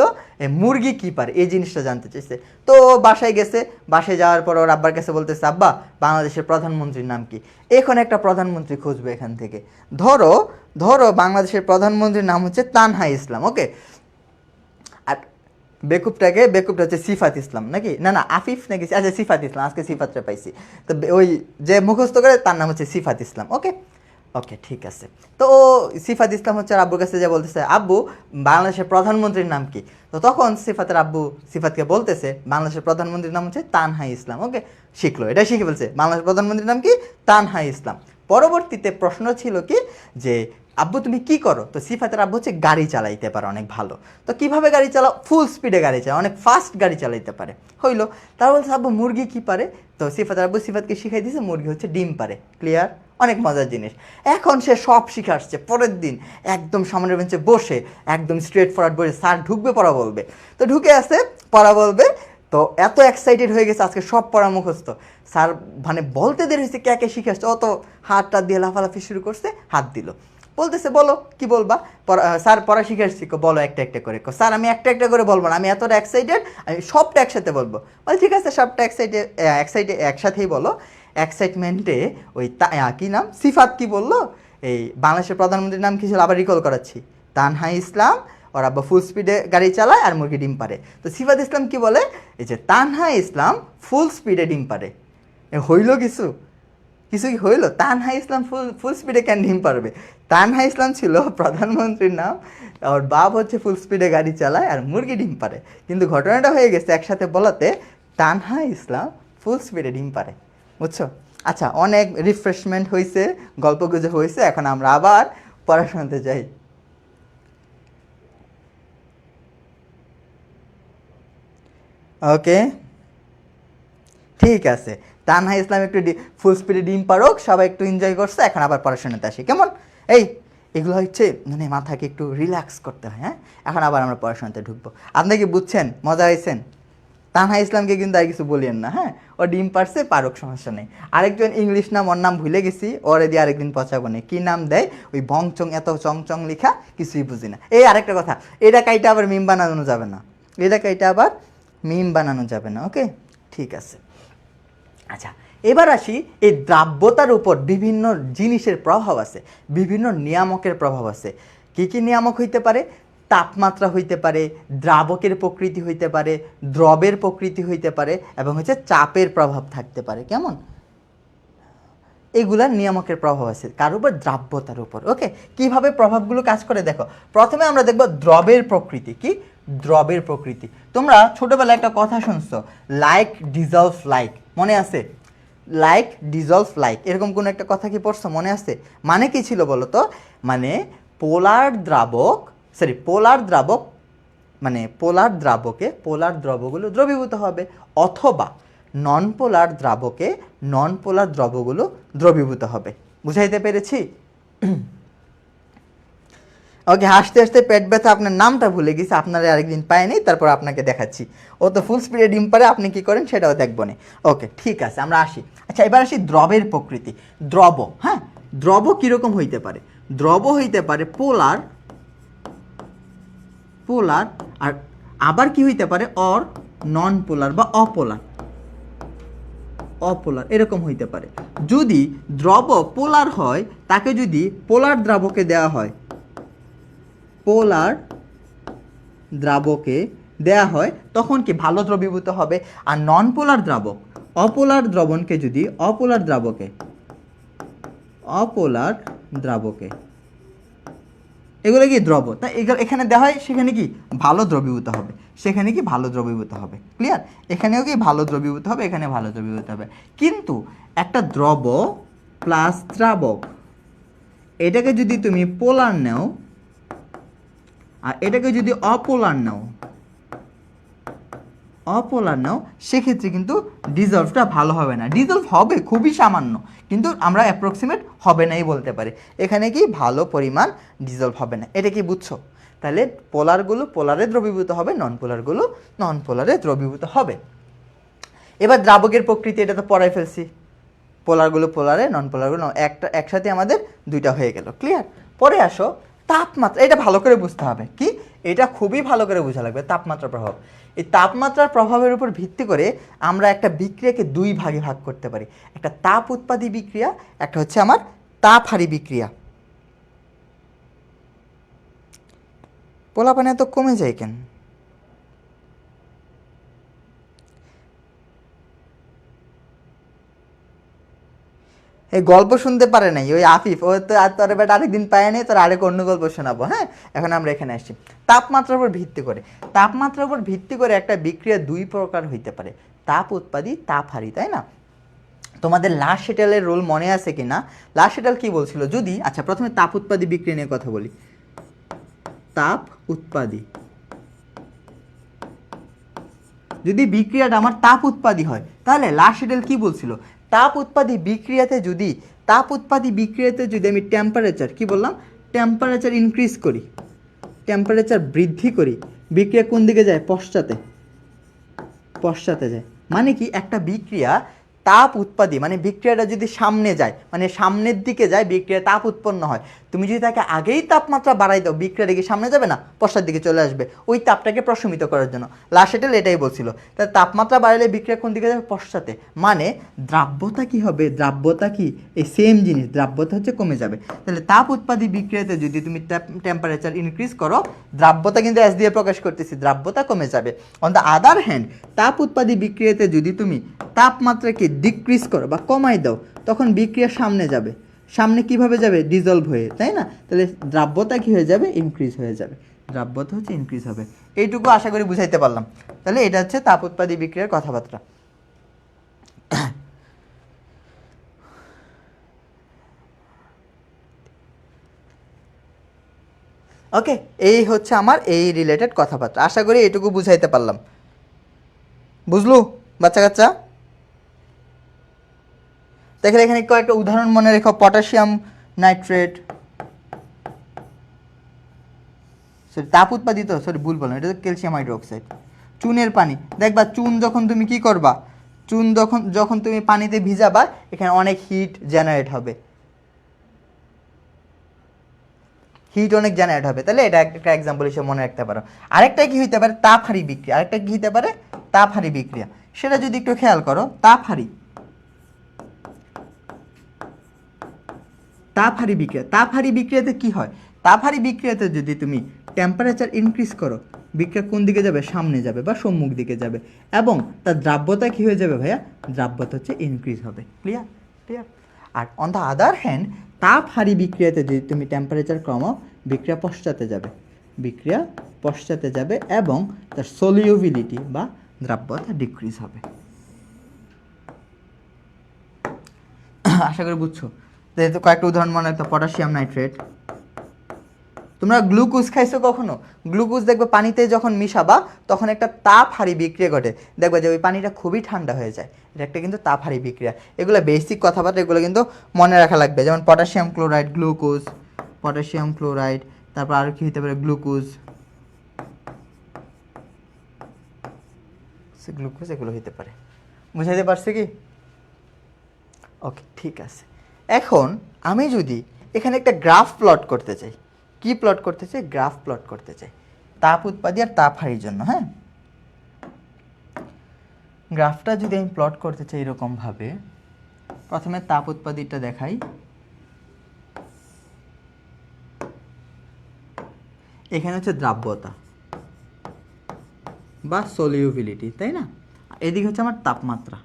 মুরগি কী পারে, এই জিনিসটা জানতে চাইছে। তো বাসায় গেছে, বাসায় যাওয়ার পর ওর আব্বার কাছে বলতেছে আব্বা বাংলাদেশের প্রধানমন্ত্রীর নাম কি? এখন একটা প্রধানমন্ত্রী খুঁজবে এখান থেকে। ধরো বাংলাদেশের প্রধানমন্ত্রীর নাম হচ্ছে তানহা ইসলাম, ওকে? আর বেকুবটা হচ্ছে সিফাত ইসলাম, নাকি না আফিফ নাকি, আচ্ছা সিফাত ইসলাম, আজকে সিফাতটা পাইছি। তো ওই যে মুখস্থ করে তার নাম হচ্ছে সিফাত ইসলাম, ওকে? ওকে, ঠিক আছে। তো সিফাত ইসলাম হচ্ছে আব্বুর কাছে যে বলতেছে, আব্বু বাংলাদেশের প্রধানমন্ত্রীর নাম কি? তো তখন সিফাতের আব্বু সিফাতকে বলতেছে বাংলাদেশের প্রধানমন্ত্রীর নাম হচ্ছে তানহাই ইসলাম। ওকে, শিখলো, এটা শিখে ফেলছে। বাংলাদেশের প্রধানমন্ত্রীর নাম কি? তানহাই ইসলাম। পরবর্তীতে প্রশ্ন ছিল কি যে আব্বু তুমি কি করো? তো সিফাতের আব্বু হচ্ছে গাড়ি চালাইতে পারে অনেক ভালো। তো কিভাবে গাড়ি চালাও? ফুল স্পিডে গাড়ি চালাও, অনেক ফাস্ট গাড়ি চালাইতে পারে। হইলো। তার বলছে আব্বু মুরগি কি পারে? তো সিফাতের আব্বু সিফাতকে শিখাই দিয়েছে মুরগি হচ্ছে ডিম পারে। ক্লিয়ার? অনেক মজার জিনিস। এখন সে সব শিখে আসছে। পরের দিন একদম সামনের বেঞ্চে বসে একদম স্ট্রেট ফরওয়ার্ড বসে স্যার ঢুকবে পড়া বলবে। তো ঢুকে আসে পড়া বলবে। তো এত এক্সাইটেড হয়ে গেছে আজকে সব পড়া মুখস্থ। স্যার মানে বলতে দেরি হয়েছে কে কে শিখে আসছে, অত হাতটা দিয়ে লাফালাফি শুরু করছে, হাত দিল। বলতেছে বলো কি বলবা? স্যার পড়া শিখে আসছি, বলো একটা একটা করে। স্যার আমি একটা একটা করে বলবো না, আমি এতটা এক্সাইটেড, আমি সবটা একসাথে বলবো। বল ঠিক আছে, সবটা একসাথেই বলো। এক্সাইটমেন্টে ওই কি নাম সিফাত কি বললো, এই বাংলাদেশের প্রধানমন্ত্রীর নাম কি ছিল আবার রিকল করাচ্ছি, তানহাই ইসলাম। ওর আব্বা ফুল স্পিডে গাড়ি চালায় আর মুরগি ডিম পারে। তো সিফাত ইসলাম কি বলে, এই যে তানহাই ইসলাম ফুল স্পিডে ডিম পারে। হইল কিছু কিছু কি হইলো? তানহাই ইসলাম ফুল ফুল স্পিডে কেন ডিম পারবে? তানহাই ইসলাম ছিল প্রধানমন্ত্রীর নাম, ওর বাপ হচ্ছে ফুল স্পিডে গাড়ি চালায় আর মুরগি ডিম পারে। কিন্তু ঘটনাটা হয়ে গেছে একসাথে বলাতে তানহাই ইসলাম ফুল স্পিডে ডিম পারে। বুঝছো? আচ্ছা, অনেক রিফ্রেশমেন্ট হয়েছে, গল্প গুজব হয়েছে, এখন আমরা আবার পড়াশোনাতে যাই। ওকে, ঠিক আছে। তানহা ইসলাম একটু ফুল স্পিডে ডিম পারুক, সবাই একটু এনজয় করছে, এখন আবার পড়াশোনাতে আসি কেমন? এই এগুলো হচ্ছে মানে মাথাকে একটু রিল্যাক্স করতে হয়। হ্যাঁ, এখন আবার আমরা পড়াশোনাতে ঢুকবো। আপনি কি বুঝছেন? মজা হয়েছেন? তানহা ইসলামকে কিন্তু আর কিছু বলিয়েন না। হ্যাঁ, ও ডিম পারছে, পারুক, সমস্যা নেই। আরেকজন ইংলিশ নাম, ওর নাম ভুলে গেছি, ওরে দিয়ে আরেকদিন পচাবো না। কী নাম দেয় ওই ভংচং, এত চং লিখা, কিছুই বুঝি না। এই আরেকটা কথা, এটা কাইটা আবার মিম বানানো যাবে না, এটা কাইটা আবার মিম বানানো যাবে না। ওকে, ঠিক আছে। আচ্ছা, এবার আসি এই দ্রাব্যতার উপর বিভিন্ন জিনিসের প্রভাব আছে, বিভিন্ন নিয়ামকের প্রভাব আছে। কি কি নিয়ামক হইতে পারে? তাপমাত্রা হইতে পারে, দ্রাবকের প্রকৃতি হইতে পারে, দ্রবের প্রকৃতি হইতে পারে, এবং হচ্ছে চাপের প্রভাব থাকতে পারে। কেমন? এগুলার নিয়ামকের প্রভাব আছে কার উপর? দ্রাব্যতার উপর। ওকে, কিভাবে প্রভাবগুলো কাজ করে দেখো। প্রথমে আমরা দেখব দ্রবের প্রকৃতি। কি? দ্রবের প্রকৃতি। তোমরা ছোটবেলায় একটা কথা শুনছো, লাইক ডিজলভ লাইক, মনে আছে? লাইক ডিজলভ লাইক, এরকম কোনো একটা কথা কি পড়ছো? মনে আছে? মানে কি ছিল বলো তো? মানে পোলার দ্রাবক, পোলার দ্রাবক, মানে পোলার দ্রাবকে পোলার দ্রবগুলো দ্রবীভূত হবে, অথবা নন পোলার দ্রাবকে নন পোলার দ্রবগুলো দ্রবীভূত হবে। বুঝাইতে পেরেছি? ওকে, হাসতে হাসতে পেট ব্যথা, আপনার নামটা ভুলে গেছি, আপনারা আরেকদিন পায়নি, তারপর আপনাকে দেখাচ্ছি। ও তো ফুল স্পিডে ডিম পারে, আপনি কি করেন সেটাও দেখবো না। ওকে, ঠিক আছে, আমরা আসি। আচ্ছা, এবার আসি দ্রবের প্রকৃতি। দ্রব, হ্যাঁ, দ্রব কীরকম হইতে পারে? দ্রব হইতে পারে পোলার, পোলার, আর আবার কি হইতে পারে? অর নন পোলার বা অপোলার, অপোলার এরকম হইতে পারে। যদি দ্রব পোলার হয়, তাকে যদি পোলার দ্রাবকে দেওয়া হয়, পোলার দ্রাবকে দেয়া হয়, তখন কি ভালো দ্রবীভূত হবে। আর নন পোলার দ্রাবক, অপোলার দ্রবণকে যদি অপোলার দ্রাবকে, অপোলার দ্রাবকে, এগুলো কি দ্রব, তা এখানে দেওয়া হয়, সেখানে কি ভালো দ্রবীভূত হবে, সেখানে কি ভালো দ্রবীভূত হবে। ক্লিয়ার? এখানেও কি ভালো দ্রবীভূত হবে, এখানে ভালো দ্রবীভূত হবে। কিন্তু একটা দ্রব প্লাস দ্রাবক, এটাকে যদি তুমি পোলার নাও আর এটাকে যদি অপোলার নাও, অপোলার নাও, সেক্ষেত্রে কিন্তু ডিজলভটা ভালো হবে না। ডিজলভ হবে খুবই সামান্য, কিন্তু আমরা অ্যাপ্রক্সিমেট হবে নাই বলতে পারি। এখানে কি ভালো পরিমাণ ডিজলভ হবে না। এটা কি বুঝছো? তাহলে পোলারগুলো পোলারে দ্রবীভূত হবে, নন পোলারগুলো নন পোলারে দ্রবীভূত হবে। এবার দ্রাবকের প্রকৃতি, এটা তো পড়াই ফেলছি। পোলারগুলো পোলারে, নন পোলারগুলো একটা, একসাথে আমাদের দুইটা হয়ে গেল। ক্লিয়ার? পরে আসো তাপমাত্রা। এটা ভালো করে বুঝতে হবে। কি? এটা খুবই ভালো করে বোঝা লাগবে, তাপমাত্রার প্রভাব। এই তাপমাত্রার প্রভাবের উপর ভিত্তি করে আমরা একটা বিক্রিয়াকে দুই ভাগে ভাগ করতে পারি। একটা তাপ উৎপাদী বিক্রিয়া, একটা হচ্ছে আমার তাপহারী বিক্রিয়া। পোলাপানে এত কমে যায় কেন? এই গল্প শুনতে পারে নাই ওই আফিফ, ও তো আর তোর বেটা আরেকদিন পায় নাই, তোর আরেক অন্য গল্প শোনাবো। হ্যাঁ, এখন আমরা এখানে আসছি তাপমাত্রার উপর ভিত্তি করে। তাপমাত্রার উপর ভিত্তি করে একটা বিক্রিয়া দুই প্রকার হইতে পারে, তাপ উৎপাদী, তাপহারী, তাই না? তোমাদের লাশেটালের রোল মনে আছে কি না? লাশেটাল কি বলছিল, যদি আচ্ছা প্রথমে তাপ উৎপাদী বিক্রিয়া নিয়ে কথা বলি। তাপ উৎপাদী, যদি বিক্রিয়াটা আমার তাপ উৎপাদী হয় তাহলে লাশেটাল কি বলছিল, তাপ উৎপাদী বিক্রিয়াতে যদি আমি টেম্পারেচার কি বললাম, টেম্পারেচার ইনক্রিজ করি, টেম্পারেচার বৃদ্ধি করি, বিক্রিয়া কোন দিকে যায়? পশ্চাতে যায়। মানে কি, একটা বিক্রিয়া তাপ উৎপাদী মানে বিক্রিয়াটা যদি সামনে যায়, মানে সামনের দিকে যায়, বিক্রিয়া তাপ উৎপন্ন হয়। তুমি যদি তাকে আগেই তাপমাত্রা বাড়াই দাও, বিক্রিয়াটা কি সামনে যাবে না, পশ্চাৎ দিকে চলে আসবে, ওই তাপটাকে প্রশমিত করার জন্য। লাশেটেল এটাই বলছিল। তাহলে তাপমাত্রা বাড়ালে বিক্রিয়া কোন দিকে যাবে? পশ্চাতে। মানে দ্রাব্যতা কি হবে? দ্রাব্যতা কি? এই সেম জিনিস, দ্রাব্যতা হচ্ছে কমে যাবে। তাহলে তাপ উৎপাদী বিক্রিয়াতে যদি তুমি টেম্পারেচার ইনক্রিজ করো, দ্রাব্যতা কিন্তু এস দিয়ে প্রকাশ করতেছি, দ্রাব্যতা কমে যাবে। অন দ্য আদার হ্যান্ড, তাপ উৎপাদী বিক্রিয়াতে যদি তুমি তাপমাত্রাকে ডিক্রিজ করো বা কমাই দাও, তখন বিক্রিয়া সামনে যাবে। সামনে কিভাবে যাবে? ডিজলভ হয়ে, তাই না? তাহলে দ্রাব্যতা কি হয়ে যাবে? ইনক্রিজ হয়ে যাবে। দ্রাব্যতা হচ্ছে ইনক্রিজ হবে। এইটুকু আশা করি বুঝাইতে পারলাম। তাহলে এটা হচ্ছে তাপ উৎপাদী বিক্রিয়ার কথাবার্তা। ওকে, এই হচ্ছে আমার এই রিলেটেড কথাবার্তা। আশা করি এইটুকু বুঝাইতে পারলাম। বুঝলু বাচ্চা কাচ্চা? দেখে এখানে কয়েকটা উদাহরণ মনে রেখো। পটাশিয়াম নাইট্রেট, সরি তাপ উৎপাদিত, সরি ভুল বললাম, এটা তো ক্যালসিয়াম হাইড্রোক্সাইড। চুনের পানি, দেখবা চুন যখন তুমি কি করবা, চুন যখন তুমি পানিতে ভিজাবা, এখানে অনেক হিট জেনারেট হবে, তাহলে এটা একটা এক্সাম্পল হিসেবে মনে রাখতে পারো। আরেকটা কি হইতে পারে? তাপহারী বিক্রিয়া, সেটা যদি একটু খেয়াল করো। তাপহারী বিক্রিয়াতে কি হয়? তাপহারী বিক্রিয়াতে যদি তুমি টেম্পারেচার ইনক্রিজ করো, বিক্রিয়া কোন দিকে যাবে? সামনে যাবে বা সম্মুখ দিকে যাবে, এবং তার দ্রাব্যতা কি হয়ে যাবে ভাইয়া? দ্রাব্যতা হচ্ছে ইনক্রিজ হবে। ক্লিয়ার? আর অন দ্য আদার হ্যান্ড, তাপহারী বিক্রিয়াতে যদি তুমি টেম্পারেচার কমাও, বিক্রিয়া পশ্চাতে যাবে এবং তার সলিউবিলিটি বা দ্রাব্যতা ডিক্রিজ হবে। আশা করি বুঝছো। যেহেতু কয়েকটা উদাহরণ মনে রাখতো। পটাশিয়াম নাইট্রেট, তোমরা গ্লুকোজ খাইছো কখনো? গ্লুকোজ দেখবে পানিতে যখন মিশাবা, তখন একটা তাপহারী বিক্রিয়া ঘটে, দেখবে যে ওই পানিটা খুবই ঠান্ডা হয়ে যায়। এটা একটা কিন্তু তাপহারী বিক্রিয়া। এগুলো বেসিক কথাবার্তা, এগুলো কিন্তু মনে রাখা লাগবে। যেমন পটাশিয়াম ক্লোরাইড, গ্লুকোজ, তারপর আরও কি হতে পারে? গ্লুকোজ, এগুলো হতে পারে। বুঝাইতে পারছি কি? ওকে, ঠিক আছে। এখন আমি যদি এখানে একটা গ্রাফ প্লট করতে চাই, কি প্লট করতে চাই? গ্রাফ প্লট করতে চাই তাপ উৎপাদী আর তাপহারীর জন্য। হ্যাঁ, গ্রাফটা যদি আমি প্লট করতে চাই এরকমভাবে, প্রথমে তাপ উৎপাদীটা দেখাই। এখানে হচ্ছে দ্রাব্যতা বা সলিউবিলিটি, তাই না? এদিকে হচ্ছে আমার তাপমাত্রা।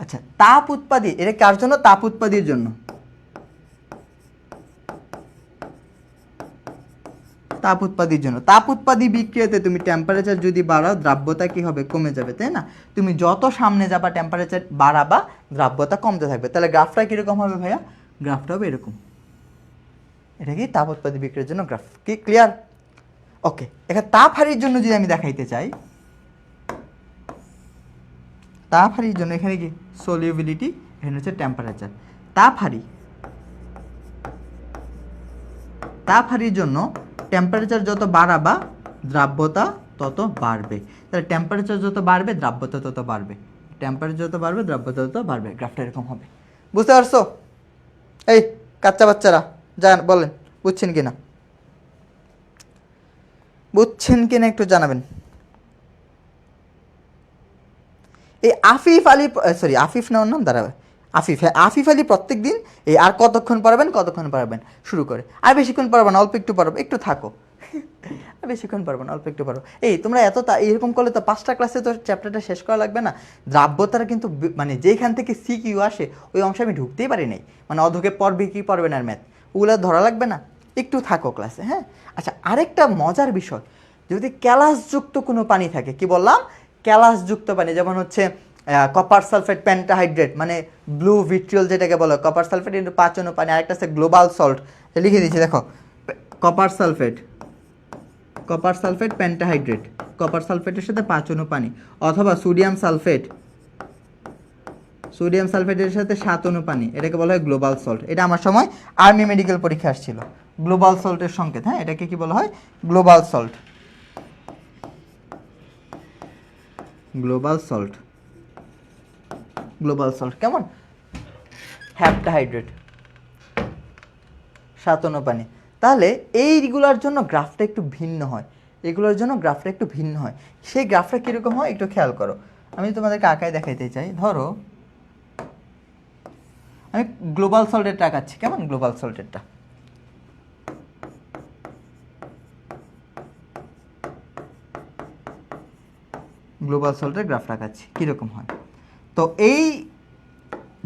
আচ্ছা, তাপ উৎপাদী, এটা কার জন্য? তাপ উৎপাদীর জন্য। তাপ উৎপাদী বিক্রিয়াতে তুমি টেম্পারেচার যদি বাড়াও, দ্রাব্যতা কি হবে? কমে যাবে, তাই না? তুমি যত সামনে যাবা, টেম্পারেচার বাড়াবা, দ্রাব্যতা কমতে থাকবে। তাহলে গ্রাফটা কিরকম হবে ভাইয়া? গ্রাফটা হবে এরকম। এটা কি তাপ উৎপাদী বিক্রিয়ার জন্য গ্রাফ। কি ক্লিয়ার? ওকে, এখানে তাপহারীর জন্য যদি আমি দেখাইতে চাই, তাপহারীর জন্য এখানে কি? সলিউবিলিটি, এখানে হচ্ছে টেম্পারেচার। তাপহারীর জন্য টেম্পারেচার যত বাড়াবা, দ্রাব্যতা তত বাড়বে। তাহলে টেম্পারেচার যত বাড়বে, দ্রাব্যতা তত বাড়বে। গ্রাফটা এরকম হবে। বুঝতে পারছো? এই কাচ্চা বাচ্চারা জান, বলেন বুঝছেন কিনা একটু জানাবেন। এই আফিফ আলী, সরি আফিফ না, ওর নাম দাঁড়াবে আফিফ। হ্যাঁ, আফিফ আলী প্রত্যেক দিন এই আর কতক্ষণ পারবেন শুরু করে। আর বেশিক্ষণ পারবেন না, অল্প একটু পারবো, একটু থাকো। বেশিক্ষণ পারবো না, অল্প একটু পারবো। এই তোমরা এরকম করলে তো 5টা ক্লাসে তো চ্যাপ্টারটা শেষ করা লাগবে না। দ্রাব্যতার কিন্তু মানে যেখান থেকে সিকিউ আসে ওই অংশে আমি ঢুকতেই পারি নাই, মানে অধকে পড়বে কি পড়বে না ম্যাথ ওগুলো ধরা লাগবে না, একটু থাকো ক্লাসে। হ্যাঁ আচ্ছা, আরেকটা মজার বিষয়, যদি ক্যালাসযুক্ত কোনো পানি থাকে, কি বললাম, ক্যালাসযুক্ত পানি, যেমন হচ্ছে কপার সালফেট পেন্টাহাইড্রেট, মানে ব্লু ভিট্রিয়ল যেটাকে বলো, কপার সালফেট কিন্তু 5 অনু পানি, আরেকটা আছে গ্লোবাল সল্ট, লিখে দিচ্ছি দেখো, কপার সালফেট পেন্টাহাইড্রেট, কপার সালফেটের সাথে 5 অনু পানি, অথবা সোডিয়াম সালফেটের সাথে 7 অনু পানি, এটাকে বলা হয় গ্লোবাল সল্ট। এটা আমার সময় আর্মি মেডিকেল পরীক্ষা আসছিল, গ্লোবাল সল্টের সংকেত। হ্যাঁ এটাকে কি বলা হয়, গ্লোবাল সল্ট, কেমন, হ্যাপটাহাইড্রেট, 7 অনু পানি। তাহলে এইগুলোর জন্য গ্রাফটা একটু ভিন্ন হয়, সেই গ্রাফটা কীরকম হয় একটু খেয়াল করো। আমি তোমাদেরকে আঁকায় দেখাইতে চাই। ধরো আমি গ্লোবাল সল্টেরটা আঁকাচ্ছি, কেমন, গ্লোবাল সল্টেরটা, গ্লোবাল সল্টের গ্রাফটা আঁকাচ্ছি, কীরকম হয়। তো এই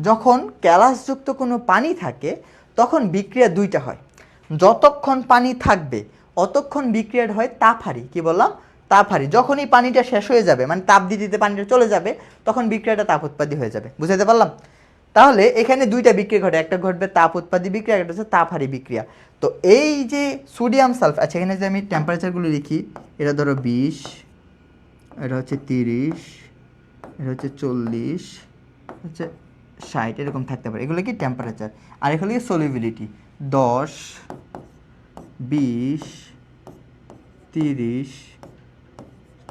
যখন ক্যালাসযুক্ত কোনো পানি থাকে তখন বিক্রিয়া দুইটা হয়, যতক্ষণ পানি থাকবে অতক্ষণ বিক্রিয়াটা হয় তাপহারী, কি বললাম, তাপহারী। যখনই পানিটা শেষ হয়ে যাবে, মানে তাপ দিতে দিতে পানিটা চলে যাবে, তখন বিক্রিয়াটা তাপ উৎপাদী হয়ে যাবে। বুঝাতে পারলাম? তাহলে এখানে দুইটা বিক্রিয়া ঘটে, একটা ঘটবে তাপ উৎপাদী বিক্রিয়া, একটা হচ্ছে তাপহারী বিক্রিয়া। তো এই যে সোডিয়াম সালফেট, আচ্ছা এখানে যে আমি টেম্পারেচারগুলো লিখি, এটা ধরো 20, এটা হচ্ছে 30, এটা হচ্ছে 40, হচ্ছে 60, এরকম থাকতে পারে। এগুলো কি টেম্পারেচার, আর এগুলো কি সলিবিলিটি, 10, 20, 30,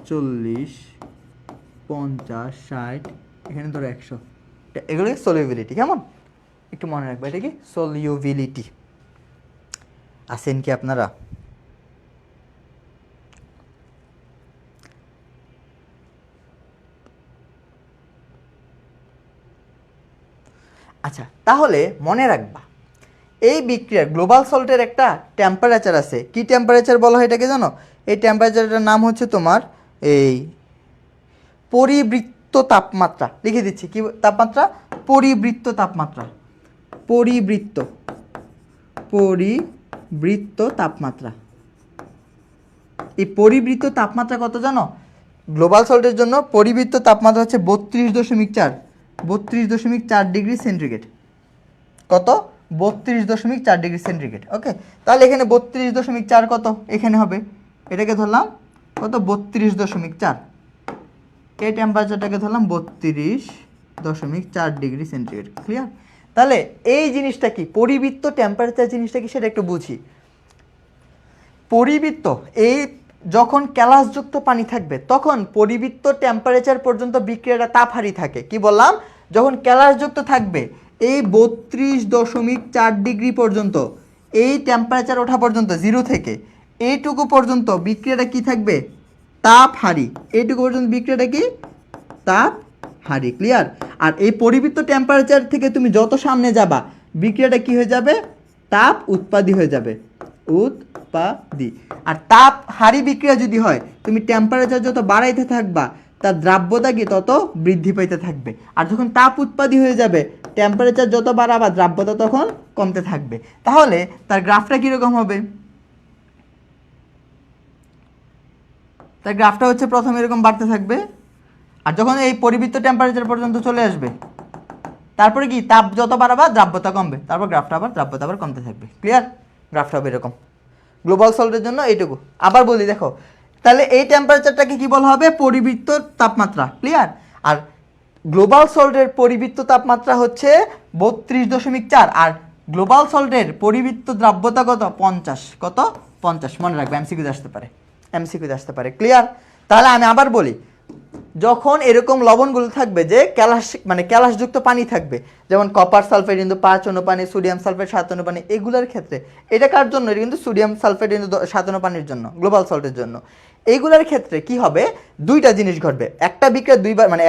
40, 50, 60, এখানে ধরো 100, এগুলো কি সলিবিলিটি। কেমন, একটু মনে রাখবে, এটা কি সলিউবিলিটি। আছেন কি আপনারা? আচ্ছা তাহলে মনে রাখবা, এই বিক্রিয়ার গ্লোবাল সল্টের একটা টেম্পারেচার আছে। কি টেম্পারেচার বলা হয় এটাকে জানো? এই টেম্পারেচারটার নাম হচ্ছে তোমার এই পরিবৃত্ত তাপমাত্রা। লিখে দিচ্ছি কি তাপমাত্রা, পরিবৃত্ত তাপমাত্রা, পরিবৃত্ত তাপমাত্রা। এই পরিবৃত্ত তাপমাত্রা কত জানো? গ্লোবাল সল্টের জন্য পরিবৃত্ত তাপমাত্রা হচ্ছে 32.4 ডিগ্রি সেন্টিগ্রেড। কত? 32.4 ডিগ্রি সেন্টিগ্রেড। ওকে, তাহলে এখানে 32.4 কত, এখানে হবে, এটাকে ধরলাম কত, 32.4, এই টেম্পারেচারটাকে ধরলাম 32.4 ডিগ্রি সেন্টিগ্রেড। ক্লিয়ার? তাহলে এই জিনিসটা কি, পরিবৃত্ত টেম্পারেচার জিনিসটা কি সেটা একটু বুঝি। পরিবৃত্ত, এই যখন ক্যালাসযুক্ত পানি থাকবে তখন পরিবৃত্ত টেম্পারেচার পর্যন্ত বিক্রিয়াটা তাপহারী থাকে। কি বললাম? যখন ক্যালাসযুক্ত থাকবে এই 32.4 ডিগ্রি পর্যন্ত, এই টেম্পারেচার ওঠা পর্যন্ত, 0 থেকে এইটুকু পর্যন্ত বিক্রিয়াটা কি থাকবে, তাপহারী। এইটুকু পর্যন্ত বিক্রিয়াটা কি, তাপহারী। ক্লিয়ার? আর এই পরিবৃত্ত টেম্পারেচার থেকে তুমি যত সামনে যাবা বিক্রিয়াটা কি হয়ে যাবে, তাপ উৎপাদী হয়ে যাবে, উৎপাদী। আর তাপহারী বিক্রিয়া যদি হয়, তুমি টেম্পারেচার যত বাড়াইতে থাকবা তার দ্রাব্যতা কি তত বৃদ্ধি পাইতে থাকবে। আর যখন তাপ উৎপাদী হয়ে যাবে, টেম্পারেচার যত বাড়াবা দ্রাব্যতা তখন কমতে থাকবে। তাহলে তার গ্রাফটা কীরকম হবে? তার গ্রাফটা হচ্ছে প্রথমে এরকম বাড়তে থাকবে, আর যখন এই পরিবৃত্ত টেম্পারেচার পর্যন্ত চলে আসবে, তারপরে কি তাপ যত বাড়াবা দ্রাব্যতা কমবে, তারপর গ্রাফটা আবার দ্রাব্যতা আবার কমতে থাকবে। ক্লিয়ার? গ্রাফটা হবে এরকম। গ্লোবাল সল্টের জন্য এইটুকু। আবার বলি দেখো, তাহলে এই টেম্পারেচারটাকে কি বলা হবে, পরিবৃত্ত তাপমাত্রা। ক্লিয়ার? আর গ্লোবাল সল্টের পরিবৃত্ত তাপমাত্রা হচ্ছে 32.4, আর গ্লোবাল সল্টের পরিবৃত্ত দ্রাব্যতা কত, 50। কত? 50। মনে রাখবে, এমসিকিউতে আসতে পারে। ক্লিয়ার? তাহলে আমি আবার বলি, যখন এরকম লবণগুলো থাকবে যে ক্যালাসযুক্ত পানি থাকবে, যেমন কপার সালফেট কিন্তু 5 অনু পানি, সোডিয়াম সালফেট 7 অনু পানি, এগুলোর ক্ষেত্রে এটা কার জন্য, এটা কিন্তু সোডিয়াম সালফেট কিন্তু 7 অনু পানির জন্য, গ্লোবাল সল্টের জন্য। এইগুলোর ক্ষেত্রে কি হবে, দুইটা জিনিস ঘটবে, একটা বিক্রিয়া দুইবার, মানে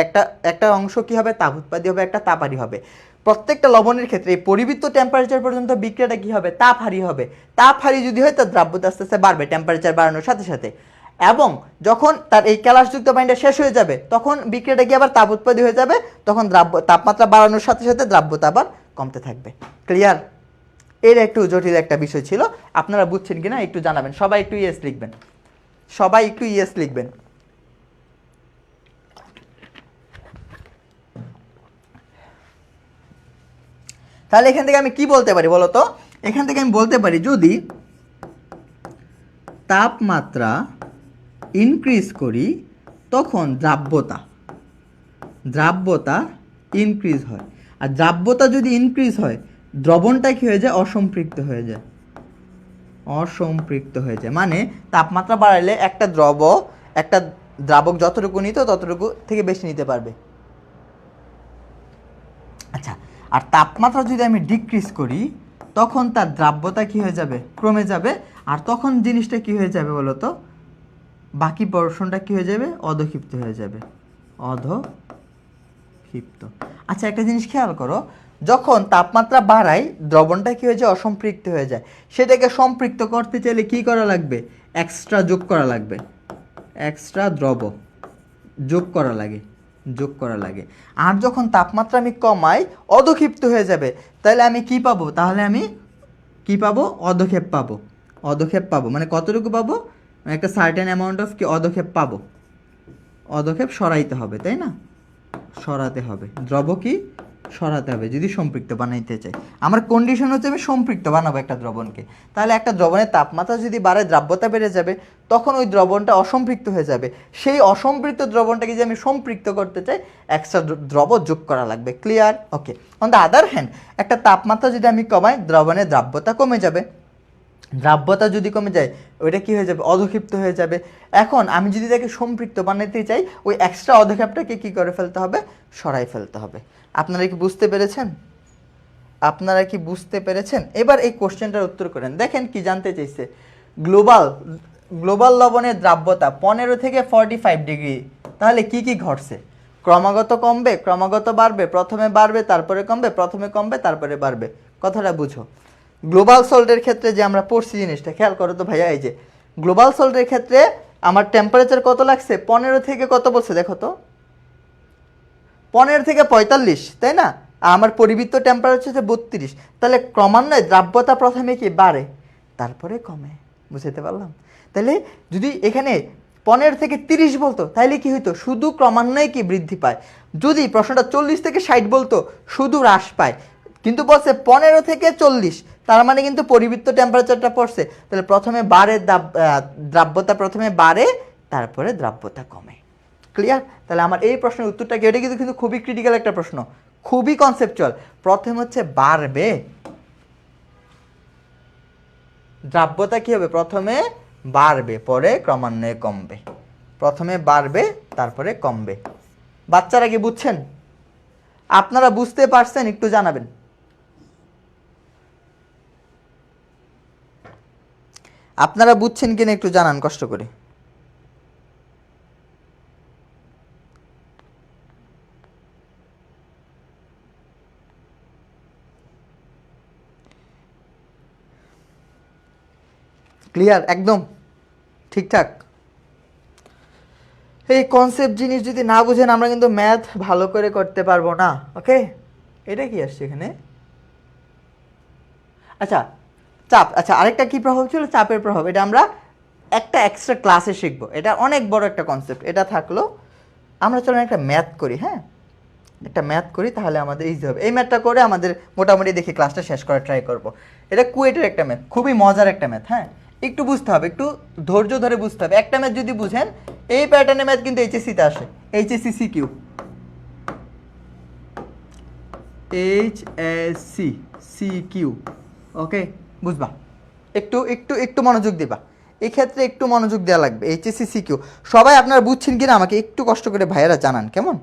একটা অংশ কি হবে, তাপ উৎপাদী হবে, একটা তাপহারী হবে। প্রত্যেকটা লবণের ক্ষেত্রে এই পরিবৃত্ত টেম্পারেচার পর্যন্ত বিক্রিয়াটা কি হবে, তাপহারী হবে। তাপহারী যদি হয় তার দ্রাব্যতা আস্তে আস্তে বাড়বে টেম্পারেচার বাড়ানোর সাথে সাথে, এবং যখন তার এই ক্যালাসযুক্ত পানিটা শেষ হয়ে যাবে তখন বিক্রিয়াটা কি আবার তাপ উৎপাদী হয়ে যাবে, তখন তাপমাত্রা বাড়ানোর সাথে সাথে দ্রাব্যতা আবার কমতে থাকবে। ক্লিয়ার? এর একটু জটিল একটা বিষয় ছিল, আপনারা বুঝছেন কিনা একটু জানাবেন। সবাই একটু ইয়েস লিখবেন, সবাই একটু ইয়েস লিখবেন। তাহলে এখান থেকে আমি কি বলতে পারি বলো তো? এখান থেকে আমি বলতে পারি যদি তাপমাত্রা ইনক্রিজ করি তখন দ্রাব্যতা ইনক্রিজ হয়, আর দ্রাব্যতা যদি ইনক্রিজ হয় দ্রবণটা কি হয়ে যায়, অসম্পৃক্ত হয়ে যায়। মানে তাপমাত্রা বাড়ালে একটা দ্রাবক যতটুকু নিত ততটুকু থেকে বেশি নিতে পারবে। আচ্ছা, আর তাপমাত্রা যদি আমি ডিক্রিজ করি তখন তার দ্রাব্যতা কি হয়ে যাবে, কমে যাবে, আর তখন জিনিসটা কি হয়ে যাবে বলো তো, বাকি পোর্শনটা কি হয়ে যাবে, অধক্ষিপ্ত হয়ে যাবে। অধক্ষিপ্ত। আচ্ছা, একটা জিনিস খেয়াল করো, যখন তাপমাত্রা বাড়ায় দ্রবণটা কি হয়ে যায়, অসম্পৃক্ত হয়ে যায়। সেটাকে সম্পৃক্ত করতে চাইলে কি করা লাগবে, এক্সট্রা যোগ করা লাগবে, এক্সট্রা দ্রব যোগ করা লাগে। আর যখন তাপমাত্রা আমি কমাই অধক্ষিপ্ত হয়ে যাবে, তাহলে আমি কি পাবো, অধক্ষেপ পাবো। মানে কতটুকু পাবো, একটা সার্টেন অ্যামাউন্ট অফ কি অধক্ষেপ পাবো। অধক্ষেপ সরাইতে হবে, তাই না? সরাতে হবে, দ্রব কি সরাতে হবে যদি সম্পৃক্ত বানাইতে চাই। আমার কন্ডিশন হচ্ছে আমি সম্পৃক্ত বানাবো একটা দ্রবণকে। তাহলে একটা দ্রবণের তাপমাত্রা যদি বাড়ে দ্রাব্যতা বেড়ে যাবে, তখন ওই দ্রবণটা অসম্পৃক্ত হয়ে যাবে। সেই অসম্পৃক্ত দ্রবণটাকে যদি আমি সম্পৃক্ত করতে চাই, এক্সট্রা দ্রব যোগ করা লাগবে। Clear? Okay. On the other hand, একটা তাপমাত্রা যদি আমি কমাই দ্রবণের দ্রাব্যতা কমে যাবে। দ্রাব্যতা যদি কমে যায় ওইটা কি হয়ে যাবে, অধক্ষিপ্ত হয়ে যাবে। এখন আমি যদি তাকে সম্পৃক্ত বানাতে চাই, ওই এক্সট্রা অধক্ষেপটাকে কি করে ফেলতে হবে, সরাই ফেলতে হবে। আপনারা কি বুঝতে পেরেছেন? এবার এই কোশ্চেনটার উত্তর করেন। দেখেন কি জানতে চাইছে, গ্লোবাল লবণের দ্রাব্যতা 15 থেকে 45 ডিগ্রি, তাহলে কি কি ঘটছে, ক্রমাগত কমবে, ক্রমাগত বাড়বে, প্রথমে বাড়বে তারপরে কমবে, প্রথমে কমবে তারপরে বাড়বে। কথাটা বুঝো। গ্লোবাল সল্টের ক্ষেত্রে যে আমরা পড়ছি জিনিসটা খেয়াল করো তো ভাইয়া, এই যে গ্লোবাল সল্টের ক্ষেত্রে আমার টেম্পারেচার কত লাগছে, 15 থেকে কত বলছে দেখো তো, 15 থেকে 45, তাই না? আমার পরিবৃত্ত টেম্পারেচার হচ্ছে 32। তাহলে ক্রমান্বয়ে দ্রাব্যতা প্রথমে কি বাড়ে তারপরে কমে। বুঝতে পারলাম? তাহলে যদি এখানে 15 থেকে 30 বলতো তাহলে কি হইতো, শুধু ক্রমান্বয়ে কি বৃদ্ধি পায়। যদি প্রশ্নটা 40 থেকে 60 বলতো শুধু হ্রাস পায়। কিন্তু বলছে 15 থেকে 40, তার মানে কিন্তু পরিবৃত্ত টেম্পারেচারটা পড়ছে। তাহলে প্রথমে দ্রাব্যতা প্রথমে বাড়ে তারপরে দ্রাব্যতা কমে। ক্লিয়ার? তাহলে আমার এই প্রশ্নের উত্তরটা কি, এটা কিন্তু খুবই ক্রিটিক্যাল একটা প্রশ্ন, খুবই কনসেপচুয়াল। প্রথম হচ্ছে বাড়বে, দ্রাব্যতা কি হবে, প্রথমে বাড়বে পরে ক্রমান্বয়ে কমবে, প্রথমে বাড়বে তারপরে কমবে। বাচ্চারা কি বুঝছেন? আপনারা বুঝতে পারছেন একটু জানাবেন। আপনারা বুঝছেন কিনা একটু জানান কষ্ট করে। ক্লিয়ার? একদম ঠিকঠাক? এই কনসেপ্ট জিনিস যদি না বুঝেন আমরা কিন্তু ম্যাথ ভালো করে করতে পারবো না। ওকে, এটা কি আসছে এখানে? আচ্ছা, চাপ। আচ্ছা, আরেকটা কি প্রভাব ছিল, চাপের প্রভাব। এটা আমরা একটা এক্সট্রা ক্লাসে শিখবো, এটা অনেক বড় একটা কনসেপ্ট। এটা থাকলো, আমরা চলুন একটা ম্যাথ করি। হ্যাঁ, একটা ম্যাথ করি, তাহলে আমাদের ইজি হবে। এই ম্যাথটা করে আমাদের মোটামুটি দেখি ক্লাসটা শেষ করার ট্রাই করব। এটা কুয়েটের একটা ম্যাথ, খুবই মজার একটা ম্যাথ। হ্যাঁ, একটু বুঝতে হবে, একটু ধৈর্য ধরে বুঝতে হবে। একটা ম্যাথ যদি বুঝেন, এই প্যাটার্নের ম্যাথ কিন্তু এইচএসসিতে আসে, এইচএসসি সিকিউ, এইচএসসি সিকিউ। ওকে, বুঝবা, একটু একটু একটু মনোযোগ দিবা। এই ক্ষেত্রে একটু মনোযোগ দেওয়া লাগবে। এইচএসসি সিকিউ সবাই আপনারা বুঝছেন কিনা আমাকে একটু কষ্ট করে ভাইয়েরা জানান, কেমন?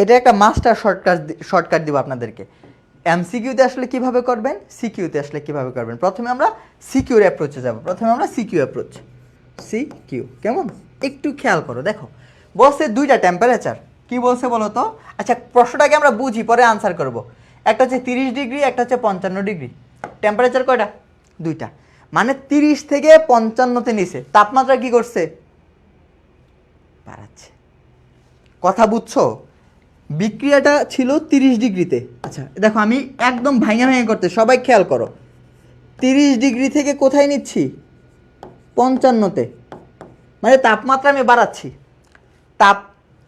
এটা একটা মাস্টার শর্টকাট দিব আপনাদেরকে। এমসিকিউতে আসলে কিভাবে করবেন, সিকিউতে আসলে কিভাবে করবেন। প্রথমে আমরা সিকিউর অ্যাপ্রোচে যাব। প্রথমে আমরা সিকিউ অ্যাপ্রোচ, সিকিউ কেমন একটু খেয়াল করো। দেখো বলছে দুইটা টেম্পারেচার, কি বলছে বলো তো? আচ্ছা প্রশ্নটাকে আমরা বুঝি, পরে আনসার করব। একটা হচ্ছে 30 ডিগ্রি, একটা হচ্ছে 55 ডিগ্রি। টেম্পারেচার কয়টা? দুইটা। মানে 30 থেকে 55তে নিচে তাপমাত্রা কি করছে? বাড়াচ্ছে। কথা বুঝছো? বিক্রিয়াটা ছিল 30 ডিগ্রিতে। আচ্ছা দেখো আমি একদম ভাঙা ভাঙা করতে, সবাই খেয়াল করো। 30 ডিগ্রি থেকে কোথায় নিচ্ছি? 55তে। মানে তাপমাত্রা আমি বাড়াচ্ছি। তাপ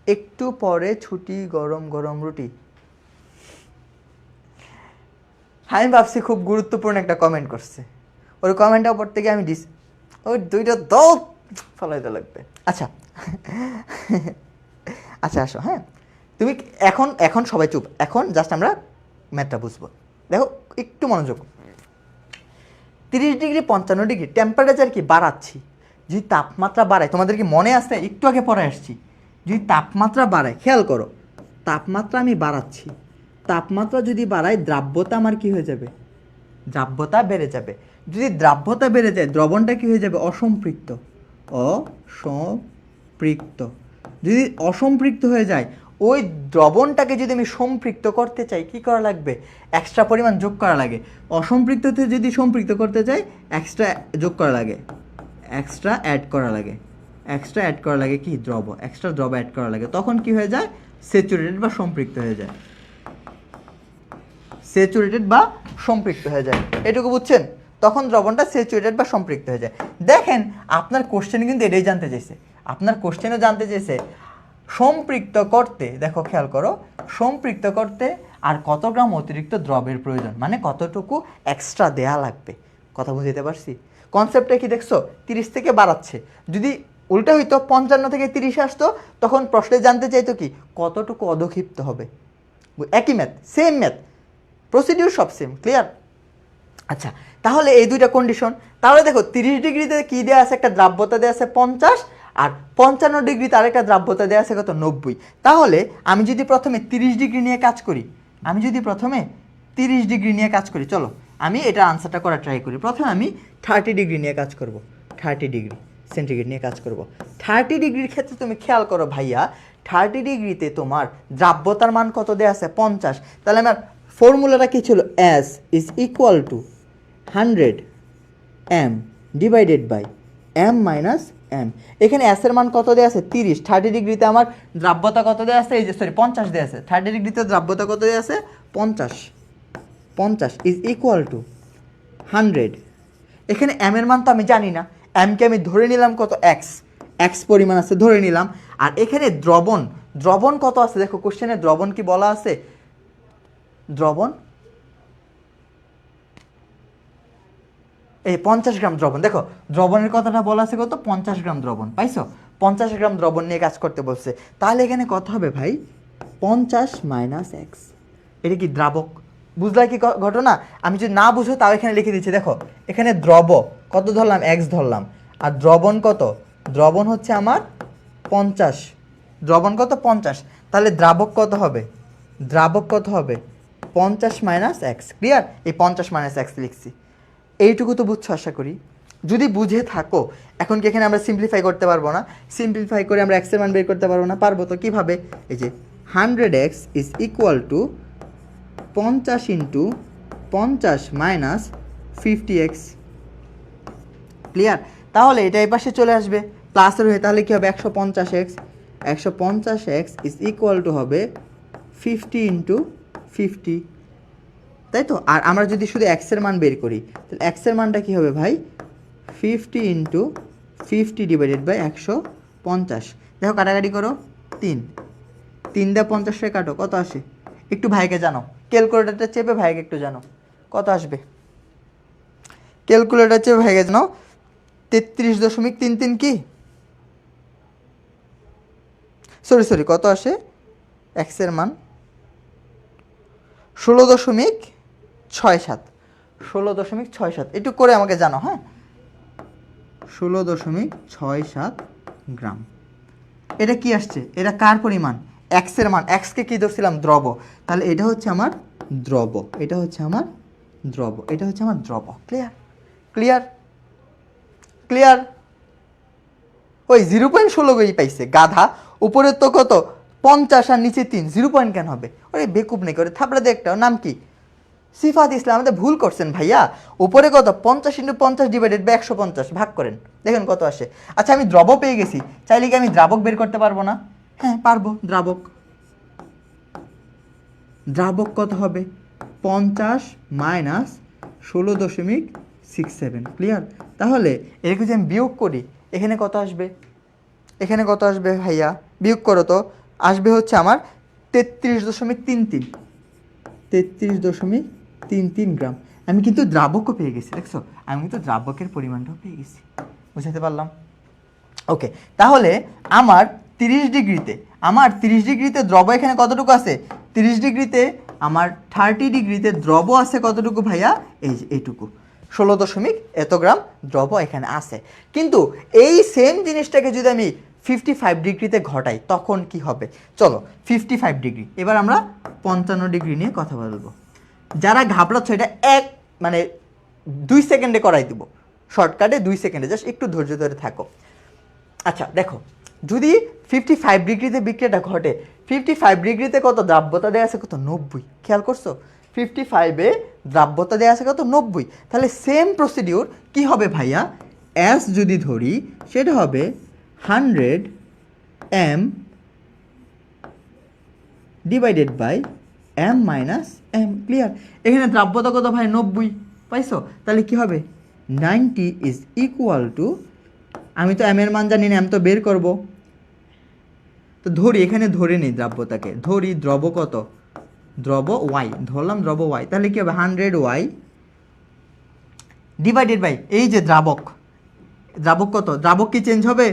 একটু পরে ছুটি, গরম গরম রুটি। আমি ভাবছি খুব গুরুত্বপূর্ণ একটা কমেন্ট করছে, ওই কমেন্টটা পড়তে গিয়ে আমি ওই দুইটা দল ফলাইতে লাগবে। আচ্ছা আচ্ছা আসো, হ্যাঁ তুমি এখন এখন সবাই চুপ, এখন জাস্ট আমরা ম্যাথটা বুঝবো। দেখো একটু মনোযোগ। 30 ডিগ্রি 55 ডিগ্রি টেম্পারেচার কি বাড়াচ্ছি। যদি তাপমাত্রা বাড়ায়, তোমাদের কি মনে আছে একটু আগে পরে আসছি, যদি তাপমাত্রা বাড়ায়, খেয়াল করো তাপমাত্রা আমি বাড়াচ্ছি, তাপমাত্রা যদি বাড়ায় দ্রাব্যতা আমার কি হয়ে যাবে? দ্রাব্যতা বেড়ে যাবে। যদি দ্রাব্যতা বেড়ে যায় দ্রবণটা কি হয়ে যাবে? অসম্পৃক্ত। অসম্পৃক্ত। যদি অসম্পৃক্ত হয়ে যায়, ওই দ্রবণটাকে যদি আমি সম্পৃক্ত করতে চাই কি করা লাগবে? এক্সট্রা পরিমাণ যোগ করা লাগে। অসম্পৃক্ততে যদি সম্পৃক্ত করতে চাই এক্সট্রা যোগ করা লাগে, এক্সট্রা অ্যাড করা লাগে। এক্সট্রা অ্যাড করা লাগে কি? দ্রব। এক্সট্রা দ্রব অ্যাড করা লাগে। তখন কি হয়ে যায়? স্যাচুরেটেড বা সম্পৃক্ত হয়ে যায়। স্যাচুরেটেড বা সম্পৃক্ত হয়ে যায়। এটুকু বুঝছেন? তখন দ্রবণটা স্যাচুরেটেড বা সম্পৃক্ত হয়ে যায়। দেখেন আপনার কোশ্চেনে কিন্তু এটাই জানতে চাইছে, আপনার কোশ্চেনও জানতে চেয়েছে সম্পৃক্ত করতে, দেখো খেয়াল করো, সম্পৃক্ত করতে আর কত গ্রাম অতিরিক্ত দ্রবের প্রয়োজন, মানে কতটুকু এক্সট্রা দেয়া লাগবে। কথা বুঝতে পারছি? কনসেপ্টটা কি দেখছো? 30 থেকে বাড়াচ্ছে। যদি উল্টা হইতো 55 থেকে 30 আসতো, তখন প্রশ্নে জানতে চাইতো কি কতটুকু অধক্ষিপ্ত হবে। একই ম্যাথ, সেম ম্যাথ, প্রসিডিউর সব সেম। ক্লিয়ার? আচ্ছা তাহলে এই দুইটা কন্ডিশন। তাহলে দেখো 30 ডিগ্রিতে কি দেওয়া আছে? একটা দ্রাব্যতা দেওয়া আছে 50, আর 55 ডিগ্রিতে আরেকটা দ্রাব্যতা দেওয়া আছে কত? 90। তাহলে আমি যদি প্রথমে 30 ডিগ্রি নিয়ে কাজ করি, আমি যদি প্রথমে 30 ডিগ্রি নিয়ে কাজ করি, চলো আমি এটা আনসারটা করা ট্রাই করি। প্রথমে আমি 30 ডিগ্রি নিয়ে কাজ করব, 30 ডিগ্রি সেন্টিগ্রেড নিয়ে কাজ করব। 30 ডিগ্রির ক্ষেত্রে তুমি খেয়াল করো ভাইয়া, 30 ডিগ্রিতে তোমার দ্রাব্যতার মান কত দেওয়া আছে? 50। তাহলে আমার ফর্মুলাটা কি ছিল? S is equal to 100 m divided by m minus m। এখানে s এর মান কত দেওয়া আছে? 30। 30 ডিগ্রিতে আমার দ্রাব্যতা কত দেওয়া আছে? এই যে 50 দেওয়া আছে। 30 ডিগ্রিতে দ্রাব্যতা কত দেওয়া আছে? 50। 50 ইজ ইকুয়াল টু 100। এখানে m এর মান তো আমি জানি না, m কে আমি ধরে নিলাম কত? x পরিমাণ আছে ধরে নিলাম। আর এখানে দ্রবণ কত আছে? দেখো কোশ্চেনে দ্রবণ কি বলা আছে? দ্রবণ এই 50 গ্রাম দ্রবণ। দেখো দ্রবণের কথাটা বলা আছে কত? 50 গ্রাম দ্রবণ। পাইছো? 50 গ্রাম দ্রবণ নিয়ে কাজ করতে বলছে। তাহলে এখানে কত হবে ভাই? 50 মাইনাস x। এটা কি দ্রাবক? বুঝলা কি ঘটনা? আমি যদি না বুঝো তাও এখানে লিখে দিচ্ছি। দেখো এখানে দ্রব কত ধরলাম? x ধরলাম। আর দ্রবণ কত? দ্রবণ হচ্ছে আমার 50। দ্রবণ কত? 50। তাহলে দ্রাবক কত হবে? দ্রাবক কত হবে? 50 মাইনাস x। ক্লিয়ার? এই 50 মাইনাস x লিখছি। এইটুকু তো বুঝছো আশা করি। যদি বুঝে থাকো, এখন কি এখানে আমরা সিম্পলিফাই করতে পারবো না? সিম্পলিফাই করে আমরা x এর মান বের করতে পারবো না? পারবো তো। কীভাবে? এই যে 100x is equal two 50 into 50 minus 50x। Clear? তাহলে এটা এই পাশে চলে আসবে প্লাসের হয়ে, তাহলে কী হবে? 150x। 150x is equal two হবে 50 ইন্টু 50, তাই তো? আর আমরা যদি শুধু x এর মান বের করি, তাহলে x এর মানটা কী হবে ভাই? 50 ইন্টু 50 ডিভাইডেড বাই 150। দেখো কাটাকাটি করো, 3 দিয়ে 50 কাটো, কত আসে? একটু ভাইকে জানো, ক্যালকুলেটারটা চেপে ভাইকে একটু জানো কত আসবে। ক্যালকুলেটার চেপে ভাইকে জানো 33.33 কি? সরি কত আসে? x এর মান 16.67। 16.67 একটু করে আমাকে জানো। হ্যাঁ 16.67 গ্রাম। এটা কি আসছে? এটা কার পরিমাণ? এক্সের মান, এক্সকে কী ধরছিলাম? দ্রব। তাহলে এটা হচ্ছে আমার দ্রব, এটা হচ্ছে আমার দ্রব, এটা হচ্ছে আমার দ্রব। ক্লিয়ার? ক্লিয়ার? ক্লিয়ার? ওই 0.16 গই পাইছে গাধা, উপরের তো কত 50 আর নিচে 3, 0 পয়েন্ট কেন হবে? ওরে বেকুব নেই করে থাপড়া দিয়ে একটা, নাম কি? সিফাত ইসলাম। আমাদের ভুল করছেন ভাইয়া, উপরে কত 50 × 50 ডিভাইডেড বাই 150, ভাগ করেন দেখেন কত আসে। আচ্ছা আমি দ্রব পেয়ে গেছি, চাইলে কি আমি দ্রাবক বের করতে পারবো না? হ্যাঁ পারবো। দ্রাবক, দ্রাবক কত হবে? 50 মাইনাস 16.67। ক্লিয়ার? তাহলে এটাকে যদি আমি বিয়োগ করি, এখানে কত আসবে? এখানে কত আসবে ভাইয়া? বিয়োগ করো তো। আসবে হচ্ছে আমার 33.33, 33.33 গ্রাম। আমি কিন্তু দ্রাবকও পেয়ে গেছি, দেখছো? আমি কিন্তু দ্রাবকের পরিমাণটাও পেয়ে গেছি। বুঝাতে পারলাম? ওকে, তাহলে আমার 30 ডিগ্রিতে, আমার 30 ডিগ্রিতে দ্রব এখানে কতটুকু আছে? 30 ডিগ্রিতে আমার 30 ডিগ্রিতে দ্রব আছে কতটুকু ভাইয়া? এই যে এইটুকু, 16 এত গ্রাম দ্রব এখানে আছে। কিন্তু এই সেম জিনিসটাকে যদি আমি 55 ডিগ্রিতে ঘটাই তখন কি হবে? চলো 55 ডিগ্রি, এবার আমরা 55 ডিগ্রি নিয়ে কথা বলবো। যারা ঘাবড়াচ্ছ এটা মানে 2 সেকেন্ডে করাই দিব, শর্টকাটে 2 সেকেন্ডে, জাস্ট একটু ধৈর্য ধরে থাকো। আচ্ছা দেখো, যদি 55 ডিগ্রিতে বিক্রিয়াটা ঘটে, 55 ডিগ্রিতে কত দ্রাব্যতা দেওয়া আছে? কত? 90। খেয়াল করছো? 55-এ দ্রাব্যতা দেওয়া আছে কত? 90। তাহলে সেম প্রসিডিউর কি হবে ভাইয়া? এস যদি ধরি সেটা হবে 100 m divided by m minus m। Clear? এখানে দ্রাব্যতা কত ভাই? 90। পাইছো? তাহলে কি হবে? 90 ইজ ইকুয়াল টু, আমি তো m এর মান জানি না, m তো বের করব। তো ধরি, এখানে ধরে নিই দ্রাব্যতাকে, ধরি দ্রব কত? দ্রব y ধরলাম, দ্রব y। তাহলে কি হবে? 100y ডিভাইডেড বাই এই যে দ্রাবক, দ্রাবক কত? দ্রাবক কি চেঞ্জ হবে?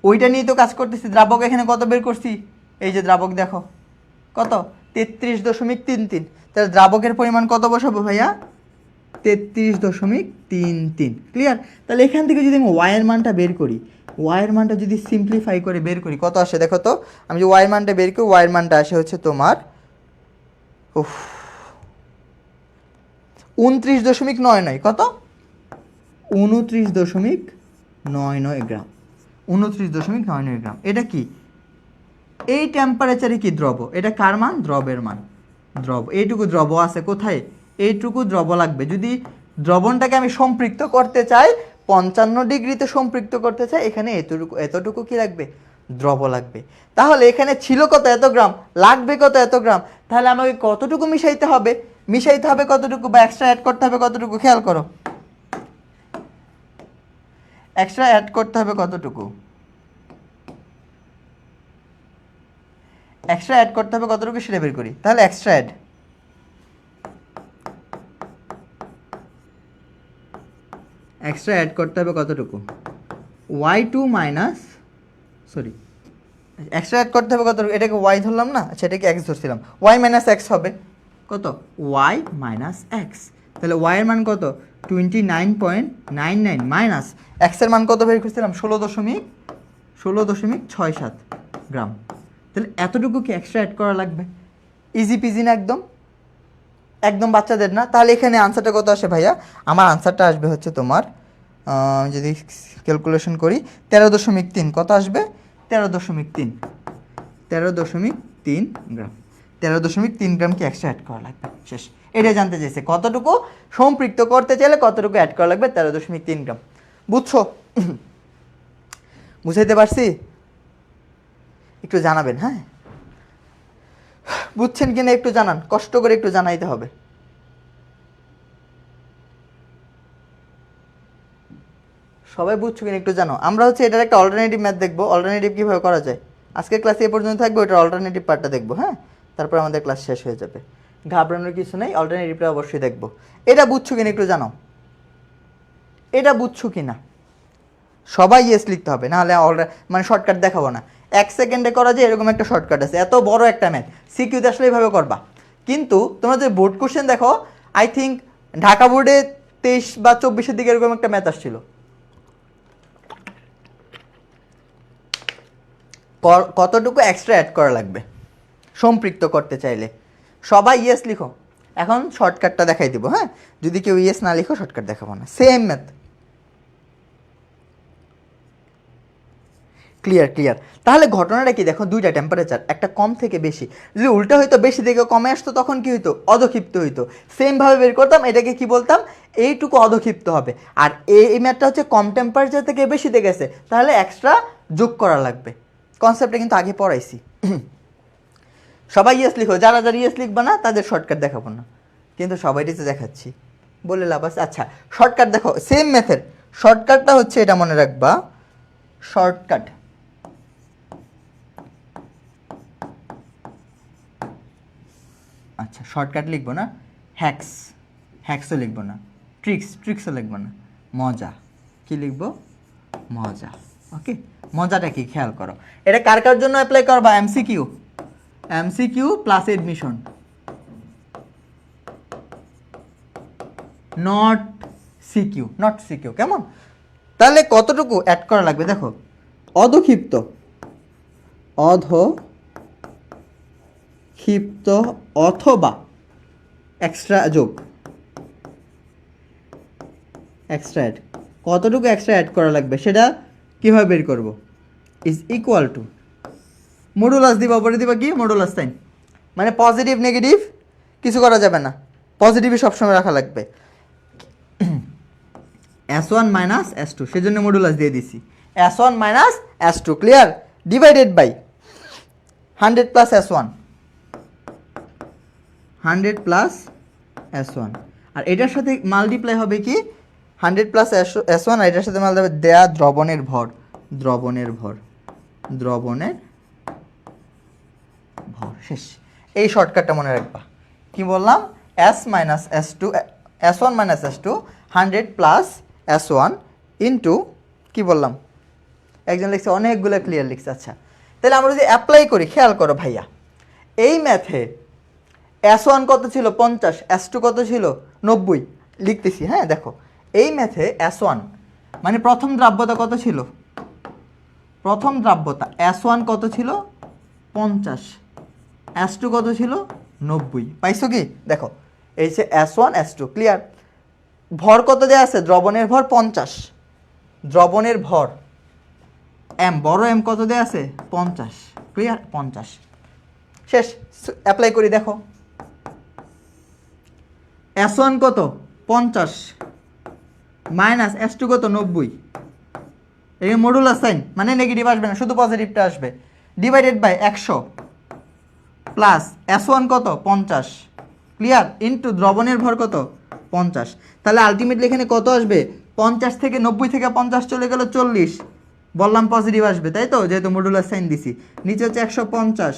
ওইটা নিয়েই তো কাজ করতেছি। দ্রাবক এখানে কত বের করছি? এই যে দ্রাবক দেখো কত? 33.33। তাহলে দ্রাবকের পরিমাণ কত বসাবো ভাইয়া? 33.33। ক্লিয়ার? তাহলে এখান থেকে যদি আমি ওয়াইয়ের মানটা বের করি, ওয়াইয়ের মানটা যদি সিম্পলিফাই করে বের করি কত আসে দেখো তো? আমি যে ওয়াইয়ের মানটা বের করি, ওয়াইয়ের মানটা আসে হচ্ছে তোমার 29.99। কত? 29.99 গ্রাম, 29.99 গ্রাম। এটা কি? এই টেম্পারেচারে কি দ্রব? এটা কার মান? দ্রবের মান। দ্রব, এইটুকু দ্রব আছে কোথায়? এইটুকু দ্রব লাগবে। যদি দ্রবণটাকে আমি সম্পৃক্ত করতে চাই, 55 ডিগ্রিতে সম্পৃক্ত করতে চাই, এখানে এতটুকু কি লাগবে? দ্রব লাগবে। তাহলে এখানে ছিল কত? এত গ্রাম। লাগবে কত? এত গ্রাম। তাহলে আমাকে কতটুকু মিশাইতে হবে? মিশাইতে হবে কতটুকু, বা এক্সট্রা অ্যাড করতে হবে কতটুকু? খেয়াল করো, এক্সট্রা অ্যাড করতে হবে কতটুকু? এক্সট্রা অ্যাড করতে হবে কতটুকু সেটা বের করি। তাহলে এক্সট্রা অ্যাড, এক্সট্রা অ্যাড করতে হবে কতটুকু? y2 minus, sorry, extra add করতে হবে কতটুকু? এটাকে y ধরলাম না, আচ্ছা এটাকে x ধরছিলাম। y মাইনাস x হবে কত? y minus x। তাহলে y এর মান কত? 29.99 মাইনাস x এর মান কত বের করছিলাম? 16.67 গ্রাম। তাহলে এতটুকু কি এক্সট্রা অ্যাড করা লাগবে? ইজি পিজি না? একদম একদম বাচ্চাদের না? তাহলে এখানে আনসারটা কত আসে ভাইয়া? আমার আনসারটা আসবে হচ্ছে তোমার, যদি ক্যালকুলেশন করি 13.3। কত আসবে? 13.3, 13.3 গ্রাম। 13.3 গ্রাম কি এক্সট্রা অ্যাড করা লাগবে? শেষ। এটাই জানতে চাইছে, কতটুকু সম্পৃক্ত করতে চাইলে কতটুকু অ্যাড করা লাগবে? 13.3 গ্রাম। বুঝছো? বুঝাইতে পারছি? একটু জানাবেন, হ্যাঁ বুঝছেন কিনা একটু জানান, কষ্ট করে একটু জানাইতে হবে। সবাই বুঝছো কিনা একটু জানো। আমরা হচ্ছে এটার একটা অল্টারনেটিভ ম্যাথ দেখবো, অল্টারনেটিভ কীভাবে করা যায়। আজকের ক্লাসে এ পর্যন্ত থাকবে, ওটার অল্টারনেটিভ পার্টটা দেখবো, হ্যাঁ তারপর আমাদের ক্লাস শেষ হয়ে যাবে। ঘাবড়ানোর কিছু নেই, অল্টারনেটিভটা অবশ্যই দেখবো। এটা বুঝছো কিনা একটু জানো, এটা বুঝছো কিনা? সবাই ইয়েস লিখতে হবে, নাহলে মানে শর্টকাট দেখাবো না। 1 সেকেন্ডে করা যায় এরকম একটা শর্টকাট আছে, এত বড় একটা ম্যাথ সিকিউতে আসলে এইভাবে করবা। কিন্তু তোমরা যদি বোর্ড কোশ্চেন দেখো, আই থিঙ্ক ঢাকা বোর্ডে 23 বা 24-এর দিকে এরকম একটা ম্যাথ আসছিল। কতটুকু এক্সট্রা অ্যাড করা লাগবে সম্পৃক্ত করতে চাইলে? সবাই ইয়েস লিখো। এখন শর্টকাটটা দেখাই দিব, হ্যাঁ? যদি কেউ ইয়েস না লিখো শর্টকাট দেখাবো না। Same math. ক্লিয়ার। তাহলে ঘটনাটা কি দেখো, দুইটা টেম্পারেচার, একটা কম থেকে বেশি। যদি উল্টা হইতো, বেশি থেকে কমে আসতো, তখন কি হইতো? অধক্ষিপ্ত হইতো। সেমভাবে বের করতাম, এটাকে কি বলতাম? এইটুকু অধক্ষিপ্ত হবে। আর এই ম্যাথটা হচ্ছে কম টেম্পারেচার থেকে বেশিতে গেছে, তাহলে এক্সট্রা যোগ করা লাগবে। কনসেপ্টটা কিন্তু আগে পড়াইছি। সবাই ইয়েস লিখো, যারা ইয়েস লিখবা না তাদের শর্টকাট দেখাবো না, কিন্তু সবাইটাই তো দেখাচ্ছি, বলে লাভ আছে। আচ্ছা, শর্টকাট দেখো, সেম মেথড। শর্টকাটটা হচ্ছে এটা মনে রাখবা, শর্টকাট আচ্ছা শর্টকাট লিখবো না, হ্যাক্সও লিখবো না, ট্রিক্সও লিখবো না, মজা। কি লিখবো? মজা। ওকে, মজাটা কি খেয়াল করো। এটা কার কার জন্য অ্যাপ্লাই করবা? MCQ plus admission, not CQ. কেমন? তাহলে কতটুকু অ্যাড করা লাগবে দেখো, অধক্ষিপ্ত অথবা এক্সট্রা যোগ, এক্সট্রা অ্যাড। কতটুকু এক্সট্রা অ্যাড করা লাগবে সেটা কীভাবে বের করব? ইজ ইকুয়াল টু মডুলাস দিবা, উপরে দিবা কি? Modulus sign. মানে পজিটিভ নেগেটিভ কিছু করা যাবে না, পজিটিভই সবসময় রাখা লাগবে। S1 মাইনাস S2, সেজন্য মডুলাস দিয়ে দিছি। S1 minus S2, clear? Divided by 100 plus S1, 100 plus S1, আর এটার সাথে মাল্টিপ্লাই হবে কি? 100 প্লাস S1, আর এটার সাথে মাল্টিপ্লাই দেয়া দ্রবণের ভর, শেষ। এই শর্টকাটটা মনে রাখবা। কি বললাম? S1 minus S2 100 plus S1 into, কি বললাম? একজন লিখছে, অনেকগুলো ক্লিয়ার লিখছে। আচ্ছা, তাহলে আমরা যদি অ্যাপ্লাই করি, খেয়াল করো ভাইয়া, এই ম্যাথে S1 কত ছিল? 50। S2 কত ছিল? 90। লিখতেছি, হ্যাঁ? দেখো, এই ম্যাথে S1 মানে প্রথম দ্রাব্যতা কত ছিল? প্রথম দ্রাব্যতা S1 কত ছিল? 50। S2 কত ছিল? 90। পাইছো কি? দেখো, এই যে S1 S2, ক্লিয়ার? ভর কত দেওয়া আছে? দ্রবণের ভর 50, দ্রবণের ভর M, বড় M কত দেওয়া আছে? 50, ক্লিয়ার? 50। শেষ। অ্যাপ্লাই করি, দেখো S1 কত? 50 মাইনাস S2 কত? 90। এই মডুলাস সাইন, মানে নেগেটিভ আসবে না, শুধু পজিটিভটা আসবে। ডিভাইডেড বাই 100 প্লাস S1 কত? 50, ক্লিয়ার? ইন্টু দ্রবণের ভর কত? 50। তাহলে আলটিমেটলি এখানে কত আসবে? 50 থেকে 90 থেকে 50 চলে গেল 40। বললাম পজিটিভ আসবে, তাই তো? যেহেতু মডুলাস সাইন দিছি। নিচে হচ্ছে 150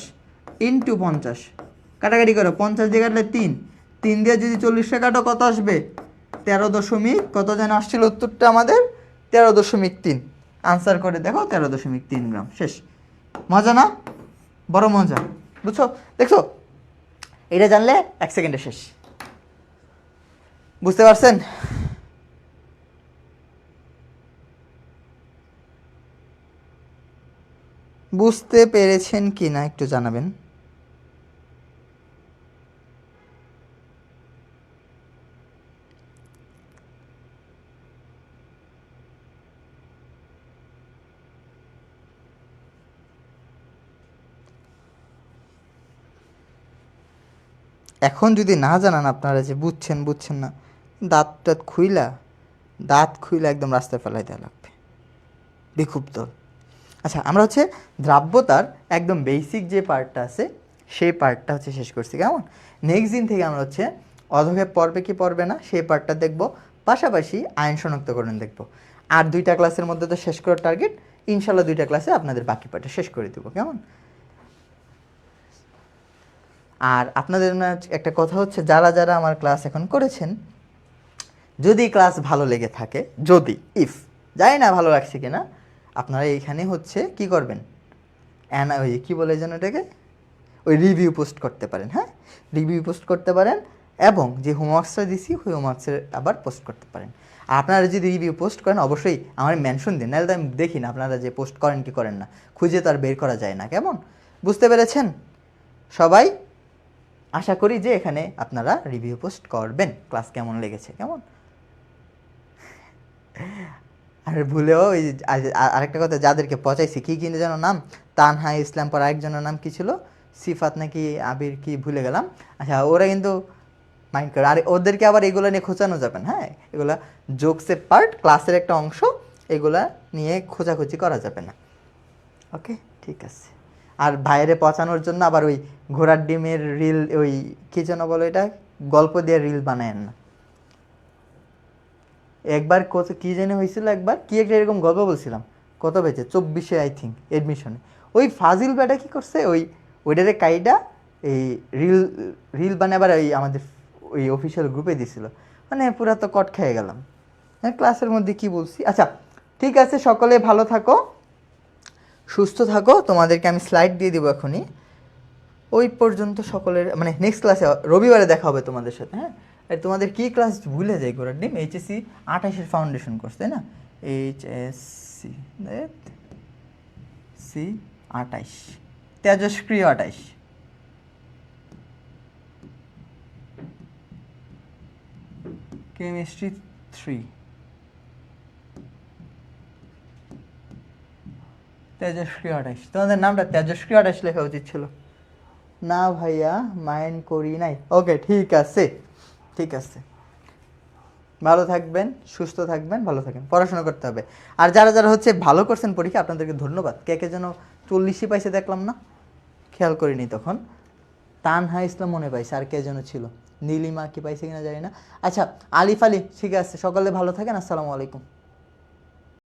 ইন্টু 50, কাটাকাটি করো, 50 দিয়ে কাটলে 3 দিয়ে যদি 40 কাটো কত আসবে? 13 কত যেন আসছিল উত্তরটা আমাদের? 13.3। আনসার করে দেখো, 13.3 গ্রাম। শেষ। মজা না? বড় মজা, বুঝছো? দেখছো, এটা জানলে 1 সেকেন্ডে শেষ। বুঝতে পারছেন? বুঝতে পেরেছেন কি না একটু জানাবেন। এখন যদি না জানান আপনারা যে বুঝছেন না, দাঁত খুইলা একদম রাস্তায় ফেলাই দেওয়া লাগবে, বিক্ষুব্ধ। আচ্ছা, আমরা হচ্ছে দ্রাব্যতার একদম বেসিক যে পার্টটা আছে সেই পার্টটা হচ্ছে শেষ করছি, কেমন? নেক্সট দিন থেকে আমরা হচ্ছে অধক্ষেপ পড়বে কি পড়বে না সেই পার্টটা দেখব, পাশাপাশি আয়ন শনাক্তকরণ দেখব। আর 2টা ক্লাসের মধ্যে তো শেষ করার টার্গেট, ইনশাল্লাহ 2টা ক্লাসে আপনাদের বাকি পার্টটা শেষ করে দেবো, কেমন? আর আপনাদের একটা কথা হচ্ছে, যারা আমার ক্লাস এখন করেছেন, যদি ক্লাস ভালো লেগে থাকে, যদি জানি না ভালো লাগছে কিনা, আপনারা এইখানে হচ্ছে কি করবেন? ওই কী বলে যেন এটাকে, ওই রিভিউ পোস্ট করতে পারেন। হ্যাঁ, রিভিউ পোস্ট করতে পারেন, এবং যে হোমওয়ার্কসটা দিছি ওই হোমওয়ার্কসের আবার পোস্ট করতে পারেন। আর আপনারা যদি রিভিউ পোস্ট করেন অবশ্যই আমার মেনশন দিন, নাহলে তো আমি দেখি না আপনারা যে পোস্ট করেন কি করেন না, খুঁজে তো আর বের করা যায় না। কেমন, বুঝতে পেরেছেন সবাই? আশা করি যে এখানে আপনারা রিভিউ পোস্ট করবেন ক্লাস কেমন লেগেছে। কেমন, আর ভুলেও ওই আরেকটা কথা, যাদেরকে পচাইছি কী কিনে যেন নাম, তানহা ইসলাম, পর আরেকজনের নাম কী ছিল, সিফাত নাকি আবির, কি ভুলে গেলাম। আচ্ছা, ওরা কিন্তু মাইন্ড করে, আর ওদেরকে আবার এগুলো নিয়ে খোঁচানো যাবে না। হ্যাঁ, এগুলা জোকসের পার্ট, ক্লাসের একটা অংশ, এগুলা নিয়ে খোঁচাখুচি করা যাবে না। ওকে, ঠিক আছে। আর বাইরে পচানোর জন্য আবার ওই ঘোড়ার ডিমের রিল, ওই কী যেন বলো এটা, গল্প দিয়ে রিল বানায়েন না। একবার কত কী জানি হয়েছিল, একবার কি একটা এরকম গল্প বলছিলাম, কত পেয়েছে 24-এ আই থিঙ্ক এডমিশনে, ওই ফাজিল ব্যাটা কী করছে, ওইটারে কাইডা এই রিল রিল বানায় আবার ওই আমাদের ওই অফিসিয়াল গ্রুপে দিছিল, মানে পুরা তো কট খেয়ে গেলাম। হ্যাঁ, ক্লাসের মধ্যে কি বলছি। আচ্ছা ঠিক আছে, সকলে ভালো থাকো, সুস্থ থাকো, তোমাদেরকে আমি স্লাইড দিয়ে দিব এখনই। ওই পর্যন্ত সকলের, মানে নেক্সট ক্লাসে রবিবারে দেখা হবে তোমাদের সাথে। হ্যাঁ, আর তোমাদের কী ক্লাস ভুলে যাই গোড়ার ডিম, এইচএসসি 28-এর ফাউন্ডেশন কোর্স, তাই না? এইচএসসি সি 28, তেজস্ক্রিয় 28, কেমিস্ট্রি 3, তেজস্ক্রিয় 28। তোমাদের নামটা তেজস্ক্রিয় 28 লেখা উচিত ছিল না ভাইয়া, মাইন্ড করি নাই। ওকে, ঠিক আছে, ঠিক আছে। ভালো থাকবেন, সুস্থ থাকবেন, ভালো থাকবেন, পড়াশোনা করতে হবে। আর যারা যারা হচ্ছে ভালো করছেন পরীক্ষা, আপনাদেরকে ধন্যবাদ। কে কে যেন 40ই পাইছে দেখলাম না, খেয়াল করিনি তখন। তানহা ইসলাম মনে পাইছে, আর কে যেন ছিল, নীলিমা কি পাইছে কিনা জানি না। আচ্ছা, আলিফ আলী, ঠিক আছে, সকালে ভালো থাকেন, আসসালামু আলাইকুম।